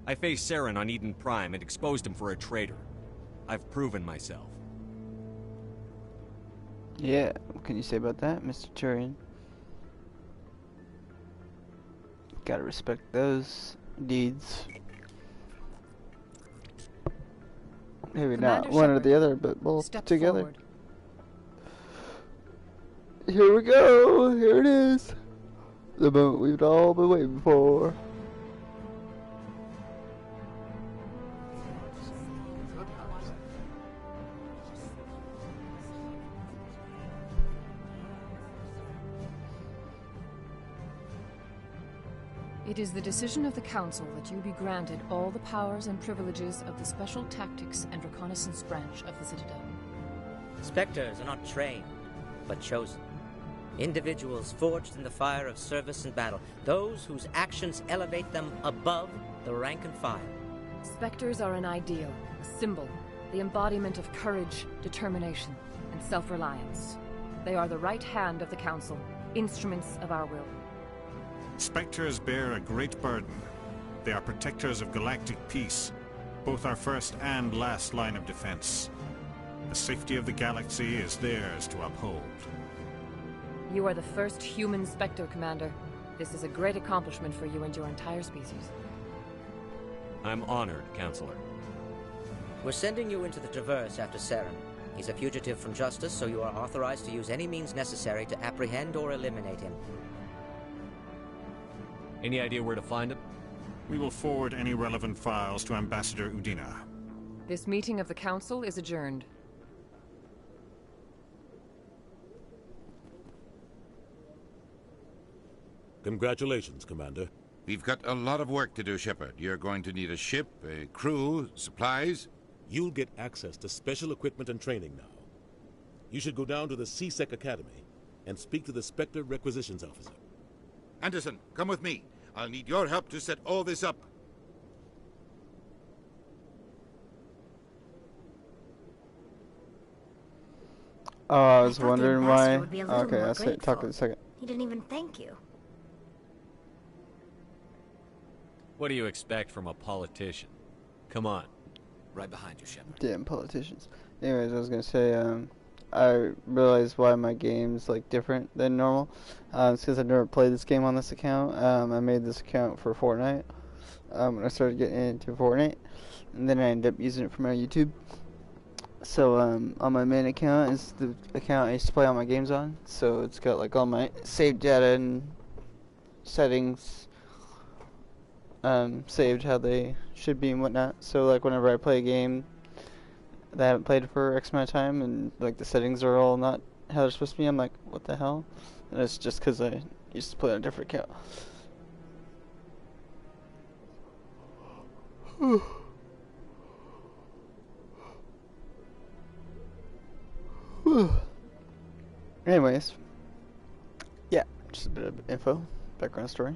I faced Saren on Eden Prime and exposed him for a traitor. I've proven myself. Yeah, what can you say about that, Mr. Turian? Gotta respect those deeds. Maybe not one or the other, but both together. Forward. Here we go! Here it is! The moment we've all been waiting for. It is the decision of the Council that you be granted all the powers and privileges of the Special Tactics and Reconnaissance Branch of the Citadel. Spectres are not trained, but chosen. Individuals forged in the fire of service and battle. Those whose actions elevate them above the rank and file. Spectres are an ideal, a symbol, the embodiment of courage, determination, and self-reliance. They are the right hand of the Council, instruments of our will. Spectres bear a great burden. They are protectors of galactic peace, both our first and last line of defense. The safety of the galaxy is theirs to uphold. You are the first human Spectre, Commander. This is a great accomplishment for you and your entire species. I'm honored, Counselor. We're sending you into the Traverse after Saren. He's a fugitive from justice, so you are authorized to use any means necessary to apprehend or eliminate him. Any idea where to find him? We will forward any relevant files to Ambassador Udina. This meeting of the Council is adjourned. Congratulations, Commander. We've got a lot of work to do, Shepard. You're going to need a ship, a crew, supplies. You'll get access to special equipment and training now. You should go down to the CSEC Academy and speak to the Spectre Requisitions Officer. Anderson, come with me. I'll need your help to set all this up. Oh, I was thought the wondering ambassador why. would be a little Okay, more I'll talk in grateful. a second. He didn't even thank you. What do you expect from a politician? Come on. Right behind you, Shepard. Damn politicians. Anyways, I was gonna say, I realized why my game's like different than normal. It's because I've never played this game on this account. I made this account for Fortnite. When I started getting into Fortnite, and then I ended up using it for my YouTube. So on my main account is the account I used to play all my games on. So it's got like all my saved data and settings saved how they should be and whatnot. So like whenever I play a game that I haven't played for X amount of time and like the settings are all not how they're supposed to be, I'm like, what the hell? And it's just because I used to play on a different account. Anyways, yeah, just a bit of info, background story.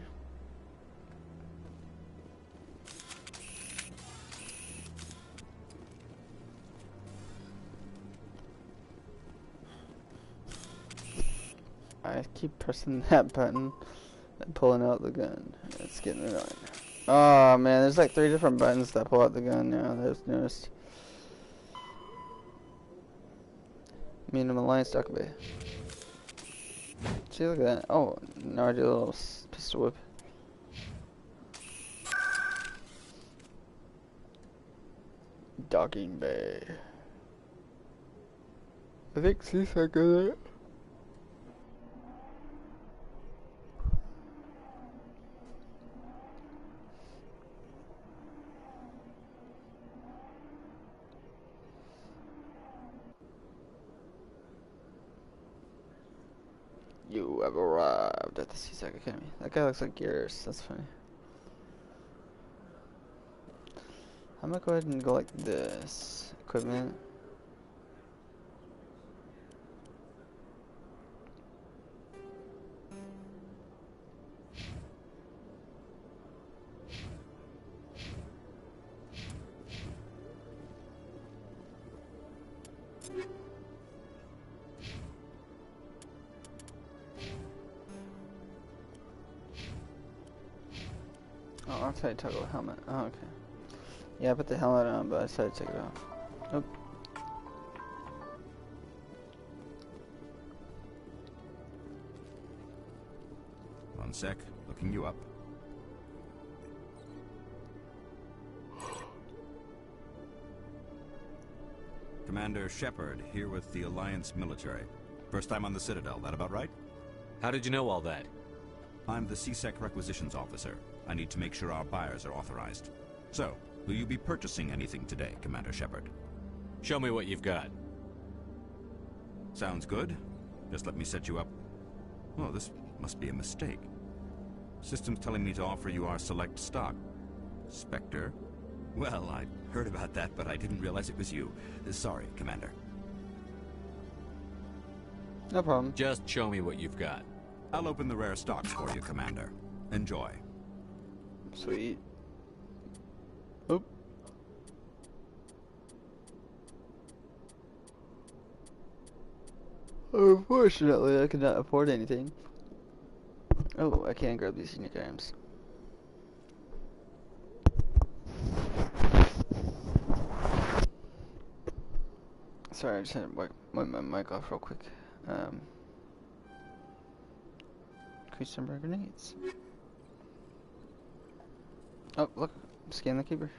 I keep pressing that button and pulling out the gun. It's getting annoying. Oh man, there's like 3 different buttons that pull out the gun now. I've noticed. Me and Alliance Duck Bay. See, look at that. Oh, now I do a little pistol whip. Docking Bay. I think CSEC got it. You have arrived at the CSEC Academy. That guy looks like Gears. That's funny. I'm gonna go ahead and go like this. Equipment. Oh, I'll try to toggle the helmet. Oh, okay. Yeah, I put the helmet on, but I decided to take it off. Nope. One sec, looking you up. Commander Shepard, here with the Alliance military. First time on the Citadel, that about right? How did you know all that? I'm the CSEC Requisitions Officer. I need to make sure our buyers are authorized. So, will you be purchasing anything today, Commander Shepard? Show me what you've got. Sounds good. Just let me set you up. Oh, this must be a mistake. System's telling me to offer you our select stock. Spectre? Well, I heard about that, but I didn't realize it was you. Sorry, Commander. No problem. Just show me what you've got. I'll open the rare stocks for you, Commander. Enjoy. Sweet. Oop. Unfortunately, I cannot afford anything. Oh, I can't grab these unique items. Sorry, I just had to wipe my mic off real quick. Increase number of grenades. Oh, look. Scan the keeper.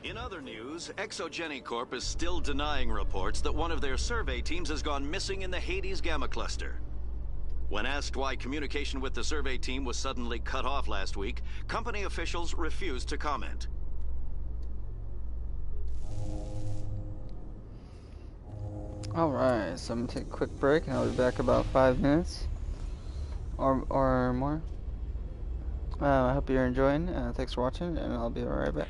In other news, Exogeny Corp is still denying reports that one of their survey teams has gone missing in the Hades Gamma Cluster. When asked why communication with the survey team was suddenly cut off last week, company officials refused to comment. Alright, so I'm gonna take a quick break and I'll be back about 5 minutes or more. I hope you're enjoying. Thanks for watching, and I'll be right back.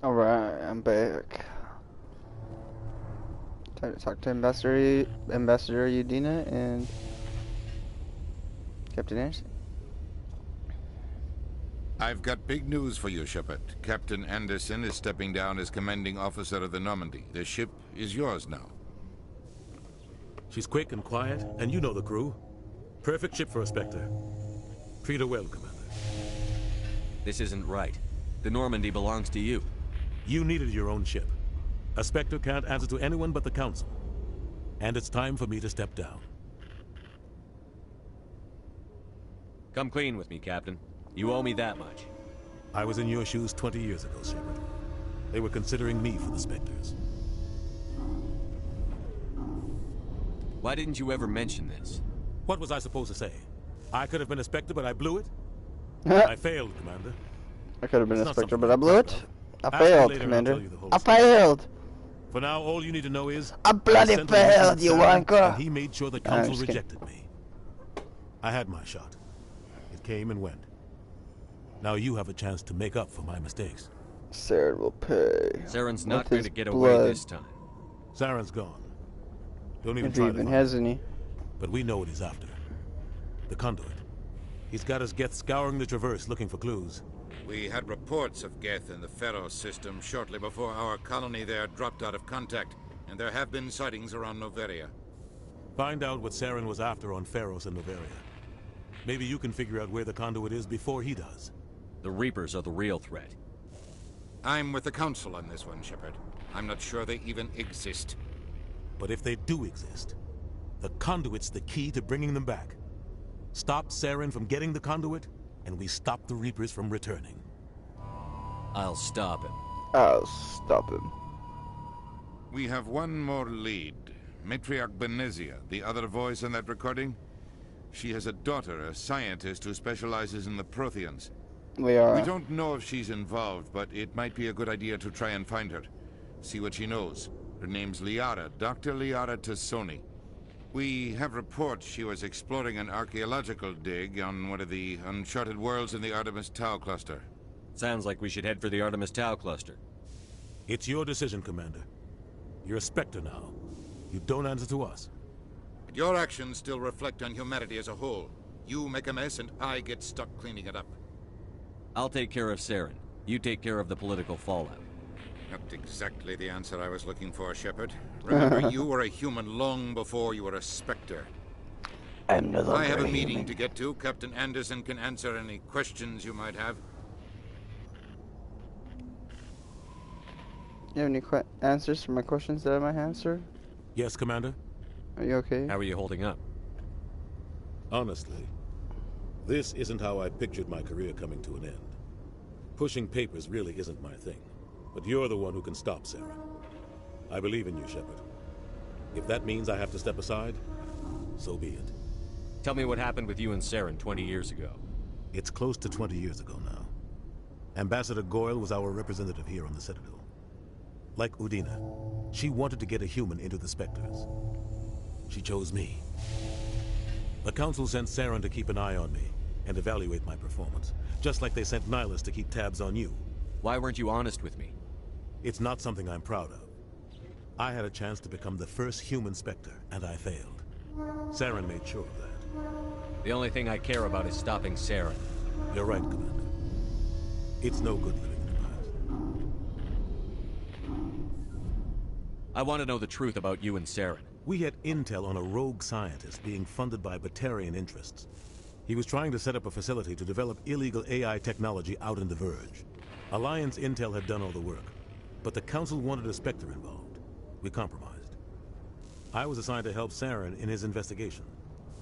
Alright, I'm back. Time to talk to Ambassador Udina and Captain Anderson. I've got big news for you, Shepard. Captain Anderson is stepping down as commanding officer of the Normandy. The ship is yours now. She's quick and quiet, and you know the crew. Perfect ship for a Spectre. Treat her well, Commander. This isn't right. The Normandy belongs to you. You needed your own ship. A Spectre can't answer to anyone but the Council. And it's time for me to step down. Come clean with me, Captain. You owe me that much. I was in your shoes 20 years ago, Shepard. They were considering me for the Spectres. Why didn't you ever mention this? What was I supposed to say? I could have been a Spectre, but I blew it? I failed, Commander. I could have been It's a not Spectre, something but I blew I'm it. proud of. I Ask me failed, later, I'll Commander. tell you the whole I story. failed. For now, all you need to know is... I bloody sent a letter to failed, you Saran, wanker. And he made sure the Nah, I'm Council just kidding. rejected me. I had my shot. It came and went. Now you have a chance to make up for my mistakes. Saren will pay. Saren's with not going his to get blood. away this time. Saren's gone. Don't even If try he to even find has him. any. But we know what he's after. The conduit. He's got us Geth scouring the Traverse looking for clues. We had reports of Geth in the Pharos system shortly before our colony there dropped out of contact, and there have been sightings around Noveria. Find out what Saren was after on Pharos and Noveria. Maybe you can figure out where the conduit is before he does. The Reapers are the real threat. I'm with the Council on this one, Shepard. I'm not sure they even exist. But if they do exist, the conduit's the key to bringing them back. Stop Saren from getting the conduit, and we stop the Reapers from returning. I'll stop him. I'll stop him. We have one more lead. Matriarch Benezia, the other voice in that recording. She has a daughter, a scientist who specializes in the Protheans. We don't know if she's involved, but it might be a good idea to try and find her. See what she knows. Her name's Liara, Dr. Liara Tassoni. We have reports she was exploring an archaeological dig on one of the uncharted worlds in the Artemis Tau cluster. Sounds like we should head for the Artemis Tau cluster. It's your decision, Commander. You're a Spectre now. You don't answer to us. But your actions still reflect on humanity as a whole. You make a mess and I get stuck cleaning it up. I'll take care of Saren. You take care of the political fallout. Not exactly the answer I was looking for, Shepard. Remember, you were a human long before you were a Spectre. I'm no longer I have a human. meeting to get to. Captain Anderson can answer any questions you might have. You have any answers for my questions that I might answer? Yes, Commander? Are you okay? How are you holding up? Honestly, this isn't how I pictured my career coming to an end. Pushing papers really isn't my thing. But you're the one who can stop Saren. I believe in you, Shepard. If that means I have to step aside, so be it. Tell me what happened with you and Saren 20 years ago. It's close to 20 years ago now. Ambassador Goyle was our representative here on the Citadel. Like Udina, she wanted to get a human into the Spectres. She chose me. The Council sent Saren to keep an eye on me and evaluate my performance, just like they sent Nihilus to keep tabs on you. Why weren't you honest with me? It's not something I'm proud of. I had a chance to become the first human Spectre, and I failed. Saren made sure of that. The only thing I care about is stopping Saren. You're right, Commander. It's no good living in the past. I want to know the truth about you and Saren. We had intel on a rogue scientist being funded by Batarian interests. He was trying to set up a facility to develop illegal AI technology out in the Verge. Alliance intel had done all the work, but the Council wanted a Spectre involved. We compromised. I was assigned to help Saren in his investigation.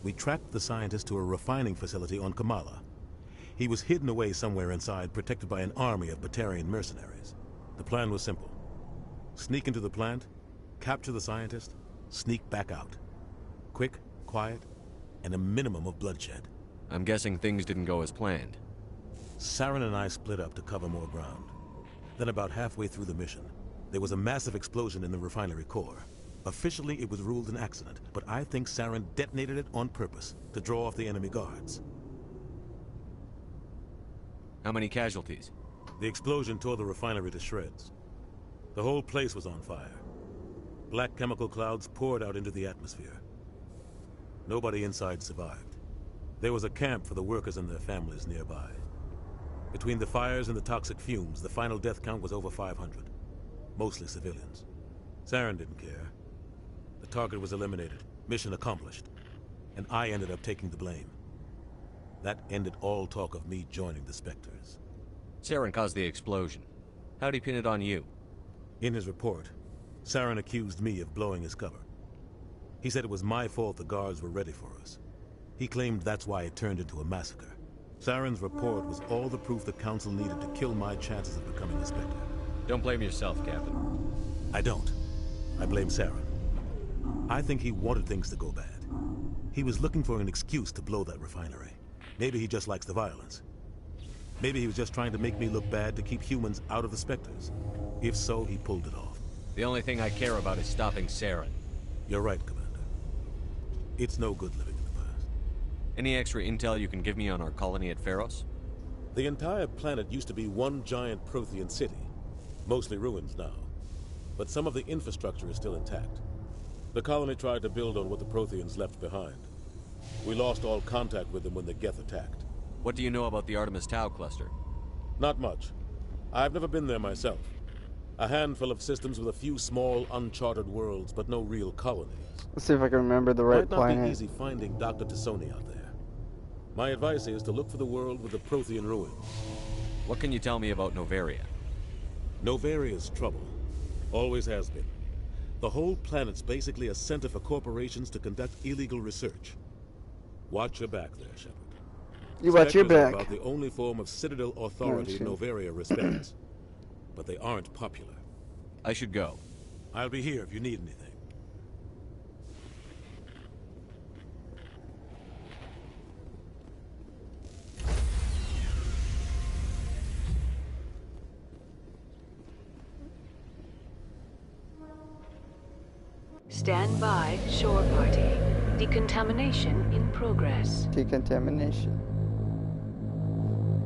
We tracked the scientist to a refining facility on Kamala. He was hidden away somewhere inside, protected by an army of Batarian mercenaries. The plan was simple. Sneak into the plant, capture the scientist, sneak back out. Quick, quiet, and a minimum of bloodshed. I'm guessing things didn't go as planned. Saren and I split up to cover more ground. Then about halfway through the mission, there was a massive explosion in the refinery core. Officially, it was ruled an accident, but I think Saren detonated it on purpose to draw off the enemy guards. How many casualties? The explosion tore the refinery to shreds. The whole place was on fire. Black chemical clouds poured out into the atmosphere. Nobody inside survived. There was a camp for the workers and their families nearby. Between the fires and the toxic fumes, the final death count was over 500. Mostly civilians. Saren didn't care. The target was eliminated, mission accomplished, and I ended up taking the blame. That ended all talk of me joining the Spectres. Saren caused the explosion. How'd he pin it on you? In his report, Saren accused me of blowing his cover. He said it was my fault the guards were ready for us. He claimed that's why it turned into a massacre. Saren's report was all the proof the Council needed to kill my chances of becoming a Spectre. Don't blame yourself, Captain. I don't. I blame Saren. I think he wanted things to go bad. He was looking for an excuse to blow that refinery. Maybe he just likes the violence. Maybe he was just trying to make me look bad to keep humans out of the Spectres. If so, he pulled it off. The only thing I care about is stopping Saren. You're right, Commander. It's no good living in the past. Any extra intel you can give me on our colony at Pharos? The entire planet used to be one giant Prothean city. Mostly ruins now. But some of the infrastructure is still intact. The colony tried to build on what the Protheans left behind. We lost all contact with them when the Geth attacked. What do you know about the Artemis Tau cluster? Not much. I've never been there myself. A handful of systems with a few small, uncharted worlds, but no real colonies. Let's see if I can remember the right Might not planet. be easy finding Dr. Tassoni out there. My advice is to look for the world with the Prothean ruins. What can you tell me about Noveria? Novaria's trouble. Always has been. The whole planet's basically a center for corporations to conduct illegal research. Watch your back there, Shepard. You watch your Spectres are back. about the only form of Citadel authority Novaria respects. But they aren't popular. I should go. I'll be here if you need anything. Stand by, shore party. Decontamination in progress. Decontamination.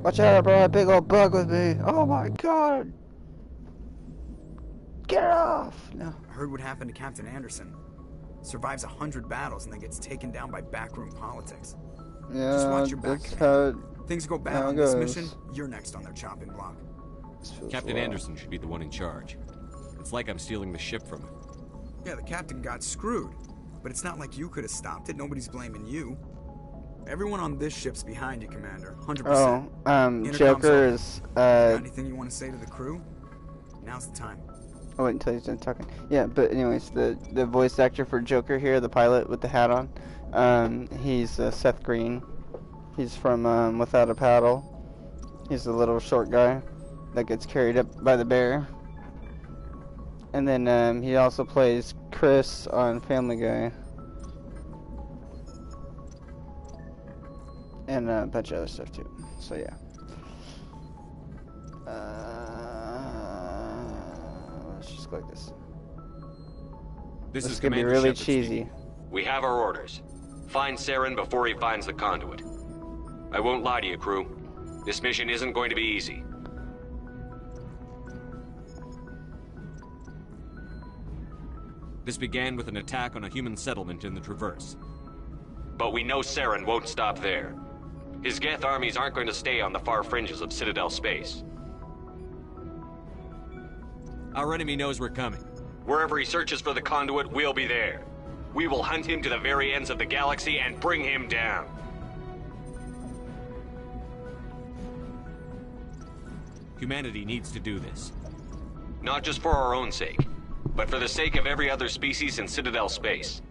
Watch out, I brought a big old bug with me. Oh my god. Get it off. No. I heard what happened to Captain Anderson. Survives 100 battles and then gets taken down by backroom politics. Yeah, just watch your back. that's how Things go bad on this mission, you're next on their chopping block. Captain Anderson should be the one in charge. It's like I'm stealing the ship from him. Yeah, the captain got screwed. But it's not like you could have stopped it. Nobody's blaming you. Everyone on this ship's behind you, Commander. 100%. Oh, Joker is, Got anything you want to say to the crew? Now's the time. I'll wait until he's done talking. Yeah, but anyways, the voice actor for Joker here, the pilot with the hat on, he's Seth Green. He's from Without a Paddle. He's the little short guy that gets carried up by the bear. And then he also plays Chris on Family Guy. And a bunch of other stuff too. So yeah. Let's just go like this. This is gonna be Commander really Shepard cheesy. speaking. We have our orders. Find Saren before he finds the conduit. I won't lie to you, crew. This mission isn't going to be easy. This began with an attack on a human settlement in the Traverse. But we know Saren won't stop there. His Geth armies aren't going to stay on the far fringes of Citadel space. Our enemy knows we're coming. Wherever he searches for the conduit, we'll be there. We will hunt him to the very ends of the galaxy and bring him down. Humanity needs to do this. Not just for our own sake, but for the sake of every other species in Citadel space.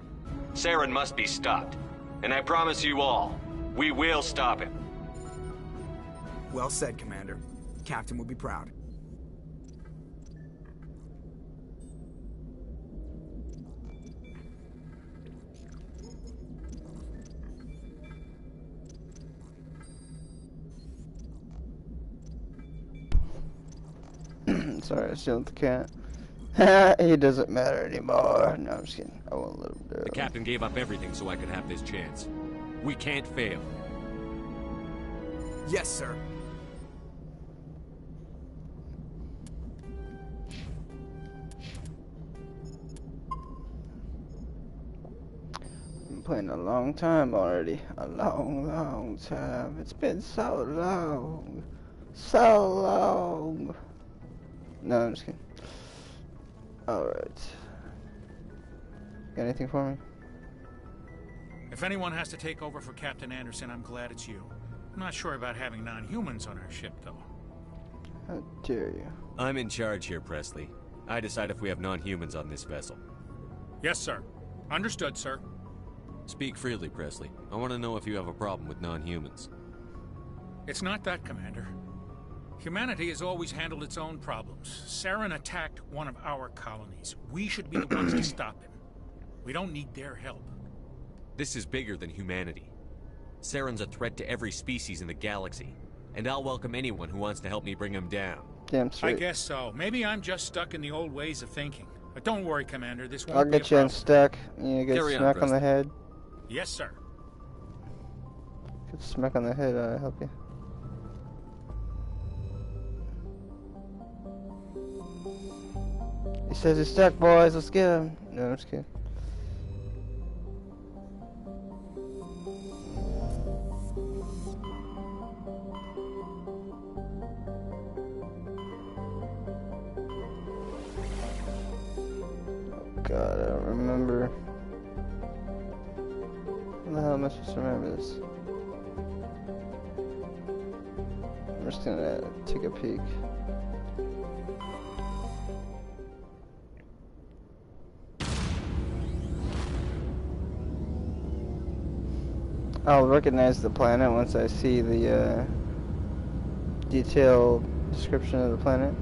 Saren must be stopped. And I promise you all, we will stop him. Well said, Commander. Captain will be proud. Sorry, I still with the cat. He doesn't matter anymore. No, I'm just kidding. I won't let him do it. The captain gave up everything so I could have this chance. We can't fail. Yes, sir. Been playing a long time already. A long, long time. It's been so long. So long. No, I'm just kidding. Alright. Got anything for me? If anyone has to take over for Captain Anderson, I'm glad it's you. I'm not sure about having non-humans on our ship, though. How dare you? I'm in charge here, Presley. I decide if we have non-humans on this vessel. Yes, sir. Understood, sir. Speak freely, Presley. I want to know if you have a problem with non-humans. It's not that, Commander. Humanity has always handled its own problems. Saren attacked one of our colonies. We should be the ones to stop him. We don't need their help. This is bigger than humanity. Saren's a threat to every species in the galaxy, and I'll welcome anyone who wants to help me bring him down. Damn straight. I guess so. Maybe I'm just stuck in the old ways of thinking. But don't worry, Commander. This won't I'll be a get you problem. unstuck. You get Carry on, smack on the Presley. head. Yes, sir. Get smack on the head, I'll help you. He says he's stuck, boys. Let's get him. No, I'm just kidding. Oh God, I don't remember. How the hell am I supposed to remember this? I'm just gonna take a peek. I'll recognize the planet once I see the detailed description of the planet.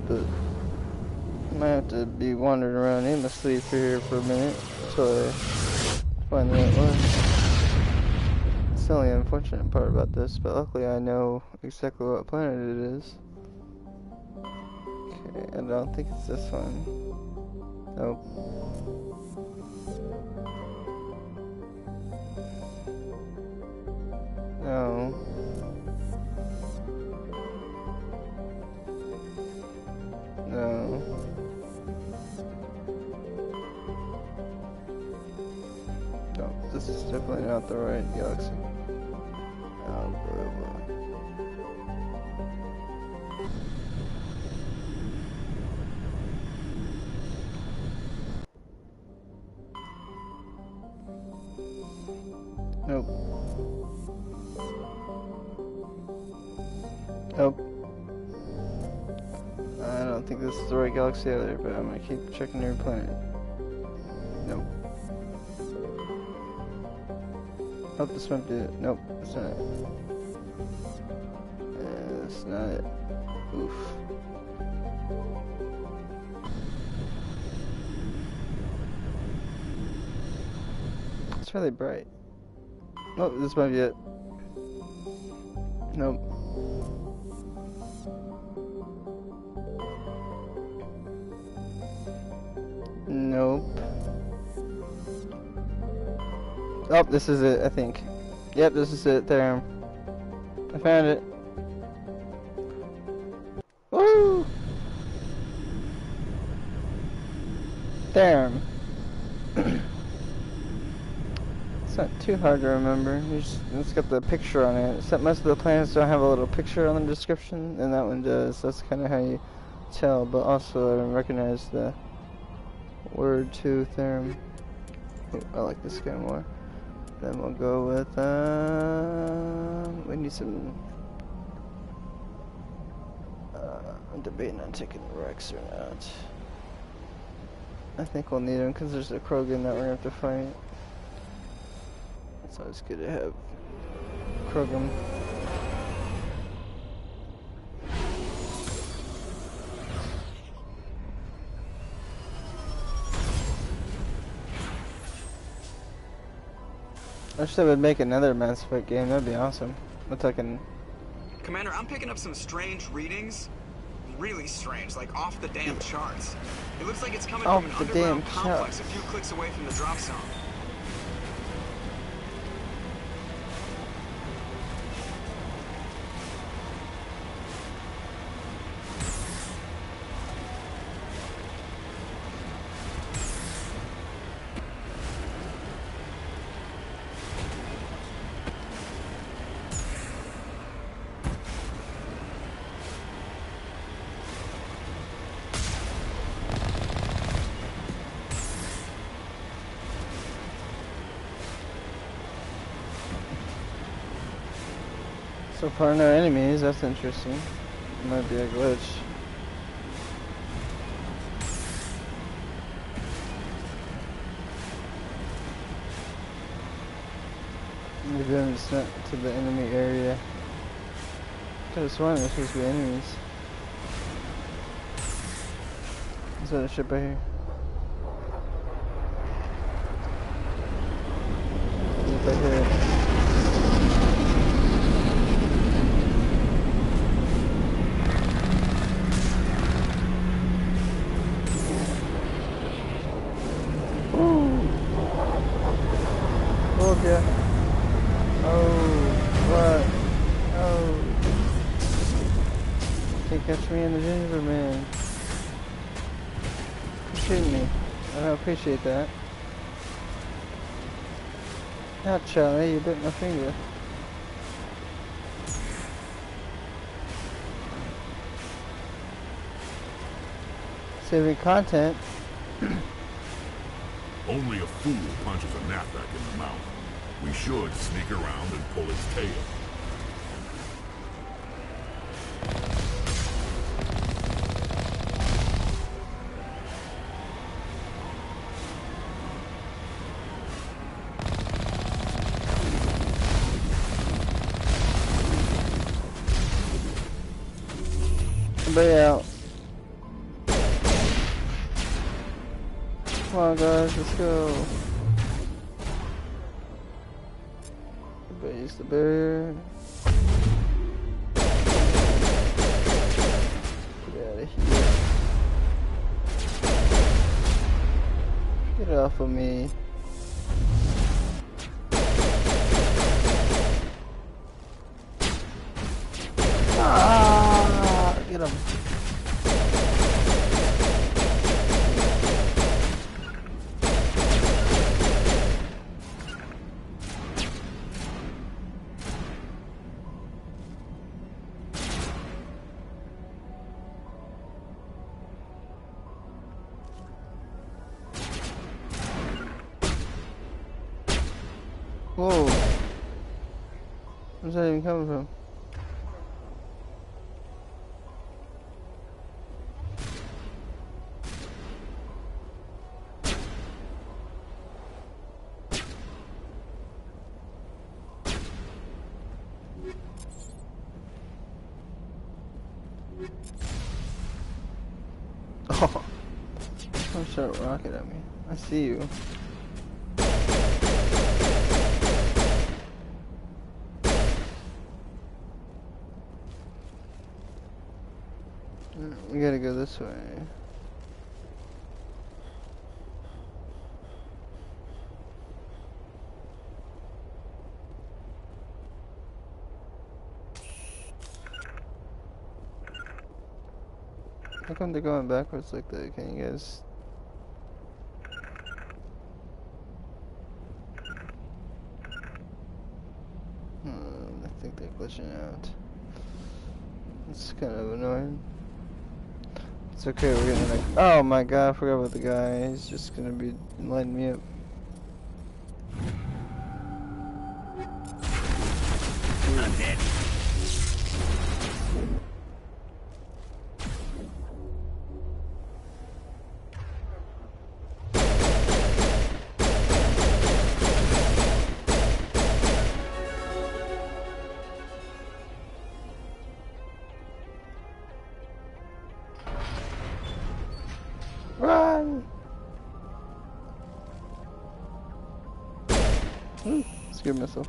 But I might have to be wandering around aimlessly for here for a minute until I find the right one. It's the only unfortunate part about this, but luckily I know exactly what planet it is. Okay, I don't think it's this one. Nope. No. No. No, this is definitely not the right galaxy. Oh, blah, blah. Nope. Nope. I don't think this is the right galaxy either, but I'm gonna keep checking every planet. Nope. Oh, this might be it. Nope, that's not it. That's not it. Oof. It's really bright. Oh, this might be it. Nope. Nope. Oh, this is it, I think. Yep, this is it. There. I found it. Woo! There. It's not too hard to remember. It's got the picture on it. Except most of the planets don't have a little picture on the description, and that one does. That's kind of how you tell. But also, I recognize the word to Therum. Oh, I like this guy more. Then we'll go with, we need some, I'm debating on taking the Rex or not. I think we'll need him because there's a Krogan that we're going to have to fight. It's always good to have Krogan. I wish they would make another Mass Effect game. That'd be awesome. With like an... Commander, I'm picking up some strange readings. Really strange, like off the damn charts. It looks like it's coming from an underground complex a few clicks away from the drop zone. So far no enemies, that's interesting. Might be a glitch. Maybe I'm just not to the enemy area. I could have sworn there's supposed to be enemies. Is that a ship right here? If I hear it. Yeah. Oh, what? Oh. Can't catch me in the gingerbread man. You're shooting me. I don't appreciate that. Not Charlie, you bit my finger. Saving content. Only a fool punches a knapsack in the mouth. We should sneak around and pull his tail. Everybody out. Come on, guys, let's go. Everybody use the barrier. Get out of here. Get off of me. Ah, get him. Whoa. Where's that even coming from? Oh, don't start rocket at me. I see you. We gotta go this way. How come they're going backwards like that? Can you guys... I think they're glitching out. It's kind of annoying. It's okay, we're getting like... Oh my god, I forgot about the guy. He's just gonna be lighting me up. I'm dead. Run! Scared myself.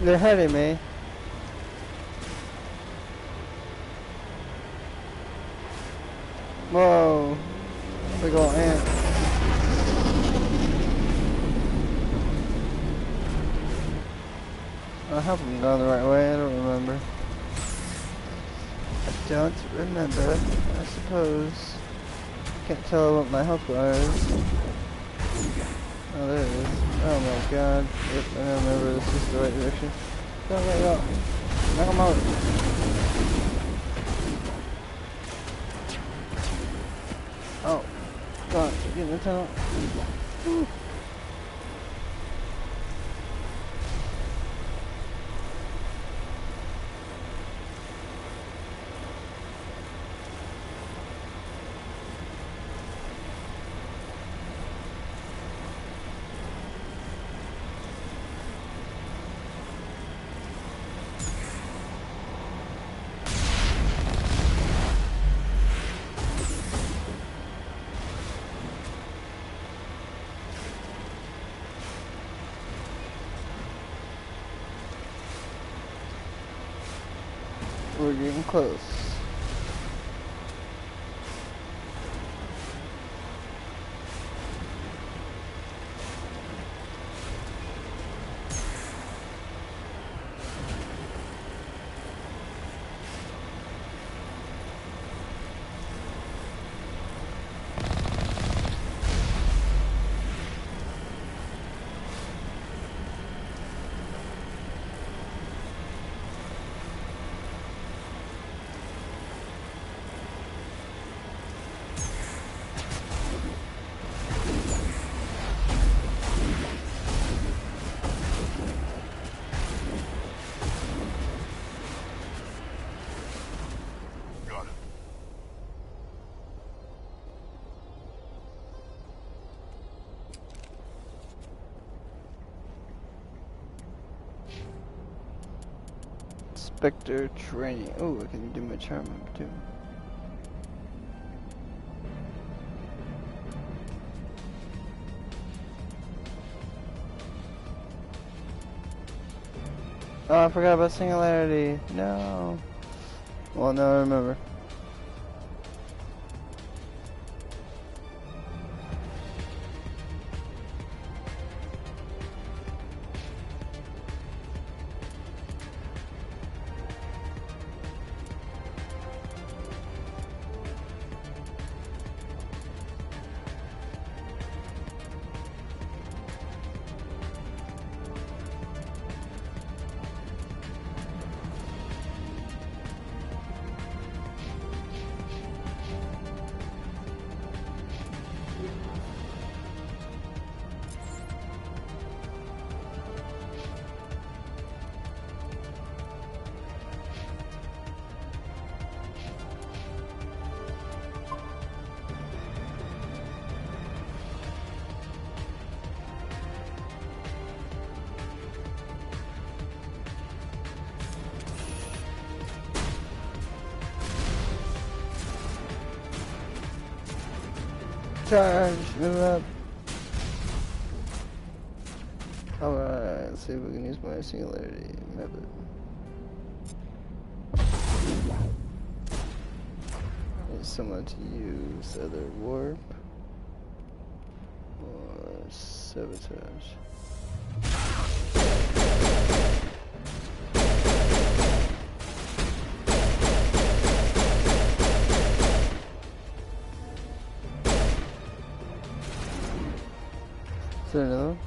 They're hitting me. Whoa. Big ol' ant. I hope I'm going the right way, I don't remember. I don't remember, I suppose. Can't tell what my health bar is. Oh, there it is. Oh my god. Yep, I don't remember this is the right direction. Go, go, go. Knock him out. Oh. Come on, get in the tunnel. Woo. We're getting close. Spectre training. Oh, I can do my charm up too. Oh, I forgot about Singularity. No. Well, now I remember. Charge, move up. Alright, let's see if we can use my singularity method. Need someone to use either warp or sabotage. Is there another one?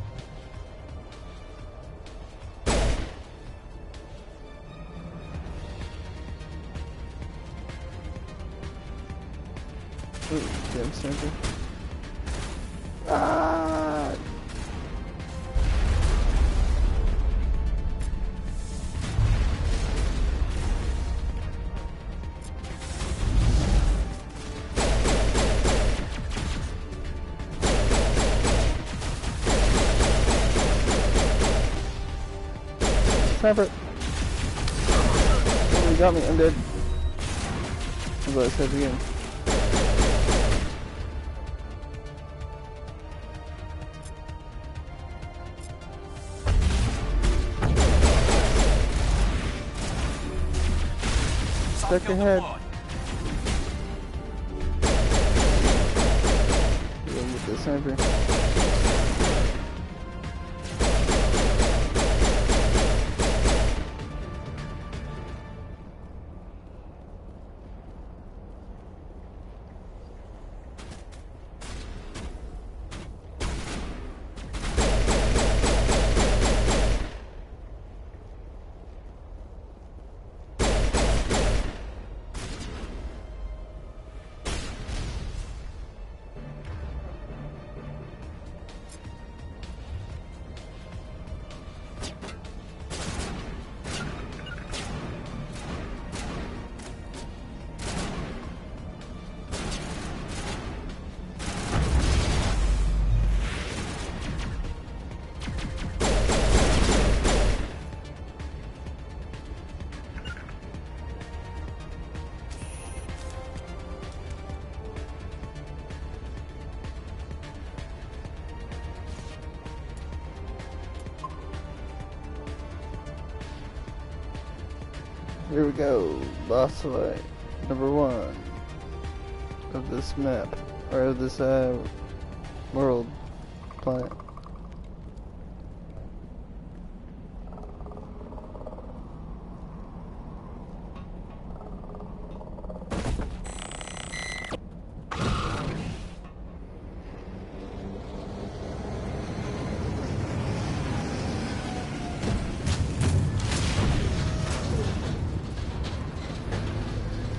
Ooh, damn sniper. Ah! Sniper! Oh, he got me, I'm dead. I'm glad I said it again. Stuck ahead. Go with the sniper. Here we go. Boss fight number 1 of this map, or of this world planet.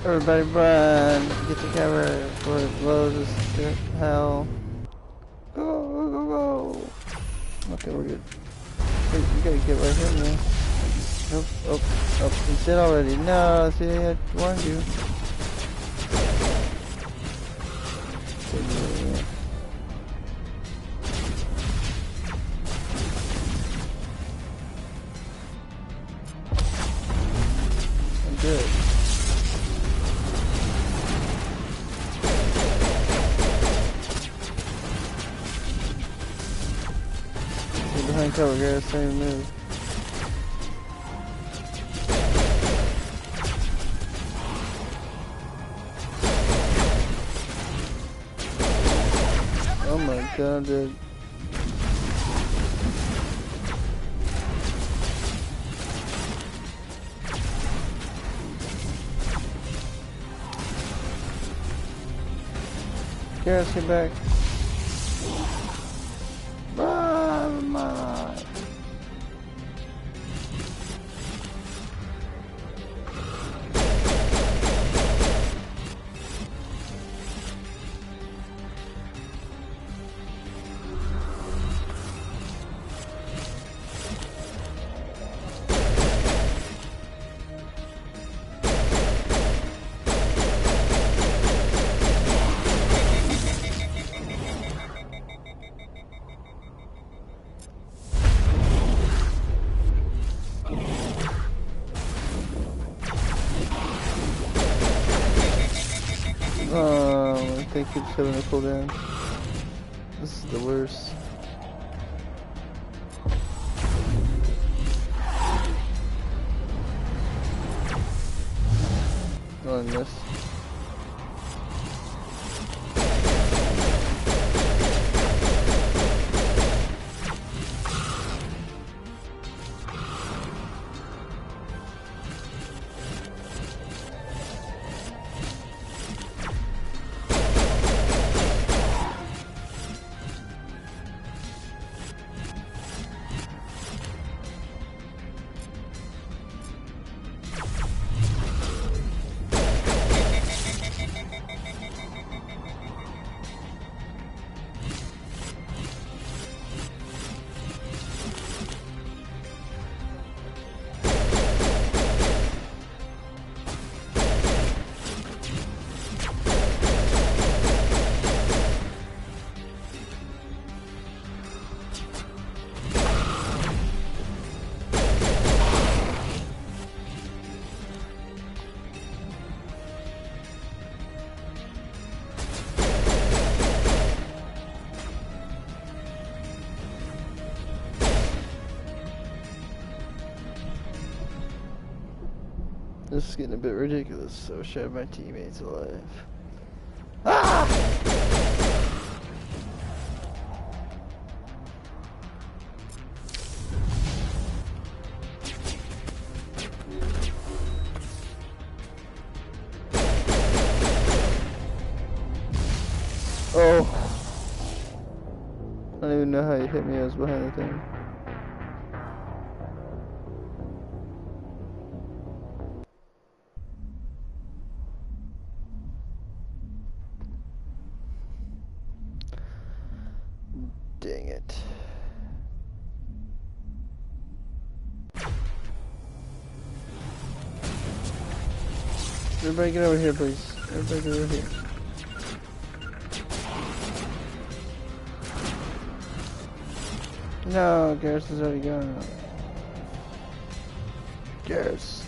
Everybody run! Get your camera before it blows us to hell. Go, go, go, go! Okay, we're good. Wait, you gotta get right here, man. Nope, oh, oh, he's dead already. No, see, I warned you. I'm good. Behind cover, guys. Same move. Oh my god, dude. Garrus, get back. Oh, I think keeps having a cooldown. This is the worst. Oh, I missed. This is getting a bit ridiculous, so I should have my teammates alive. Ah! Oh! I don't even know how you hit me. I was behind the thing. Dang it. Everybody get over here, please. Everybody get over here. No, Garrus is already gone. Garrus.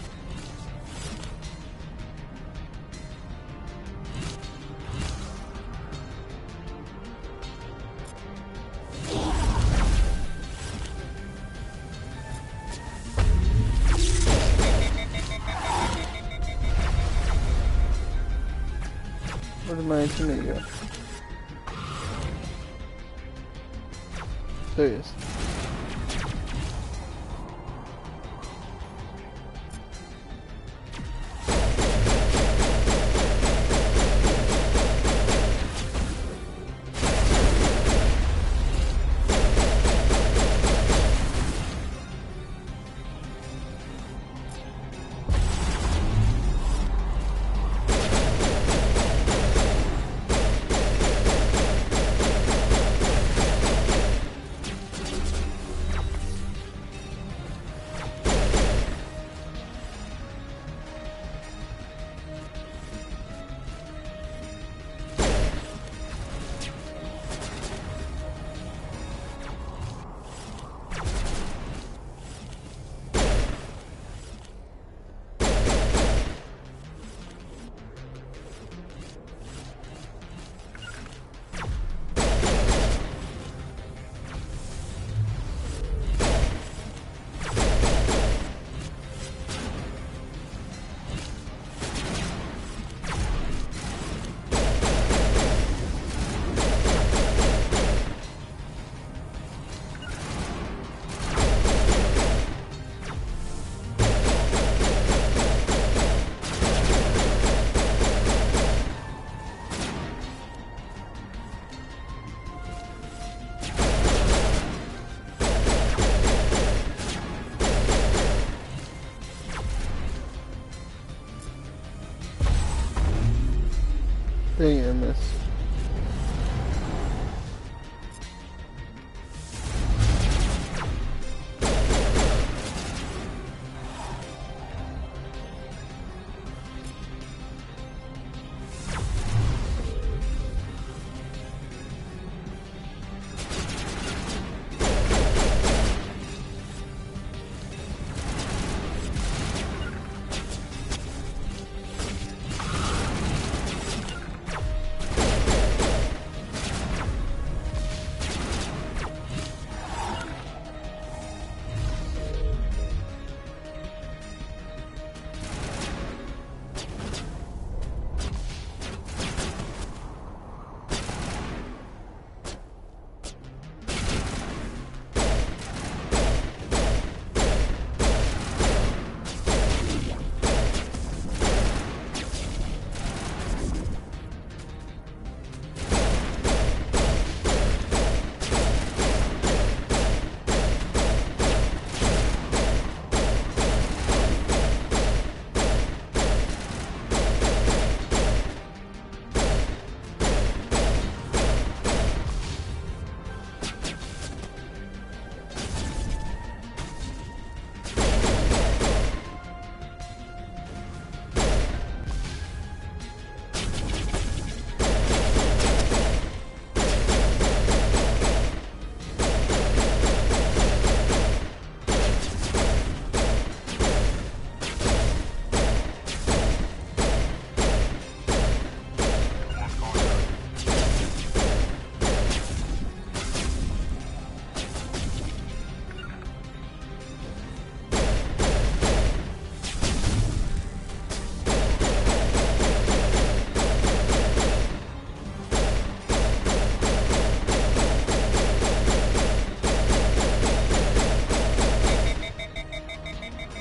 Nice to meet you. There he is. Dang it, I missed.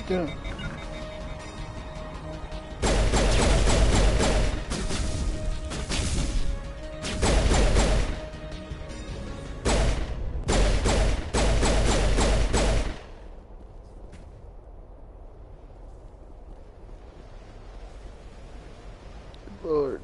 Doing? Lord.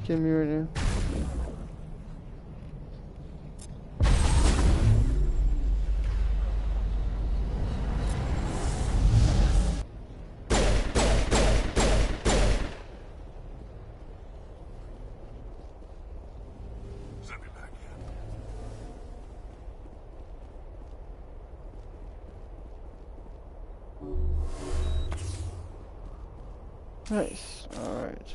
Give me right now. Nice. All right.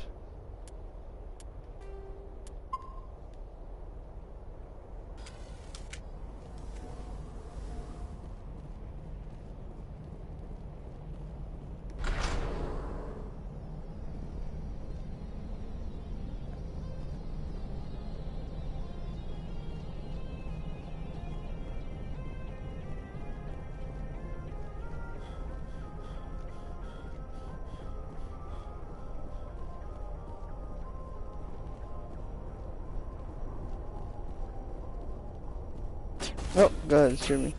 Oh, go ahead, shoot me.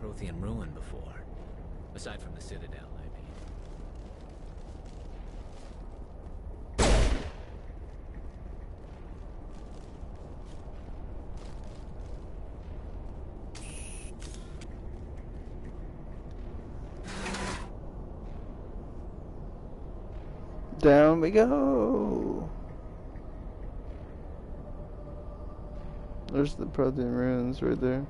Prothean ruin before. Aside from the Citadel, I mean. Down we go. There's the Prothean ruins right there.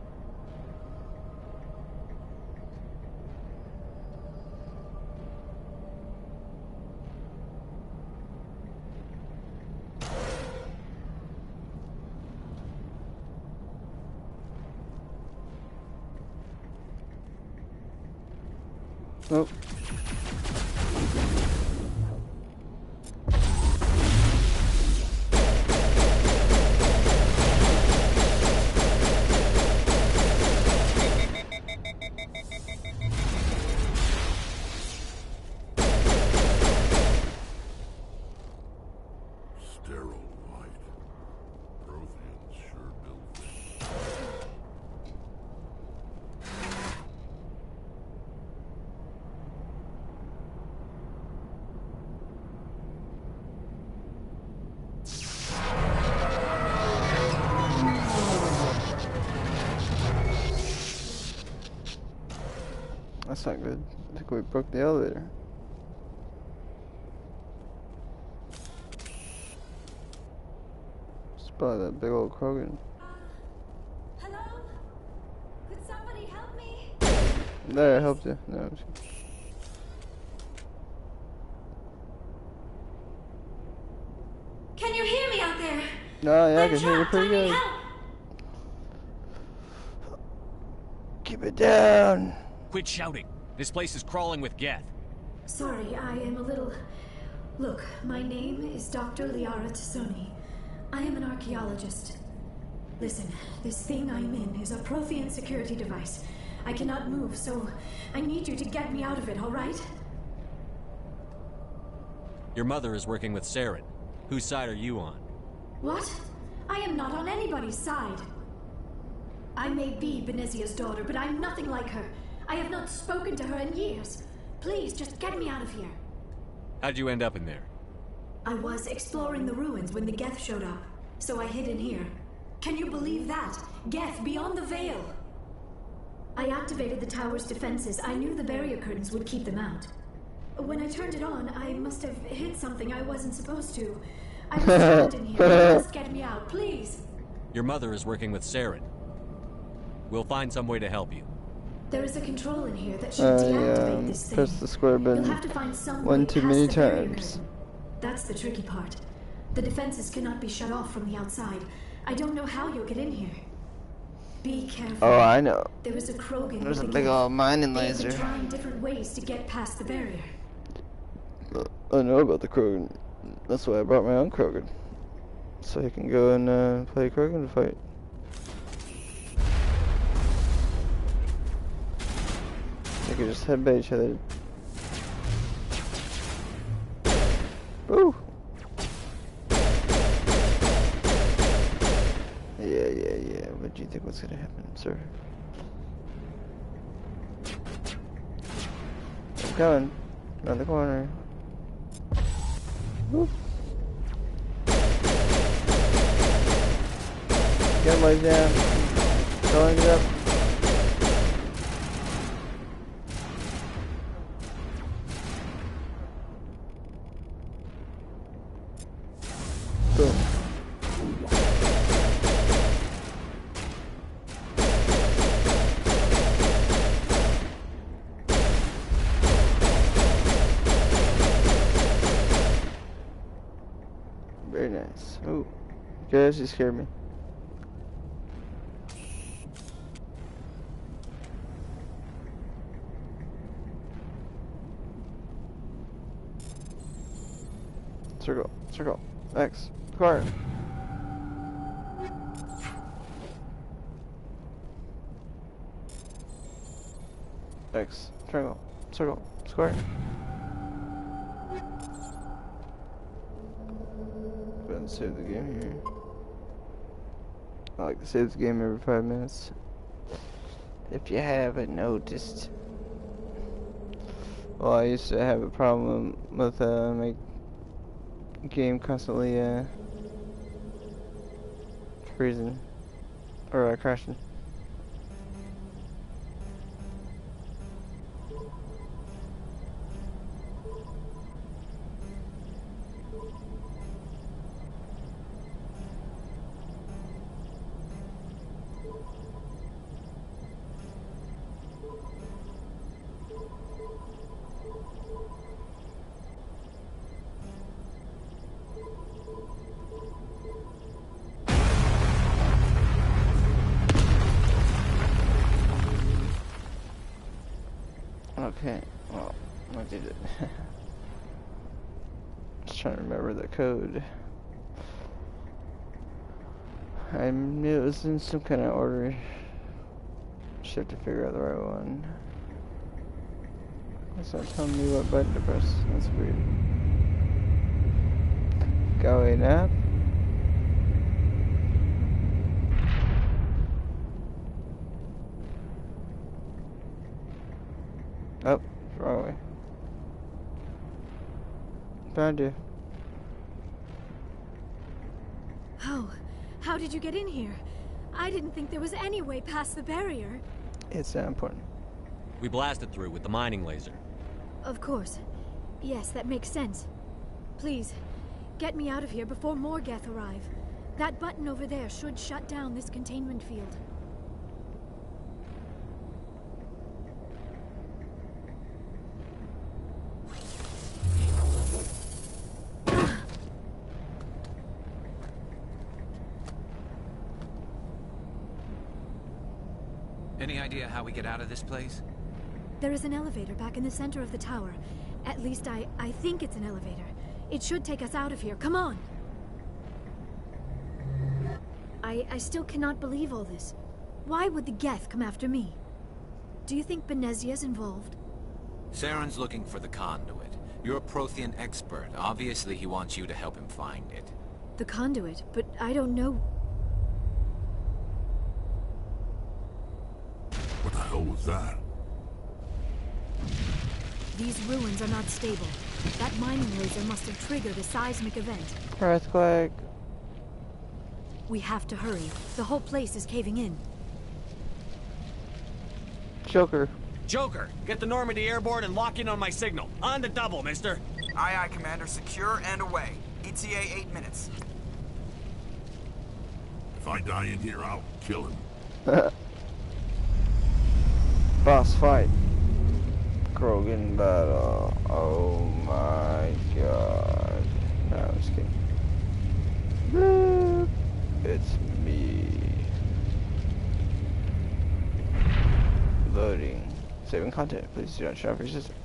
Oh. Sterile light. Protheans sure built things. That's not good. I think we broke the elevator. Spot that big old Krogan. Hello? Could somebody help me? There, I helped you. No, I'm just... Can you hear me out there? No, yeah, I can hear you pretty good. Help! Keep it down. Quit shouting. This place is crawling with Geth. Sorry, I am a little... Look, my name is Dr. Liara Tassoni. I am an archaeologist. Listen, this thing I'm in is a Prothean security device. I cannot move, so I need you to get me out of it, all right? Your mother is working with Saren. Whose side are you on? What? I am not on anybody's side. I may be Benezia's daughter, but I'm nothing like her. I have not spoken to her in years. Please, just get me out of here. How'd you end up in there? I was exploring the ruins when the Geth showed up, so I hid in here. Can you believe that? Geth beyond the veil! I activated the tower's defenses. I knew the barrier curtains would keep them out. When I turned it on, I must have hit something I wasn't supposed to. I was trapped in here. You must get me out, please. Your mother is working with Saren. We'll find some way to help you. There is a control in here that should deactivate this thing. Press the square button You'll have to find some one way too past many the barrier times. curtain. That's the tricky part. The defenses cannot be shut off from the outside. I don't know how you'll get in here. Be careful. Oh, I know. There is a Krogan. There's a with big Geth. old mining They've laser. been trying different ways to get past the barrier. I know about the Krogan. That's why I brought my own Krogan. So I can go and play Krogan fight. They can just headbutt each other. Woo! Yeah. What do you think was gonna happen, sir? I'm coming. Around the corner. Woo. Get my down. Going it up. Boom. Very nice. Ooh. Good, she scared me. Circle, circle, X, square. X, triangle, circle, square. Go ahead and save the game here. I like to save the game every 5 minutes. If you haven't noticed. Well, I used to have a problem with my game constantly freezing or crashing. Okay, well, I did it. Just trying to remember the code. I knew it was in some kind of order. Just have to figure out the right one. It's not telling me what button to press. That's weird. Going up. Oh, wrong way. Found you. How did you get in here? I didn't think there was any way past the barrier. It's not important. We blasted through with the mining laser. Of course. Yes, that makes sense. Please, get me out of here before more Geth arrive. That button over there should shut down this containment field. Any idea how we get out of this place? There is an elevator back in the center of the tower. At least I think it's an elevator. It should take us out of here. Come on! I still cannot believe all this. Why would the Geth come after me? Do you think Benezia's involved? Saren's looking for the conduit. You're a Prothean expert. Obviously he wants you to help him find it. The conduit? But I don't know... What the hell was that? These ruins are not stable. That mining laser must have triggered a seismic event. Earthquake. We have to hurry. The whole place is caving in. Joker. Joker, get the Normandy airborne and lock in on my signal. On the double, mister. Aye, aye, Commander. Secure and away. ETA 8 minutes. If I die in here, I'll kill him. Boss fight. Krogan battle. Oh my god. No, I'm just kidding. Boop. It's me. Loading. Saving content. Please do not shut off your system.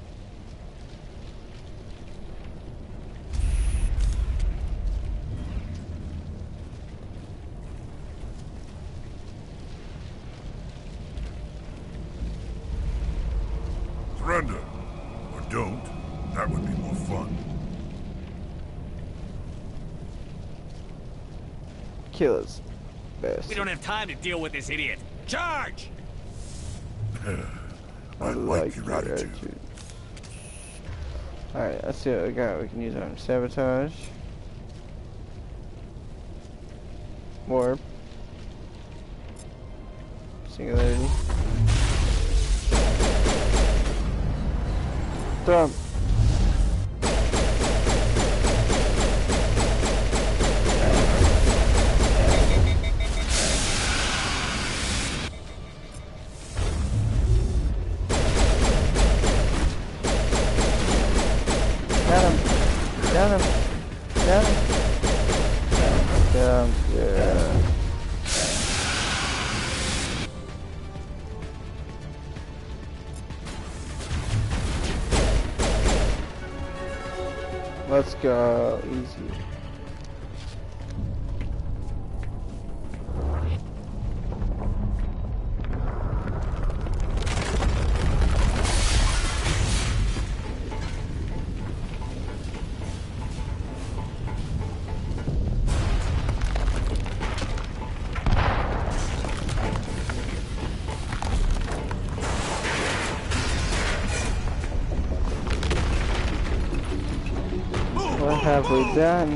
Surrender. Or don't. That would be more fun. Killers. Best. We don't have time to deal with this idiot. Charge! I like your attitude. Alright, let's see what we got. We can use on sabotage. Warp. Singularity. Throw him. Got him. Got him. Got him. Sounds good. Let's go. Easy. What have we done?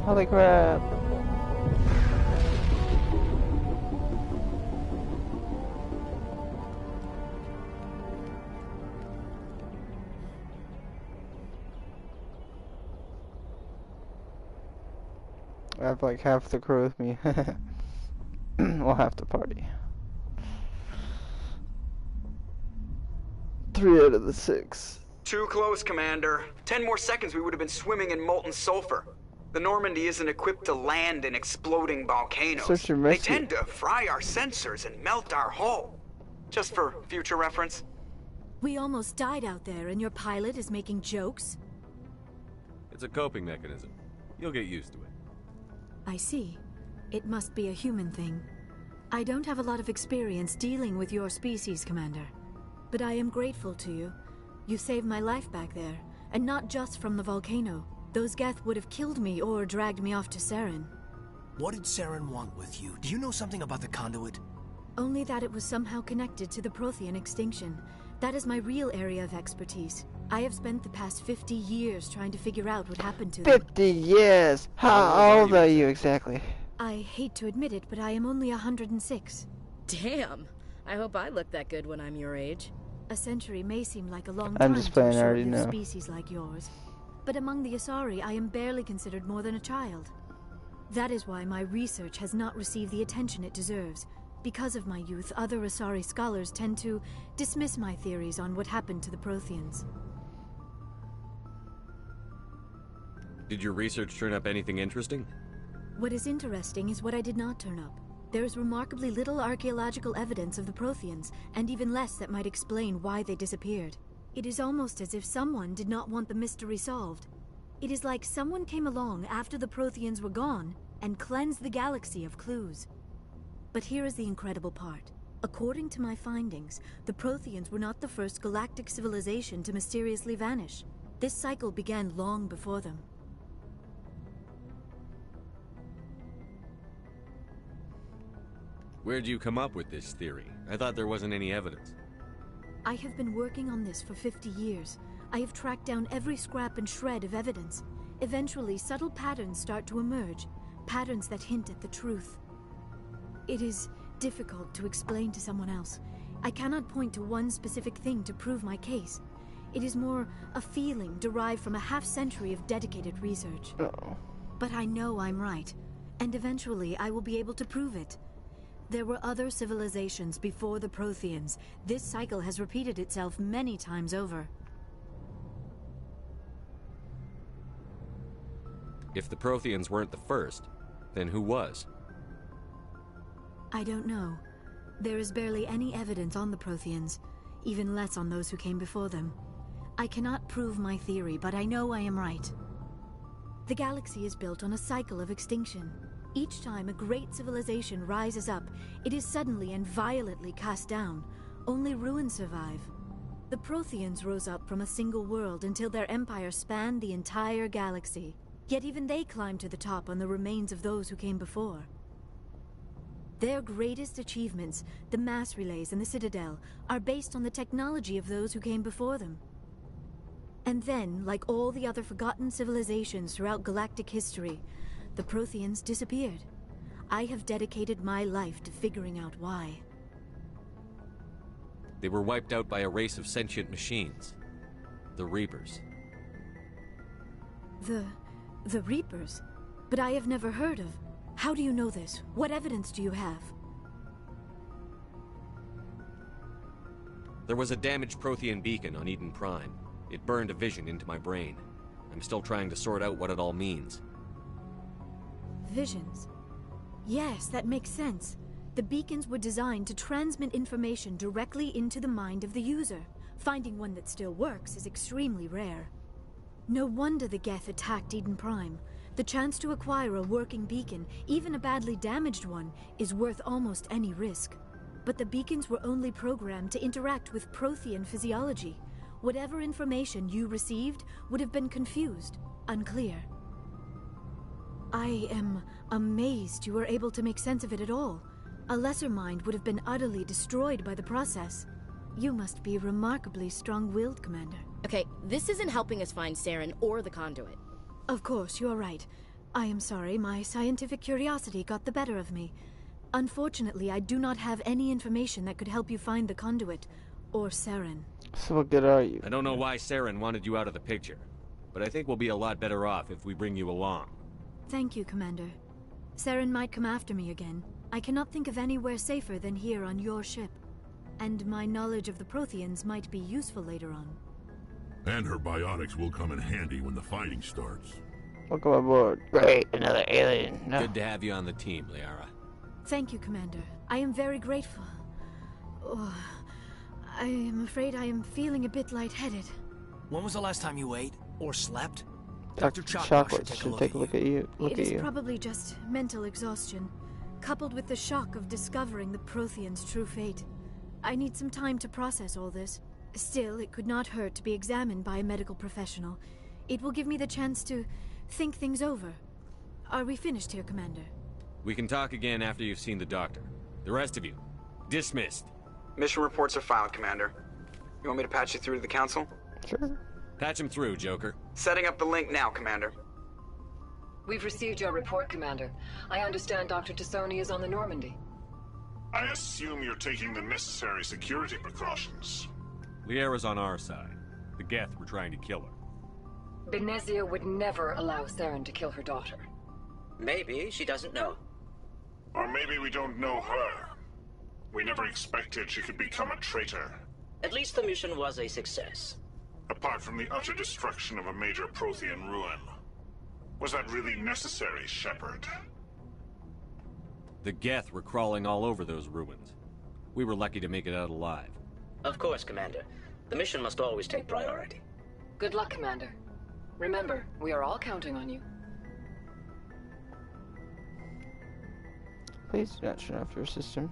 Holy crap. I have like half the crew with me. We'll have to party. 3 out of the 6. Too close, Commander. 10 more seconds we would have been swimming in molten sulfur. The Normandy isn't equipped to land in exploding volcanoes. They tend to fry our sensors and melt our hull. Just for future reference. We almost died out there and your pilot is making jokes? It's a coping mechanism. You'll get used to it. I see. It must be a human thing. I don't have a lot of experience dealing with your species, Commander. But I am grateful to you. You saved my life back there, and not just from the volcano. Those Geth would have killed me or dragged me off to Saren. What did Saren want with you? Do you know something about the conduit? Only that it was somehow connected to the Prothean extinction. That is my real area of expertise. I have spent the past 50 years trying to figure out what happened to them. 50 years! How old are you exactly? I hate to admit it, but I am only 106. Damn! I hope I look that good when I'm your age. A century may seem like a long I'm time just playing, to I a already short-lived know. species like yours. But among the Asari, I am barely considered more than a child. That is why my research has not received the attention it deserves. Because of my youth, other Asari scholars tend to dismiss my theories on what happened to the Protheans. Did your research turn up anything interesting? What is interesting is what I did not turn up. There is remarkably little archaeological evidence of the Protheans, and even less that might explain why they disappeared. It is almost as if someone did not want the mystery solved. It is like someone came along after the Protheans were gone and cleansed the galaxy of clues. But here is the incredible part. According to my findings, the Protheans were not the first galactic civilization to mysteriously vanish. This cycle began long before them. Where'd you come up with this theory? I thought there wasn't any evidence. I have been working on this for 50 years. I have tracked down every scrap and shred of evidence. Eventually, subtle patterns start to emerge, patterns that hint at the truth. It is difficult to explain to someone else. I cannot point to one specific thing to prove my case. It is more a feeling derived from a half-century of dedicated research. But I know I'm right, and eventually I will be able to prove it. There were other civilizations before the Protheans. This cycle has repeated itself many times over. If the Protheans weren't the first, then who was? I don't know. There is barely any evidence on the Protheans, even less on those who came before them. I cannot prove my theory, but I know I am right. The galaxy is built on a cycle of extinction. Each time a great civilization rises up, it is suddenly and violently cast down. Only ruins survive. The Protheans rose up from a single world until their empire spanned the entire galaxy. Yet even they climbed to the top on the remains of those who came before. Their greatest achievements, the mass relays and the Citadel, are based on the technology of those who came before them. And then, like all the other forgotten civilizations throughout galactic history, the Protheans disappeared. I have dedicated my life to figuring out why. They were wiped out by a race of sentient machines. The Reapers. The Reapers? But I have never heard of. How do you know this? What evidence do you have? There was a damaged Prothean beacon on Eden Prime. It burned a vision into my brain. I'm still trying to sort out what it all means. Visions? Yes, that makes sense. The beacons were designed to transmit information directly into the mind of the user. Finding one that still works is extremely rare. No wonder the Geth attacked Eden Prime. The chance to acquire a working beacon, even a badly damaged one, is worth almost any risk. But the beacons were only programmed to interact with Prothean physiology. Whatever information you received would have been confused, unclear. I am amazed you were able to make sense of it at all. A lesser mind would have been utterly destroyed by the process. You must be remarkably strong-willed, Commander. Okay, this isn't helping us find Saren or the conduit. Of course, you're right. I am sorry, my scientific curiosity got the better of me. Unfortunately, I do not have any information that could help you find the conduit, or Saren. So what good are you? I don't know why Saren wanted you out of the picture, but I think we'll be a lot better off if we bring you along. Thank you, Commander. Saren might come after me again. I cannot think of anywhere safer than here on your ship. And my knowledge of the Protheans might be useful later on. And her biotics will come in handy when the fighting starts. Welcome aboard. Great, another alien. No. Good to have you on the team, Liara. Thank you, Commander. I am very grateful. Oh, I am afraid I am feeling a bit lightheaded. When was the last time you ate or slept? Dr. Chocolate should take a look at you. It is probably just mental exhaustion, coupled with the shock of discovering the Protheans' true fate. I need some time to process all this. Still, it could not hurt to be examined by a medical professional. It will give me the chance to think things over. Are we finished here, Commander? We can talk again after you've seen the doctor. The rest of you, dismissed. Mission reports are filed, Commander. You want me to patch you through to the Council? Sure. Patch him through, Joker. Setting up the link now, Commander. We've received your report, Commander. I understand Dr. Tassoni is on the Normandy. I assume you're taking the necessary security precautions. Liara's on our side. The Geth were trying to kill her. Benezia would never allow Saren to kill her daughter. Maybe she doesn't know. Or maybe we don't know her. We never expected she could become a traitor. At least the mission was a success. Apart from the utter destruction of a major Prothean ruin. Was that really necessary, Shepard? The Geth were crawling all over those ruins. We were lucky to make it out alive. Of course, Commander. The mission must always take priority. Good luck, Commander. Remember, we are all counting on you. Please do not turn off your system.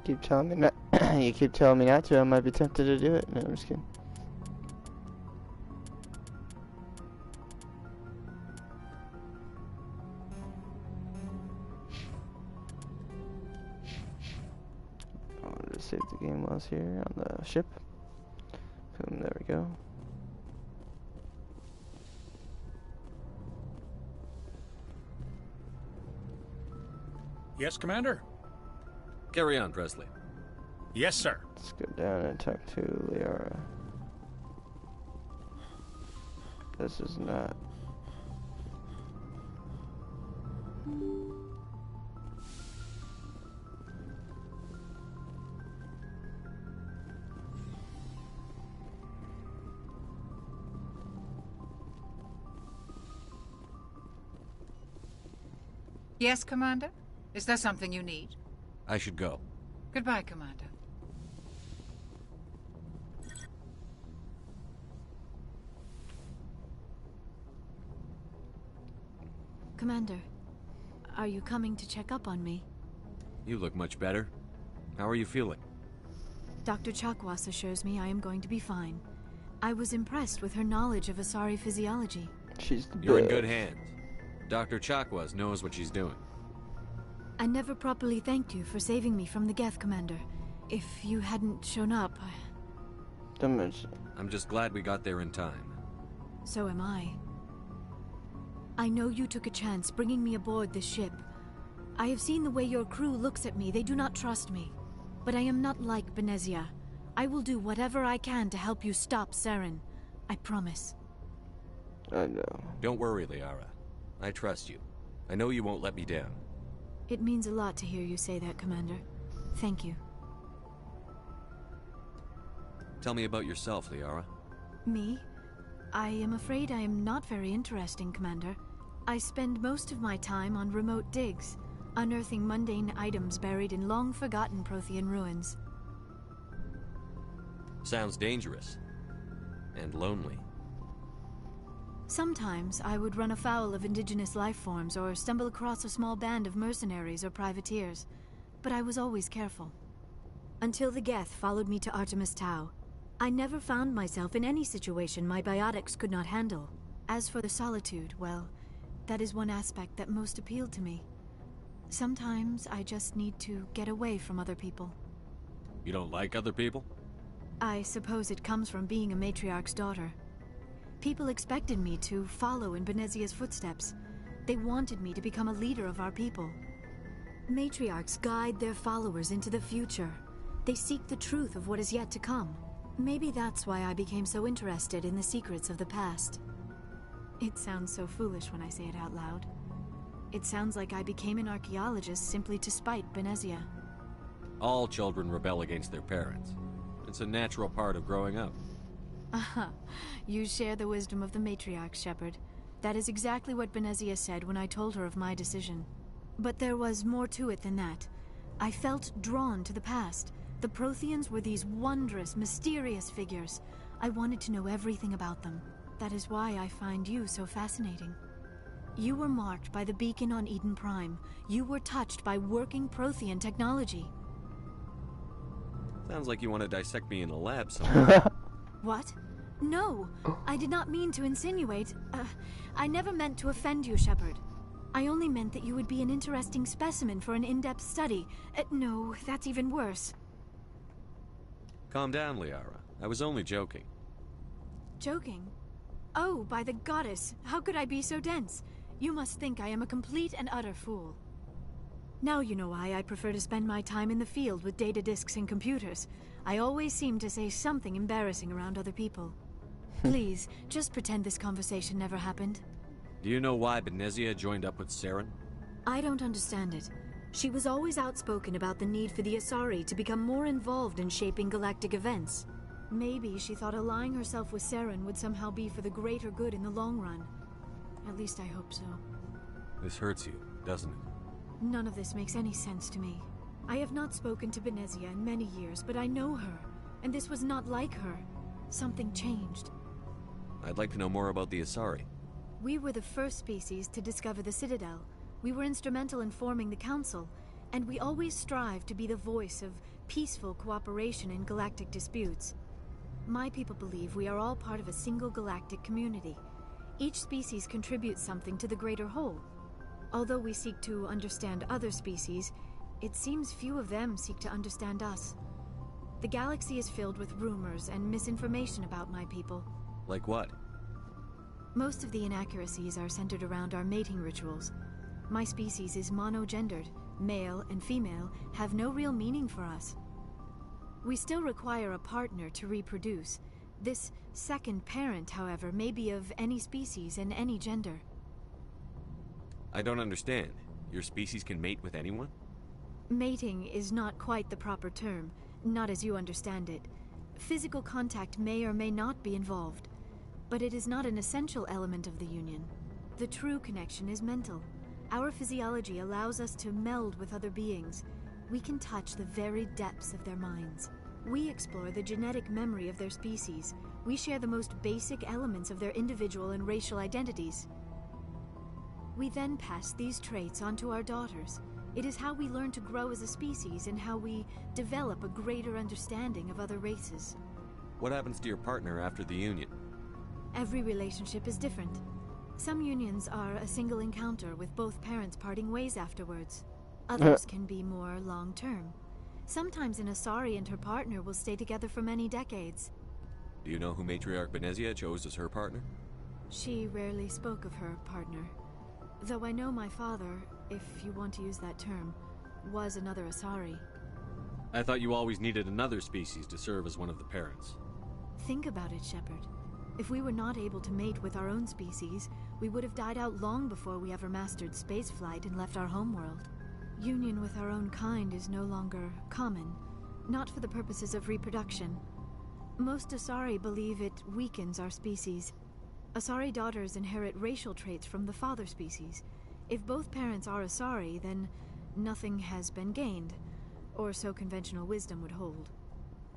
Keep telling me not. You keep telling me not to. I might be tempted to do it. No, I'm just kidding. I wanted to save the game while I was here on the ship. Boom, there we go. Yes, Commander? Carry on, Presley. Yes, sir. Let's go down and talk to Liara. This is not... Yes, Commander? Is there something you need? I should go. Goodbye, Commander. Commander, are you coming to check up on me? You look much better. How are you feeling? Dr. Chakwas assures me I am going to be fine. I was impressed with her knowledge of Asari physiology. You're in good hands. Dr. Chakwas knows what she's doing. I never properly thanked you for saving me from the Geth, Commander. If you hadn't shown up, I'm just glad we got there in time. So am I. I know you took a chance bringing me aboard this ship. I have seen the way your crew looks at me. They do not trust me. But I am not like Benezia. I will do whatever I can to help you stop Saren. I promise. I know. Don't worry, Liara. I trust you. I know you won't let me down. It means a lot to hear you say that, Commander. Thank you. Tell me about yourself, Liara. Me? I am afraid I am not very interesting, Commander. I spend most of my time on remote digs, unearthing mundane items buried in long-forgotten Prothean ruins. Sounds dangerous. And lonely. Sometimes I would run afoul of indigenous life forms or stumble across a small band of mercenaries or privateers, but I was always careful. Until the Geth followed me to Artemis Tau, I never found myself in any situation my biotics could not handle. As for the solitude, well, that is one aspect that most appealed to me. Sometimes I just need to get away from other people. You don't like other people? I suppose it comes from being a matriarch's daughter. People expected me to follow in Benezia's footsteps. They wanted me to become a leader of our people. Matriarchs guide their followers into the future. They seek the truth of what is yet to come. Maybe that's why I became so interested in the secrets of the past. It sounds so foolish when I say it out loud. It sounds like I became an archaeologist simply to spite Benezia. All children rebel against their parents. It's a natural part of growing up. Aha, you share the wisdom of the matriarch, Shepard. That is exactly what Benezia said when I told her of my decision. But there was more to it than that. I felt drawn to the past. The Protheans were these wondrous, mysterious figures. I wanted to know everything about them. That is why I find you so fascinating. You were marked by the beacon on Eden Prime. You were touched by working Prothean technology. Sounds like you want to dissect me in a lab somewhere. What? No, I did not mean to insinuate. I never meant to offend you, Shepard. I only meant that you would be an interesting specimen for an in-depth study. No, that's even worse. Calm down, Liara. I was only joking. Joking? Oh, by the goddess, how could I be so dense? You must think I am a complete and utter fool. Now you know why I prefer to spend my time in the field with data disks and computers. I always seem to say something embarrassing around other people. Please, just pretend this conversation never happened. Do you know why Benezia joined up with Saren? I don't understand it. She was always outspoken about the need for the Asari to become more involved in shaping galactic events. Maybe she thought allying herself with Saren would somehow be for the greater good in the long run. At least I hope so. This hurts you, doesn't it? None of this makes any sense to me. I have not spoken to Benezia in many years, but I know her, and this was not like her. Something changed. I'd like to know more about the Asari. We were the first species to discover the Citadel. We were instrumental in forming the Council, and we always strive to be the voice of peaceful cooperation in galactic disputes. My people believe we are all part of a single galactic community. Each species contributes something to the greater whole. Although we seek to understand other species, it seems few of them seek to understand us. The galaxy is filled with rumors and misinformation about my people. Like what? Most of the inaccuracies are centered around our mating rituals. My species is monogendered. Male and female have no real meaning for us. We still require a partner to reproduce. This second parent, however, may be of any species and any gender. I don't understand. Your species can mate with anyone? Mating is not quite the proper term, not as you understand it. Physical contact may or may not be involved, but it is not an essential element of the union. The true connection is mental. Our physiology allows us to meld with other beings. We can touch the very depths of their minds. We explore the genetic memory of their species. We share the most basic elements of their individual and racial identities. We then pass these traits on to our daughters. It is how we learn to grow as a species and how we develop a greater understanding of other races. What happens to your partner after the union? Every relationship is different. Some unions are a single encounter with both parents parting ways afterwards. Others can be more long-term. Sometimes an Asari and her partner will stay together for many decades. Do you know who Matriarch Benezia chose as her partner? She rarely spoke of her partner. Though I know my father, if you want to use that term, was another Asari. I thought you always needed another species to serve as one of the parents. Think about it, Shepard. If we were not able to mate with our own species, we would have died out long before we ever mastered spaceflight and left our homeworld. Union with our own kind is no longer common, not for the purposes of reproduction. Most Asari believe it weakens our species. Asari daughters inherit racial traits from the father species. If both parents are Asari, then nothing has been gained, or so conventional wisdom would hold.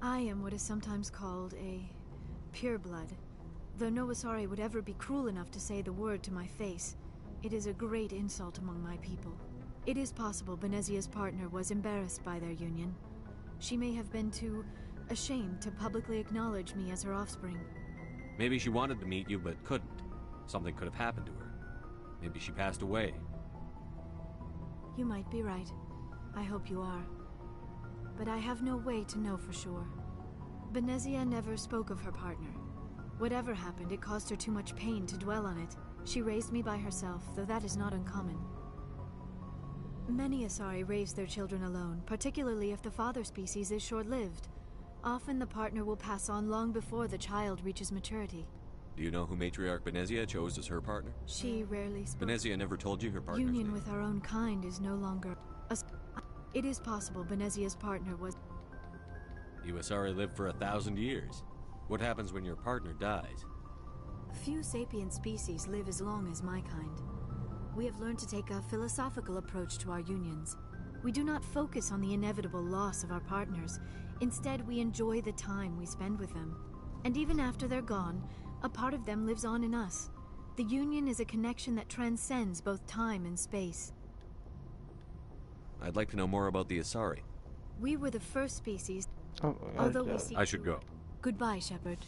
I am what is sometimes called a pureblood, though no Asari would ever be cruel enough to say the word to my face. It is a great insult among my people. It is possible Benezia's partner was embarrassed by their union. She may have been too ashamed to publicly acknowledge me as her offspring. Maybe she wanted to meet you but couldn't. Something could have happened to her. Maybe she passed away. You might be right. I hope you are. But I have no way to know for sure. Benezia never spoke of her partner. Whatever happened, it caused her too much pain to dwell on it. She raised me by herself, though that is not uncommon. Many Asari raise their children alone, particularly if the father species is short-lived. Often the partner will pass on long before the child reaches maturity. Do you know who Matriarch Benezia chose as her partner? She rarely spoke. Benezia never told you her partner's Union name. with our own kind is no longer... It is possible Benezia's partner was... You Asari live for 1,000 years. What happens when your partner dies? Few sapient species live as long as my kind. We have learned to take a philosophical approach to our unions. We do not focus on the inevitable loss of our partners. Instead, we enjoy the time we spend with them. And even after they're gone, a part of them lives on in us. The union is a connection that transcends both time and space. I'd like to know more about the Asari. We were the first species, Oh, although we seek... I should go. Goodbye, Shepard.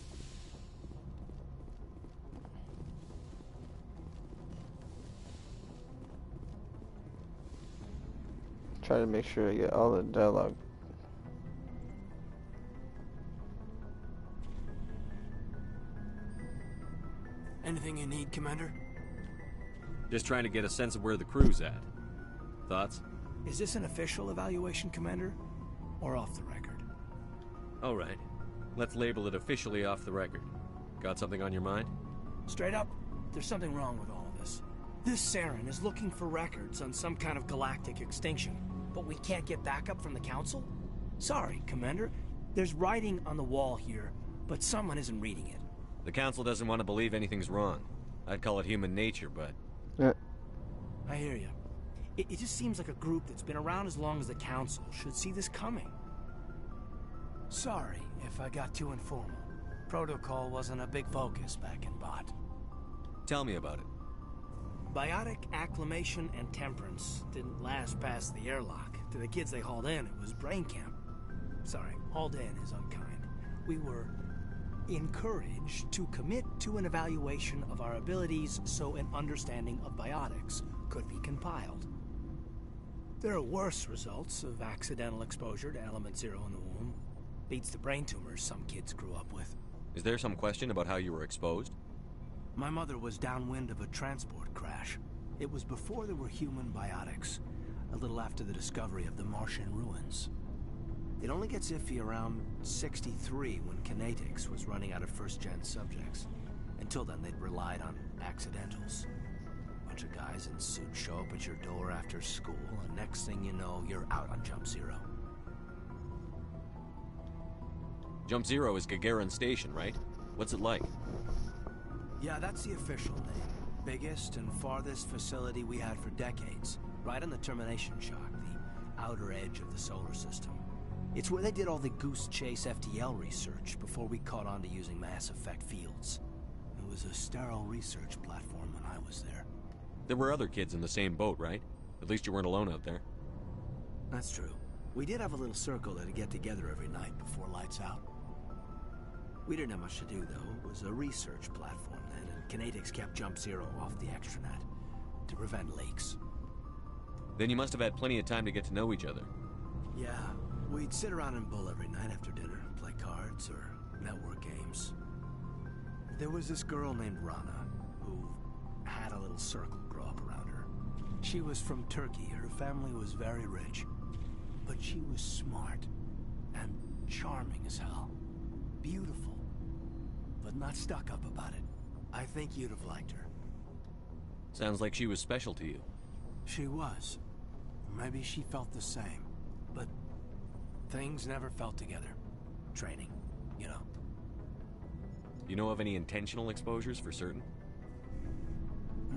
Try to make sure I get all the dialogue. Anything you need, Commander? Just trying to get a sense of where the crew's at. Thoughts? Is this an official evaluation, Commander? Or off the record? All right. Let's label it officially off the record. Got something on your mind? Straight up, there's something wrong with all of this. This Saren is looking for records on some kind of galactic extinction, but we can't get backup from the Council? Sorry, Commander. There's writing on the wall here, but someone isn't reading it. The Council doesn't want to believe anything's wrong. I'd call it human nature, but... Yeah. I hear you. It just seems like a group that's been around as long as the Council should see this coming. Sorry if I got too informal. Protocol wasn't a big focus back in Bot. Tell me about it. Biotic acclimation and temperance didn't last past the airlock. To the kids they hauled in, it was brain camp. Sorry, hauled in is unkind. We were encouraged to commit to an evaluation of our abilities so an understanding of biotics could be compiled. There are worse results of accidental exposure to element 0 in the womb. Beats the brain tumors some kids grew up with. Is there some question about how you were exposed? My mother was downwind of a transport crash. It was before there were human biotics, a little after the discovery of the Martian ruins. It only gets iffy around 63 when Kinetics was running out of first-gen subjects. Until then, they'd relied on accidentals. Bunch of guys in suits show up at your door after school, and next thing you know, you're out on Jump Zero. Jump Zero is Gagarin Station, right? What's it like? Yeah, that's the official name. Biggest and farthest facility we had for decades. Right on the termination shock, the outer edge of the solar system. It's where they did all the Goose Chase FTL research before we caught on to using mass effect fields. It was a sterile research platform when I was there. There were other kids in the same boat, right? At least you weren't alone out there. That's true. We did have a little circle that'd get together every night before lights out. We didn't have much to do, though. It was a research platform then, and Kinetics kept Jump Zero off the extranet to prevent leaks. Then you must have had plenty of time to get to know each other. Yeah, we'd sit around and bull every night after dinner, play cards or network games. There was this girl named Rana, who had a little circle grow up around her. She was from Turkey. Her family was very rich. But she was smart and charming as hell. Beautiful, but not stuck up about it. I think you'd have liked her. Sounds like she was special to you. She was. Maybe she felt the same. But things never felt together. Training, you know. You know of any intentional exposures for certain?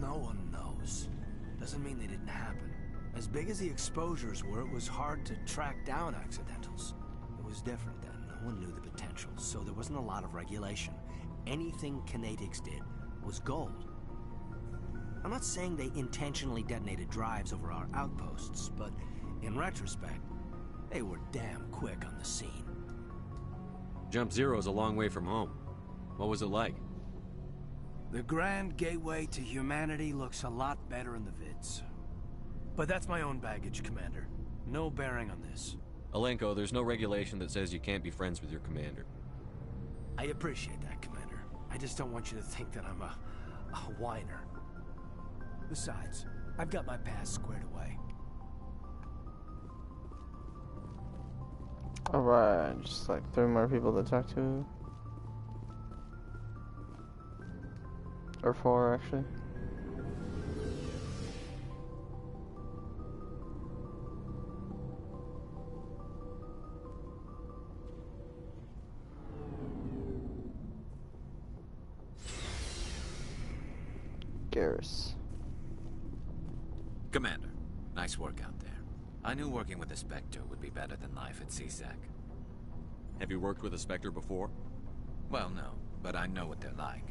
No one knows. Doesn't mean they didn't happen. As big as the exposures were, it was hard to track down accidentals. It was different then. No one knew the potential, so there wasn't a lot of regulation. Anything Kinetics did was gold. I'm not saying they intentionally detonated drives over our outposts, but in retrospect, they were damn quick on the scene. Jump Zero is a long way from home. What was it like? The grand gateway to humanity looks a lot better in the vids. But that's my own baggage, Commander. No bearing on this. Alenko, there's no regulation that says you can't be friends with your commander. I appreciate that, Commander. I just don't want you to think that I'm a whiner. Besides, I've got my past squared away. Alright, just like 3 more people to talk to. Or 4, actually. Garrus. Commander, nice work out there. I knew working with a Spectre would be better than life at CSEC. Have you worked with a Spectre before? Well, no, but I know what they're like.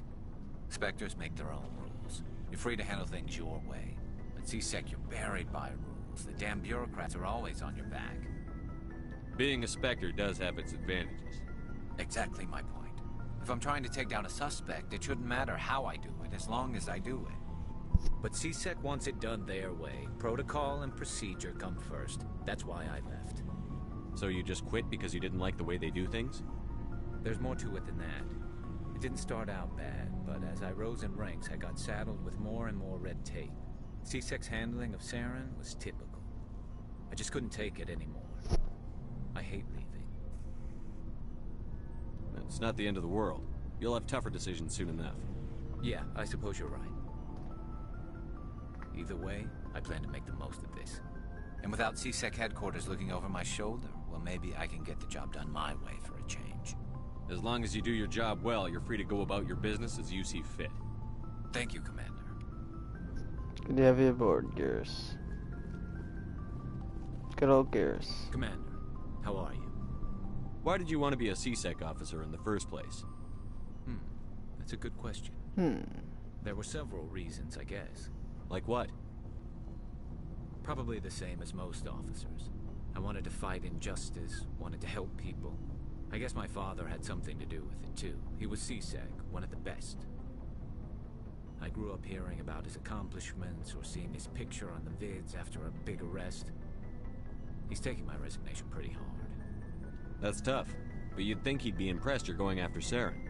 Spectres make their own rules. You're free to handle things your way. At CSEC, you're buried by rules. The damn bureaucrats are always on your back. Being a Spectre does have its advantages. Exactly my point. If I'm trying to take down a suspect, it shouldn't matter how I do it, as long as I do it. But CSEC wants it done their way. Protocol and procedure come first. That's why I left. So you just quit because you didn't like the way they do things? There's more to it than that. It didn't start out bad, but as I rose in ranks, I got saddled with more and more red tape. CSEC's handling of Saren was typical. I just couldn't take it anymore. I hate leaving. It's not the end of the world. You'll have tougher decisions soon enough. Yeah, I suppose you're right. Either way, I plan to make the most of this. And without CSEC headquarters looking over my shoulder, well, maybe I can get the job done my way for a change. As long as you do your job well, you're free to go about your business as you see fit. Thank you, Commander. Good to have you aboard, Garrus. Good old Garrus. Commander, how are you? Why did you want to be a CSEC officer in the first place? That's a good question. There were several reasons, I guess. Like what? Probably the same as most officers. I wanted to fight injustice, wanted to help people. I guess my father had something to do with it too. He was CSEC, one of the best. I grew up hearing about his accomplishments or seeing his picture on the vids after a big arrest. He's taking my resignation pretty hard. That's tough, but you'd think he'd be impressed you're going after Saren.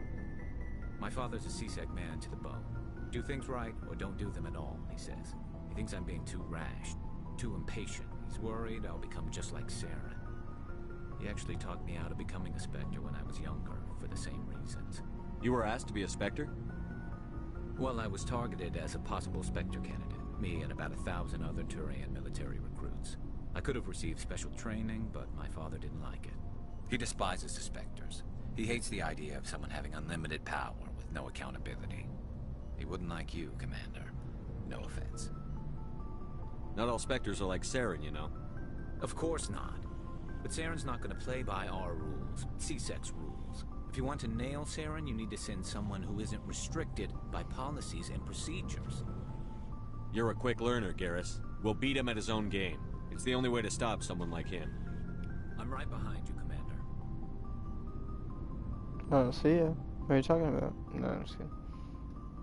My father's a CSEC man to the bone. Do things right or don't do them at all, he says. He thinks I'm being too rash, too impatient. He's worried I'll become just like Saren. He actually talked me out of becoming a Spectre when I was younger, for the same reasons. You were asked to be a Spectre? Well, I was targeted as a possible Spectre candidate. Me and about 1,000 other Turian military recruits. I could have received special training, but my father didn't like it. He despises the Spectres. He hates the idea of someone having unlimited power with no accountability. He wouldn't like you, Commander. No offense. Not all Spectres are like Saren, you know. Of course not. But Saren's not going to play by our rules, CSEC's rules. If you want to nail Saren, you need to send someone who isn't restricted by policies and procedures. You're a quick learner, Garrus. We'll beat him at his own game. It's the only way to stop someone like him. I'm right behind you, Commander. Oh, see ya. What are you talking about? No, I'm just kidding.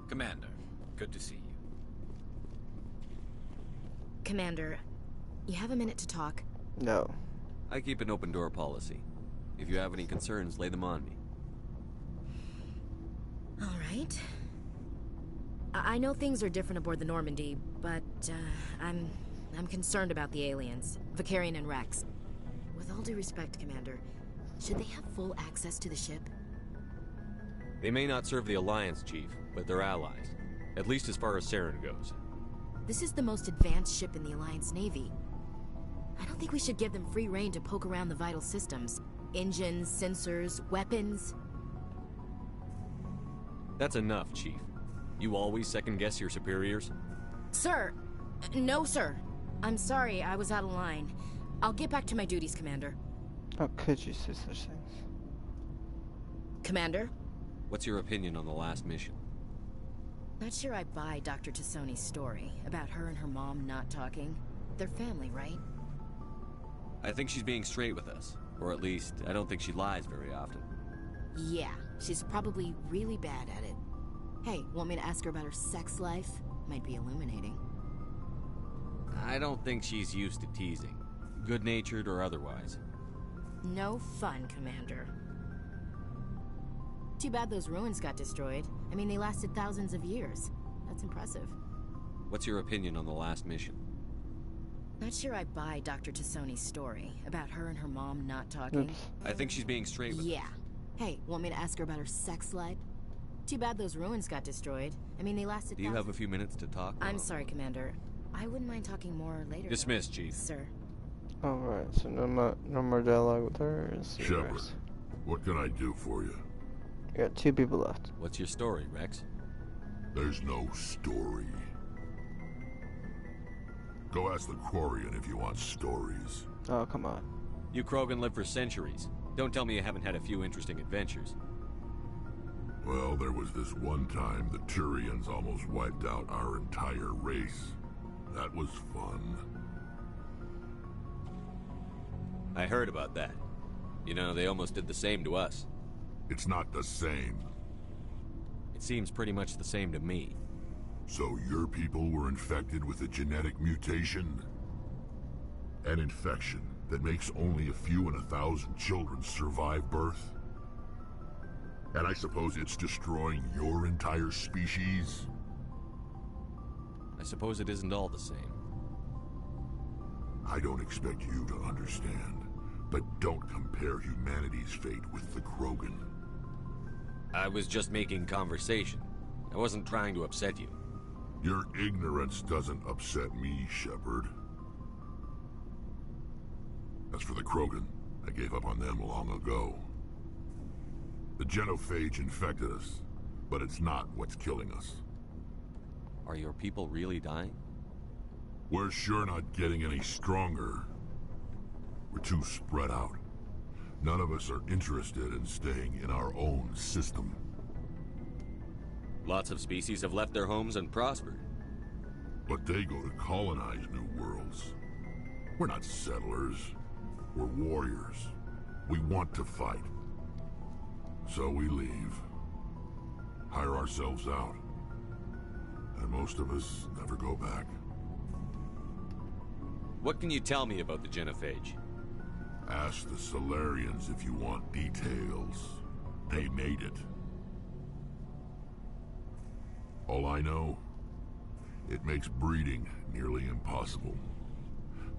Commander, good to see you. Commander, you have a minute to talk? No. I keep an open door policy. If you have any concerns, lay them on me. All right. I know things are different aboard the Normandy, but I'm concerned about the aliens, Vicarian and Rex. With all due respect, Commander, should they have full access to the ship? They may not serve the Alliance, Chief, but they're allies. At least as far as Saren goes. This is the most advanced ship in the Alliance Navy. I don't think we should give them free rein to poke around the vital systems. Engines, sensors, weapons. That's enough, Chief. You always second-guess your superiors? Sir! No, sir. I'm sorry, I was out of line. I'll get back to my duties, Commander. How could you say such things? Commander? What's your opinion on the last mission? Not sure I buy Dr. Tassoni's story about her and her mom not talking. They're family, right? I think she's being straight with us. Or at least, I don't think she lies very often. Yeah, she's probably really bad at it. Hey, want me to ask her about her sex life? Might be illuminating. I don't think she's used to teasing. Good-natured or otherwise. No fun, Commander. Too bad those ruins got destroyed. I mean, they lasted thousands of years. That's impressive. What's your opinion on the last mission? Not sure I buy Dr. Tassoni's story about her and her mom not talking. I think she's being straight with Yeah. us. Hey, want me to ask her about her sex life? Too bad those ruins got destroyed. I mean, they lasted Do you have a few minutes to talk? I'm sorry, Commander. I wouldn't mind talking more later. Dismissed, Chief. Sir. Alright, so no more dialogue with her. Shepard, what can I do for you? You got 2 people left. What's your story, Rex? There's no story. Go ask the Quarian if you want stories. Oh, come on. You Krogan live for centuries. Don't tell me you haven't had a few interesting adventures. Well, there was this one time the Turians almost wiped out our entire race. That was fun. I heard about that. You know, they almost did the same to us. It's not the same. It seems pretty much the same to me. So your people were infected with a genetic mutation? An infection that makes only a few in 1,000 children survive birth? And I suppose it's destroying your entire species? I suppose it isn't all the same. I don't expect you to understand, but don't compare humanity's fate with the Krogan. I was just making conversation. I wasn't trying to upset you. Your ignorance doesn't upset me, Shepard. As for the Krogan, I gave up on them long ago. The genophage infected us, but it's not what's killing us. Are your people really dying? We're sure not getting any stronger. We're too spread out. None of us are interested in staying in our own system. Lots of species have left their homes and prospered. But they go to colonize new worlds. We're not settlers. We're warriors. We want to fight. So we leave. Hire ourselves out. And most of us never go back. What can you tell me about the genophage? Ask the Solarians if you want details. They made it. All I know, it makes breeding nearly impossible.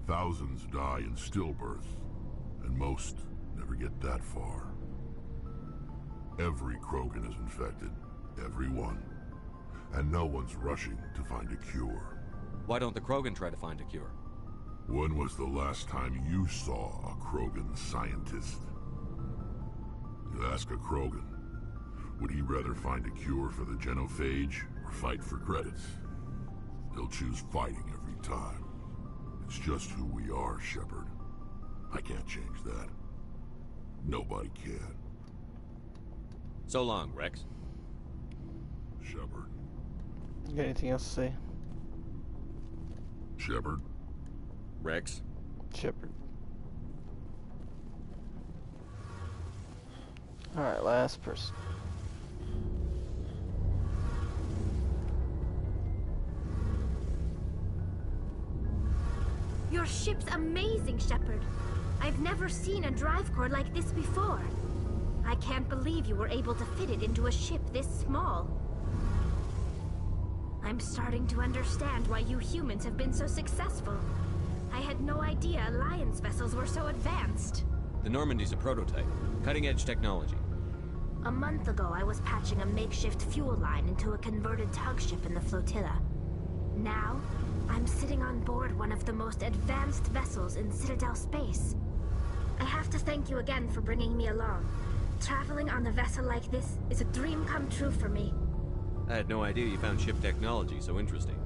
Thousands die in stillbirth, and most never get that far. Every Krogan is infected. Every one. And no one's rushing to find a cure. Why don't the Krogan try to find a cure? When was the last time you saw a Krogan scientist? You ask a Krogan, would he rather find a cure for the genophage or fight for credits? He'll choose fighting every time. It's just who we are, Shepard. I can't change that. Nobody can. So long, Rex. Shepard. You got anything else to say? Shepard. Rex. Shepard. Alright, last person. Your ship's amazing, Shepard. I've never seen a drive core like this before. I can't believe you were able to fit it into a ship this small. I'm starting to understand why you humans have been so successful. I had no idea Alliance vessels were so advanced. The Normandy's a prototype. Cutting-edge technology. A month ago, I was patching a makeshift fuel line into a converted tug ship in the flotilla. Now, I'm sitting on board one of the most advanced vessels in Citadel space. I have to thank you again for bringing me along. Traveling on a vessel like this is a dream come true for me. I had no idea you found ship technology so interesting.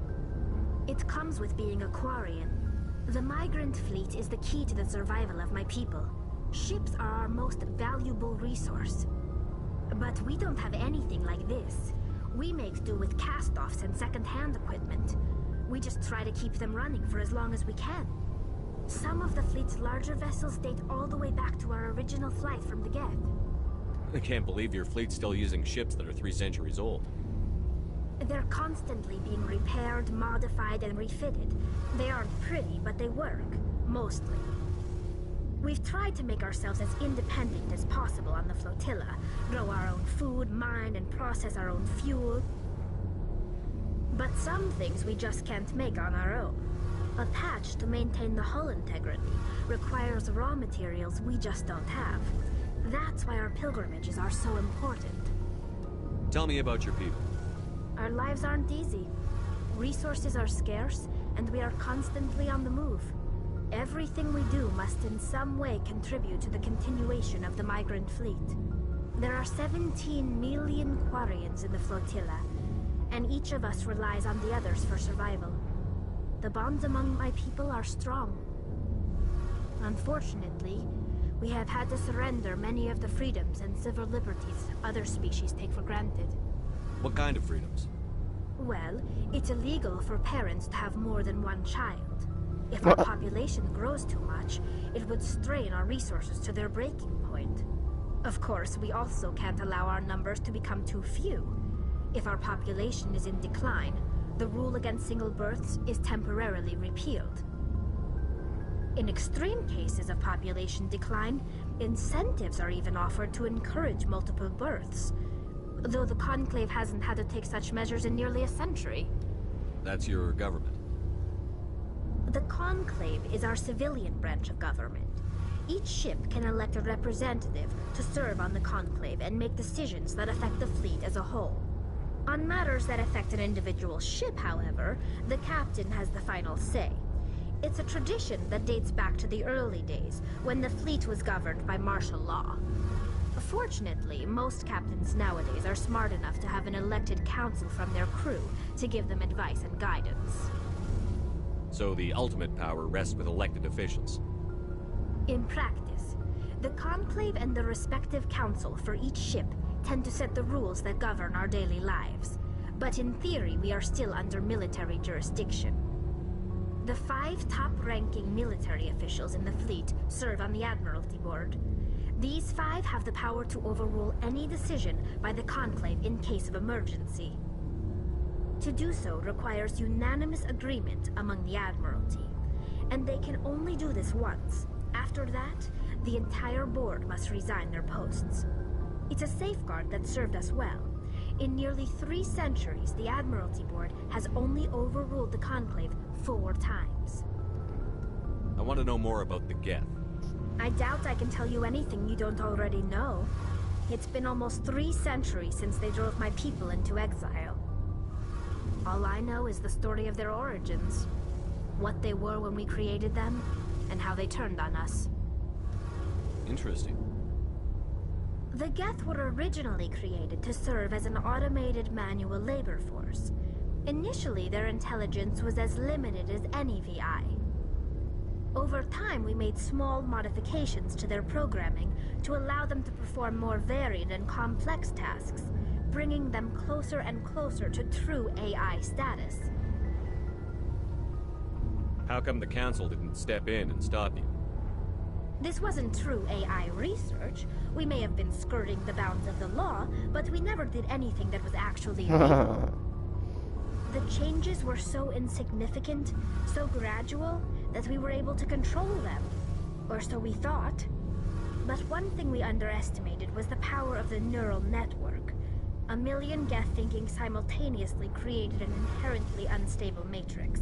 It comes with being a Quarian. The migrant fleet is the key to the survival of my people. Ships are our most valuable resource. But we don't have anything like this. We make do with cast-offs and second-hand equipment. We just try to keep them running for as long as we can. Some of the fleet's larger vessels date all the way back to our original flight from the Geth. I can't believe your fleet's still using ships that are 3 centuries old. They're constantly being repaired, modified, and refitted. They aren't pretty, but they work. Mostly. We've tried to make ourselves as independent as possible on the flotilla. Grow our own food, mine, and process our own fuel. But some things we just can't make on our own. A patch to maintain the hull integrity requires raw materials we just don't have. That's why our pilgrimages are so important. Tell me about your people. Our lives aren't easy. Resources are scarce, and we are constantly on the move. Everything we do must in some way contribute to the continuation of the migrant fleet. There are 17 million Quarians in the flotilla, and each of us relies on the others for survival. The bonds among my people are strong. Unfortunately, we have had to surrender many of the freedoms and civil liberties other species take for granted. What kind of freedoms? Well, it's illegal for parents to have more than one child. If our population grows too much, it would strain our resources to their breaking point. Of course, we also can't allow our numbers to become too few. If our population is in decline, the rule against single births is temporarily repealed. In extreme cases of population decline, incentives are even offered to encourage multiple births, though the Conclave hasn't had to take such measures in nearly a century. That's your government. The Conclave is our civilian branch of government. Each ship can elect a representative to serve on the Conclave and make decisions that affect the fleet as a whole. On matters that affect an individual ship, however, the captain has the final say. It's a tradition that dates back to the early days, when the fleet was governed by martial law. Fortunately, most captains nowadays are smart enough to have an elected council from their crew to give them advice and guidance. So the ultimate power rests with elected officials. In practice, the Conclave and the respective council for each ship tend to set the rules that govern our daily lives. But in theory, we are still under military jurisdiction. The 5 top-ranking military officials in the fleet serve on the Admiralty Board. These 5 have the power to overrule any decision by the Conclave in case of emergency. To do so requires unanimous agreement among the Admiralty, and they can only do this once. After that, the entire board must resign their posts. It's a safeguard that served us well. In nearly 3 centuries, the Admiralty Board has only overruled the Conclave 4 times. I want to know more about the Geth. I doubt I can tell you anything you don't already know. It's been almost 3 centuries since they drove my people into exile. All I know is the story of their origins. What they were when we created them, and how they turned on us. Interesting. The Geth were originally created to serve as an automated manual labor force. Initially, their intelligence was as limited as any VI. Over time, we made small modifications to their programming to allow them to perform more varied and complex tasks, bringing them closer and closer to true AI status. How come the Council didn't step in and stop you? This wasn't true AI research. We may have been skirting the bounds of the law, but we never did anything that was actually illegal. The changes were so insignificant, so gradual, that we were able to control them. Or so we thought. But one thing we underestimated was the power of the neural network. A million Geth thinking simultaneously created an inherently unstable matrix.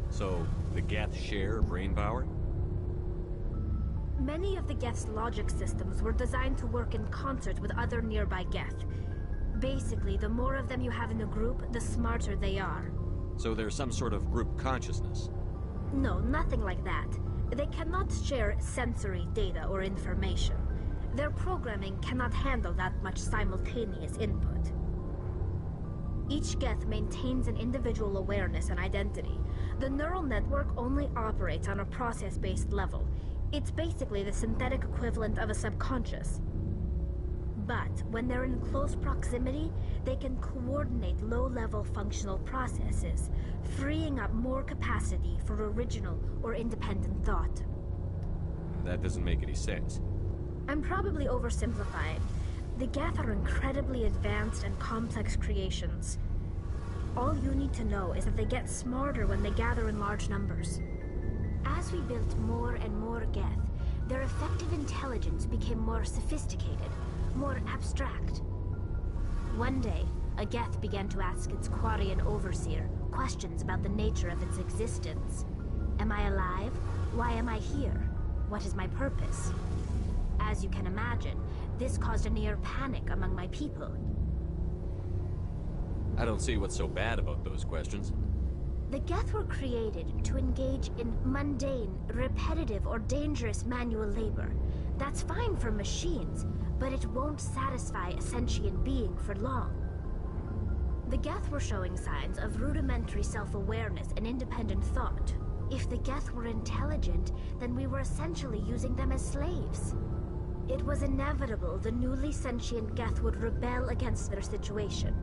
So, the Geth share brain power? Many of the Geth's logic systems were designed to work in concert with other nearby Geth. Basically, the more of them you have in a group, the smarter they are. So there's some sort of group consciousness. No, nothing like that. They cannot share sensory data or information. Their programming cannot handle that much simultaneous input. Each Geth maintains an individual awareness and identity. The neural network only operates on a process-based level. It's basically the synthetic equivalent of a subconscious. But when they're in close proximity, they can coordinate low-level functional processes, freeing up more capacity for original or independent thought. That doesn't make any sense. I'm probably oversimplifying. The Geth are incredibly advanced and complex creations. All you need to know is that they get smarter when they gather in large numbers. As we built more and more Geth, their effective intelligence became more sophisticated, more abstract. One day, a Geth began to ask its Quarian overseer questions about the nature of its existence. Am I alive? Why am I here? What is my purpose? As you can imagine, this caused a near panic among my people. I don't see what's so bad about those questions. The Geth were created to engage in mundane, repetitive, or dangerous manual labor. That's fine for machines, but it won't satisfy a sentient being for long. The Geth were showing signs of rudimentary self-awareness and independent thought. If the Geth were intelligent, then we were essentially using them as slaves. It was inevitable the newly sentient Geth would rebel against their situation.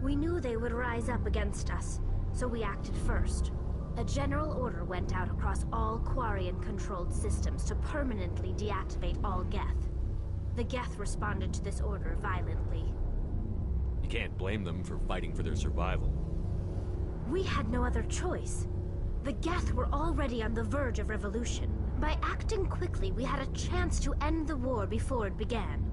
We knew they would rise up against us, so we acted first. A general order went out across all Quarian-controlled systems to permanently deactivate all Geth. The Geth responded to this order violently. You can't blame them for fighting for their survival. We had no other choice. The Geth were already on the verge of revolution. By acting quickly, we had a chance to end the war before it began.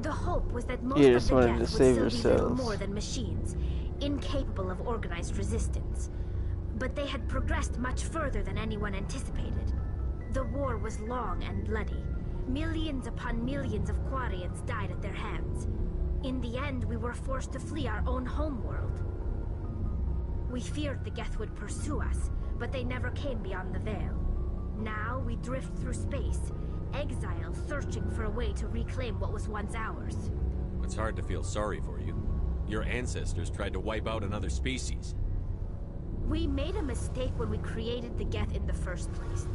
The hope was that most of the Geth would still be little more than machines, incapable of organized resistance. But they had progressed much further than anyone anticipated. The war was long and bloody. Millions upon millions of Quarians died at their hands. In the end, we were forced to flee our own homeworld. We feared the Geth would pursue us, but they never came beyond the Veil. Now we drift through space, exile, searching for a way to reclaim what was once ours. It's hard to feel sorry for you. Your ancestors tried to wipe out another species. We made a mistake when we created the Geth in the first place,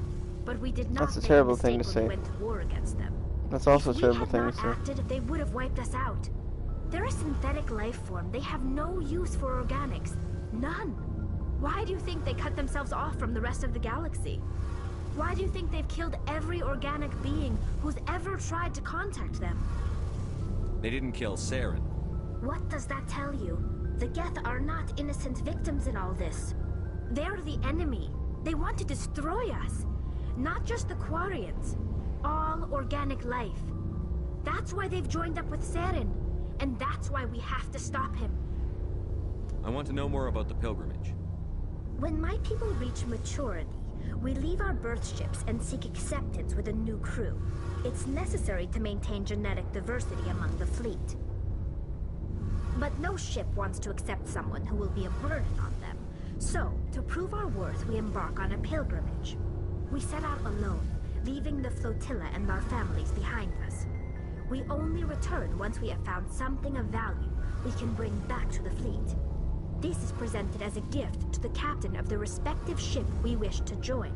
but we did not That's a terrible make a thing to mistake when say. we went to war against them. That's also a terrible If we thing had to not say. acted, they would have wiped us out. They're a synthetic life form. They have no use for organics. None. Why do you think they cut themselves off from the rest of the galaxy? Why do you think they've killed every organic being who's ever tried to contact them? They didn't kill Saren. What does that tell you? The Geth are not innocent victims in all this. They're the enemy. They want to destroy us. Not just the Quarians. All organic life. That's why they've joined up with Saren. And that's why we have to stop him. I want to know more about the pilgrimage. When my people reach maturity, we leave our birth ships and seek acceptance with a new crew. It's necessary to maintain genetic diversity among the fleet. But no ship wants to accept someone who will be a burden on them. So, to prove our worth, we embark on a pilgrimage. We set out alone, leaving the flotilla and our families behind us. We only return once we have found something of value we can bring back to the fleet. This is presented as a gift to the captain of the respective ship we wish to join.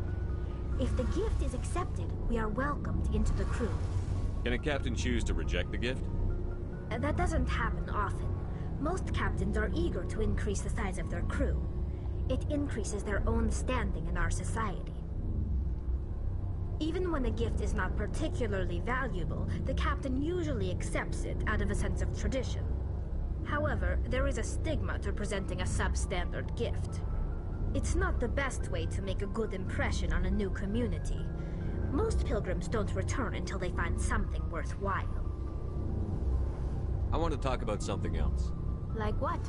If the gift is accepted, we are welcomed into the crew. Can a captain choose to reject the gift? That doesn't happen often. Most captains are eager to increase the size of their crew. It increases their own standing in our society. Even when a gift is not particularly valuable, the captain usually accepts it out of a sense of tradition. However, there is a stigma to presenting a substandard gift. It's not the best way to make a good impression on a new community. Most pilgrims don't return until they find something worthwhile. I want to talk about something else. Like what?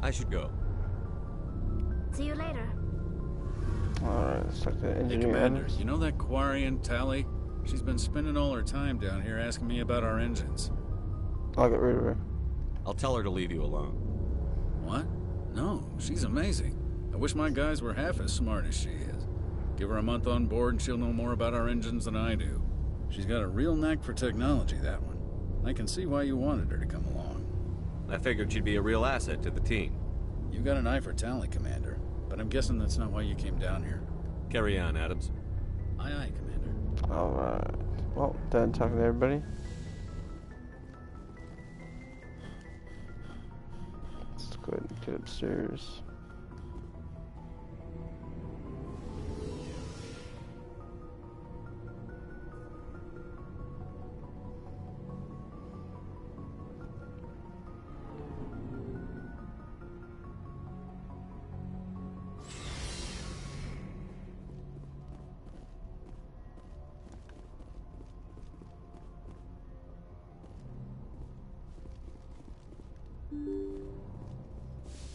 I should go. See you later. Alright, let's talk to Hey, engineer. Commander, you know that Quarian, Tally? She's been spending all her time down here asking me about our engines. I'll get rid of her. I'll tell her to leave you alone. What? No, she's amazing. I wish my guys were half as smart as she is. Give her a month on board and she'll know more about our engines than I do. She's got a real knack for technology, that one. I can see why you wanted her to come along. I figured she'd be a real asset to the team. You got an eye for talent, Commander, but I'm guessing that's not why you came down here. Carry on, Adams. Aye, aye, Commander. Alright. Well, done talking to everybody. Let's go ahead and get upstairs.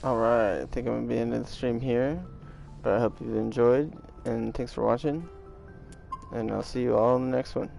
Alright, I think I'm going to be ending the stream here, but I hope you enjoyed, and thanks for watching, and I'll see you all in the next one.